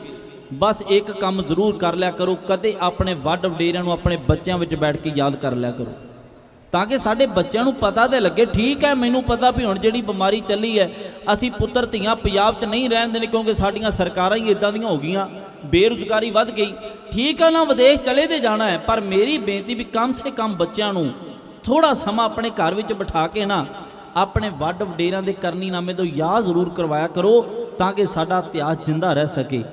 ਬਸ ਇੱਕ ਕੰਮ ਜ਼ਰੂਰ ਕਰ ਲਿਆ ਕਰੋ, ਕਦੇ ਆਪਣੇ ਵੱਡ ਵਡੇਰਿਆਂ ਨੂੰ ਆਪਣੇ ਬੱਚਿਆਂ ਵਿੱਚ ਬੈਠ ਕੇ ਯਾਦ ਕਰ ਲਿਆ ਕਰੋ, ਤਾਂ ਕਿ ਸਾਡੇ ਬੱਚਿਆਂ ਨੂੰ ਪਤਾ ਤੇ ਲੱਗੇ। ਠੀਕ ਹੈ, ਮੈਨੂੰ ਪਤਾ ਵੀ ਹੁਣ ਜਿਹੜੀ ਬਿਮਾਰੀ ਚੱਲੀ ਹੈ ਅਸੀਂ ਪੁੱਤਰ ਧੀਆਂ ਪੰਜਾਬ 'ਚ ਨਹੀਂ ਰਹਿਣ ਦੇਣੇ, ਕਿਉਂਕਿ ਸਾਡੀਆਂ ਸਰਕਾਰਾਂ ਹੀ ਇਦਾਂ ਦੀਆਂ ਹੋ ਗਈਆਂ, ਬੇਰੁਜ਼ਗਾਰੀ ਵੱਧ ਗਈ। ਠੀਕ ਹੈ ਨਾ, ਵਿਦੇਸ਼ ਚਲੇ ਤੇ ਜਾਣਾ ਹੈ, ਪਰ ਮੇਰੀ ਬੇਨਤੀ ਵੀ ਕਮ ਸੇ ਕਮ ਬੱਚਿਆਂ ਨੂੰ ਥੋੜਾ ਸਮਾਂ ਆਪਣੇ ਘਰ ਵਿੱਚ ਬਿਠਾ ਕੇ ਨਾ ਆਪਣੇ ਵੱਡ ਵਡੇਰਿਆਂ ਦੇ ਕਰਨੀਨਾਮੇ ਤੋਂ ਯਾਦ ਜ਼ਰੂਰ ਕਰਵਾਇਆ ਕਰੋ, ਤਾਂ ਕਿ ਸਾਡਾ ਇਤਿਹਾਸ ਜਿੰਦਾ ਰਹਿ ਸਕੇ।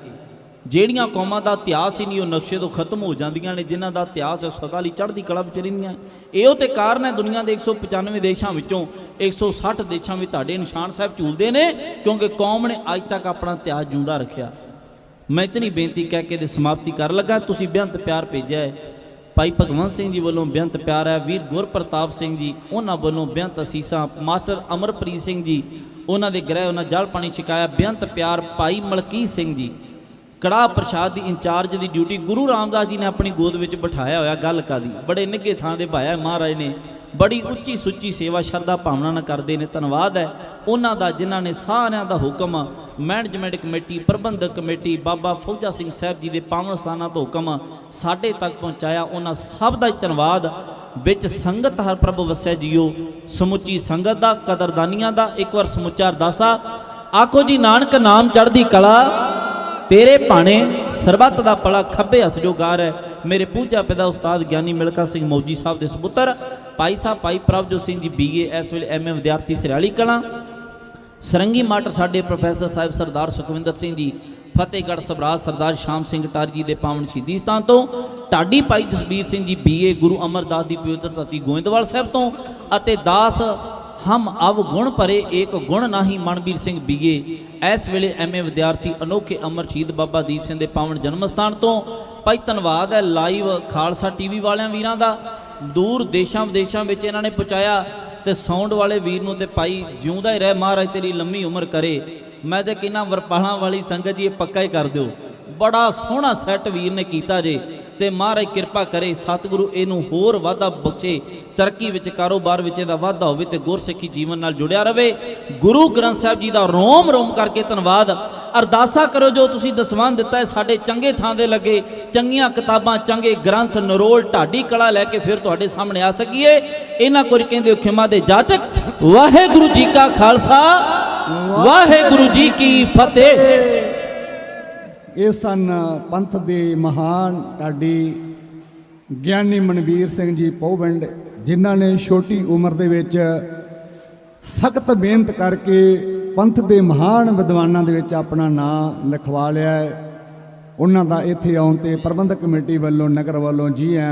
ਜਿਹੜੀਆਂ ਕੌਮਾਂ ਦਾ ਇਤਿਹਾਸ ਹੀ ਨਹੀਂ ਉਹ ਨਕਸ਼ੇ ਤੋਂ ਖਤਮ ਹੋ ਜਾਂਦੀਆਂ ਨੇ, ਜਿਨ੍ਹਾਂ ਦਾ ਇਤਿਹਾਸ ਸਦਾ ਲਈ ਚੜ੍ਹਦੀ ਕਲਾ ਵਿੱਚ ਰਹਿੰਦੀਆਂ। ਇਹੋ ਤੇ ਕਾਰਨ ਹੈ ਦੁਨੀਆ ਦੇ 195 ਦੇਸ਼ਾਂ ਵਿੱਚੋਂ 160 ਦੇਸ਼ਾਂ ਵਿੱਚ ਤੁਹਾਡੇ ਨਿਸ਼ਾਨ ਸਾਹਿਬ ਝੂਲਦੇ ਨੇ, ਕਿਉਂਕਿ ਕੌਮ ਨੇ ਅੱਜ ਤੱਕ ਆਪਣਾ ਇਤਿਹਾਸ ਜਿਉਂਦਾ ਰੱਖਿਆ। ਮੈਂ ਇਤਨੀ ਬੇਨਤੀ ਕਹਿ ਕੇ ਦੀ ਸਮਾਪਤੀ ਕਰਨ ਲੱਗਾ। ਤੁਸੀਂ ਬੇਅੰਤ ਪਿਆਰ ਭੇਜਿਆ ਹੈ, ਭਾਈ ਭਗਵੰਤ ਸਿੰਘ ਜੀ ਵੱਲੋਂ ਬੇਅੰਤ ਪਿਆਰ ਹੈ, ਵੀਰ ਗੁਰਪ੍ਰਤਾਪ ਸਿੰਘ ਜੀ ਉਹਨਾਂ ਵੱਲੋਂ ਬੇਅੰਤ ਅਸੀਸਾਂ, ਮਾਸਟਰ ਅਮਰਪ੍ਰੀਤ ਸਿੰਘ ਜੀ ਉਹਨਾਂ ਦੇ ਗ੍ਰਹਿ ਉਹਨਾਂ ਜਲ ਪਾਣੀ ਛਕਾਇਆ, ਬੇਅੰਤ ਪਿਆਰ ਭਾਈ ਮਲਕੀਤ ਸਿੰਘ ਜੀ ਕੜਾਹ ਪ੍ਰਸ਼ਾਦ ਦੀ ਇੰਚਾਰਜ ਦੀ ਡਿਊਟੀ ਗੁਰੂ ਰਾਮਦਾਸ ਜੀ ਨੇ ਆਪਣੀ ਗੋਦ ਵਿੱਚ ਬਿਠਾਇਆ ਹੋਇਆ। ਗੱਲ ਕਾਦੀ, ਬੜੇ ਨਿੱਘੇ ਥਾਂ ਦੇ ਭਾਇਆ ਮਹਾਰਾਜ ਨੇ, ਬੜੀ ਉੱਚੀ ਸੁੱਚੀ ਸੇਵਾ ਸ਼ਰਧਾ ਭਾਵਨਾ ਨਾਲ ਕਰਦੇ ਨੇ। ਧੰਨਵਾਦ ਹੈ ਉਹਨਾਂ ਦਾ ਜਿਨ੍ਹਾਂ ਨੇ ਸਾਰਿਆਂ ਦਾ ਹੁਕਮ, ਮੈਨੇਜਮੈਂਟ ਕਮੇਟੀ, ਪ੍ਰਬੰਧਕ ਕਮੇਟੀ, ਬਾਬਾ ਫੌਜਾ ਸਿੰਘ ਸਾਹਿਬ ਜੀ ਦੇ ਪਾਵਨ ਸਥਾਨਾਂ ਤੋਂ ਹੁਕਮ ਸਾਡੇ ਤੱਕ ਪਹੁੰਚਾਇਆ। ਉਹਨਾਂ ਸਭ ਦਾ ਧੰਨਵਾਦ। ਵਿੱਚ ਸੰਗਤ ਹਰ ਪ੍ਰਭ ਵਸਿਆ ਜੀਓ, ਸਮੁੱਚੀ ਸੰਗਤ ਦਾ, ਕਦਰਦਾਨੀਆਂ ਦਾ ਇੱਕ ਵਾਰ ਸਮੁੱਚਾ ਅਰਦਾਸਾ ਆਖੋ ਜੀ ਨਾਨਕ ਨਾਮ ਚੜ੍ਹਦੀ ਕਲਾ ਤੇਰੇ ਭਾਣੇ ਸਰਬੱਤ ਦਾ ਭਲਾ ਖੱਬੇ ਹੱਥ ਜੋ ਗਾਰ ਹੈ। ਮੇਰੇ ਪੂਜਾ ਪਿਤਾ ਉਸਤਾਦ ਗਿਆਨੀ ਮਿਲਖਾ ਸਿੰਘ ਮੌਜੀ ਸਾਹਿਬ ਦੇ ਸਪੁੱਤਰ ਭਾਈ ਸਾਹਿਬ ਭਾਈ ਪ੍ਰਭਜੋਤ ਸਿੰਘ ਜੀ BA, ਇਸ ਵੇਲੇ MA ਵਿਦਿਆਰਥੀ ਸਰਿਆਲੀ ਕਲਾਂ। ਸਰੰਗੀ ਮਾਟਰ ਸਾਡੇ ਪ੍ਰੋਫੈਸਰ ਸਾਹਿਬ ਸਰਦਾਰ ਸੁਖਵਿੰਦਰ ਸਿੰਘ ਜੀ ਫਤਿਹਗੜ੍ਹ ਸਬਰਾਜ, ਸਰਦਾਰ ਸ਼ਾਮ ਸਿੰਘ ਟਾਰ ਜੀ ਦੇ ਪਾਵਨ ਸ਼ਹੀਦੀ ਸਥਾਨ ਤੋਂ। ਢਾਡੀ ਭਾਈ ਜਸਬੀਰ ਸਿੰਘ ਜੀ BA, ਗੁਰੂ ਅਮਰਦਾਸ ਦੀ ਪਵਿੱਤਰ ਧਰਤੀ ਗੋਇੰਦਵਾਲ ਸਾਹਿਬ ਤੋਂ। ਅਤੇ ਦਾਸ ਹਮ ਅਵ ਗੁਣ ਭਰੇ ਏਕ ਗੁਣ ਨਾਹੀ ਮਨਬੀਰ ਸਿੰਘ BA, ਇਸ ਵੇਲੇ MA ਵਿਦਿਆਰਥੀ ਅਨੋਖੇ ਅਮਰ ਸ਼ਹੀਦ ਬਾਬਾ ਦੀਪ ਸਿੰਘ ਦੇ ਪਾਵਨ ਜਨਮ ਸਥਾਨ ਤੋਂ। ਭਾਈ ਧੰਨਵਾਦ ਹੈ ਲਾਈਵ ਖਾਲਸਾ TV ਵਾਲਿਆਂ ਵੀਰਾਂ ਦਾ, ਦੂਰ ਦੇਸ਼ਾਂ ਵਿਦੇਸ਼ਾਂ ਵਿੱਚ ਇਹਨਾਂ ਨੇ ਪਹੁੰਚਾਇਆ। ਤੇ ਸਾਊਂਡ ਵਾਲੇ ਵੀਰ ਨੂੰ ਤੇ ਭਾਈ ਜਿਉਂਦਾ ਹੀ ਰਹਿ, ਮਹਾਰਾਜ ਤੇਰੀ ਲੰਮੀ ਉਮਰ ਕਰੇ। ਮੈਂ ਤੇ ਕਹਿੰਦਾ ਵਰਪਾਲਾਂ ਵਾਲੀ ਸੰਗਤ ਜੀ ਇਹ ਪੱਕਾ ਹੀ ਕਰ ਦਿਓ, ਬੜਾ ਸੋਹਣਾ ਸੈੱਟ ਵੀਰ ਨੇ ਕੀਤਾ ਜੇ। ਤੇ ਮਹਾਰਾਜ ਕਿਰਪਾ ਕਰੇ, ਸਤਿਗੁਰੂ ਇਹਨੂੰ ਹੋਰ ਵਾਧਾ ਬਖਸ਼ੇ, ਤਰੱਕੀ ਵਿੱਚ, ਕਾਰੋਬਾਰ ਵਿੱਚ ਇਹਦਾ ਵਾਧਾ ਹੋਵੇ ਤੇ ਗੁਰਸਿੱਖੀ ਜੀਵਨ ਨਾਲ ਜੁੜਿਆ ਰਵੇ। ਗੁਰੂ ਗ੍ਰੰਥ ਸਾਹਿਬ ਜੀ ਦਾ ਰੋਮ ਰੋਮ ਕਰਕੇ ਧੰਨਵਾਦ। ਅਰਦਾਸਾ ਕਰੋ ਜੋ ਤੁਸੀਂ ਦਸਵੰਧ ਦਿੱਤਾ ਹੈ ਸਾਡੇ ਚੰਗੇ ਥਾਂ ਦੇ ਲੱਗੇ, ਚੰਗੀਆਂ ਕਿਤਾਬਾਂ, ਚੰਗੇ ਗ੍ਰੰਥ ਨਰੋਲ ਢਾਡੀ ਕਲਾ ਲੈ ਕੇ ਫਿਰ ਤੁਹਾਡੇ ਸਾਹਮਣੇ ਆ ਸਕੀਏ। ਇਹਨਾਂ ਕੁਝ ਕਹਿੰਦੇ ਖਿਮਾ ਦੇ ਜਾਚਕ। ਵਾਹਿਗੁਰੂ ਜੀ ਕਾ ਖਾਲਸਾ, ਵਾਹਿਗੁਰੂ ਜੀ ਕੀ ਫਤਿਹ। ਇਹ ਸਨ ਪੰਥ ਦੇ ਮਹਾਨ ਢਾਡੀ ਗਿਆਨੀ ਮਨਵੀਰ ਸਿੰਘ ਜੀ ਪਹੁਵਿੰਡ, ਜਿਨ੍ਹਾਂ ਨੇ ਛੋਟੀ ਉਮਰ ਦੇ ਵਿੱਚ ਸਖਤ ਮਿਹਨਤ ਕਰਕੇ ਪੰਥ ਦੇ ਮਹਾਨ ਵਿਦਵਾਨਾਂ ਦੇ ਵਿੱਚ ਆਪਣਾ ਨਾਮ ਲਿਖਵਾ ਲਿਆ ਹੈ। ਉਹਨਾਂ ਦਾ ਇੱਥੇ ਆਉਣ ਤੇ ਪ੍ਰਬੰਧਕ ਕਮੇਟੀ ਵੱਲੋਂ, ਨਗਰ ਵੱਲੋਂ ਜੀ ਆਇਆਂ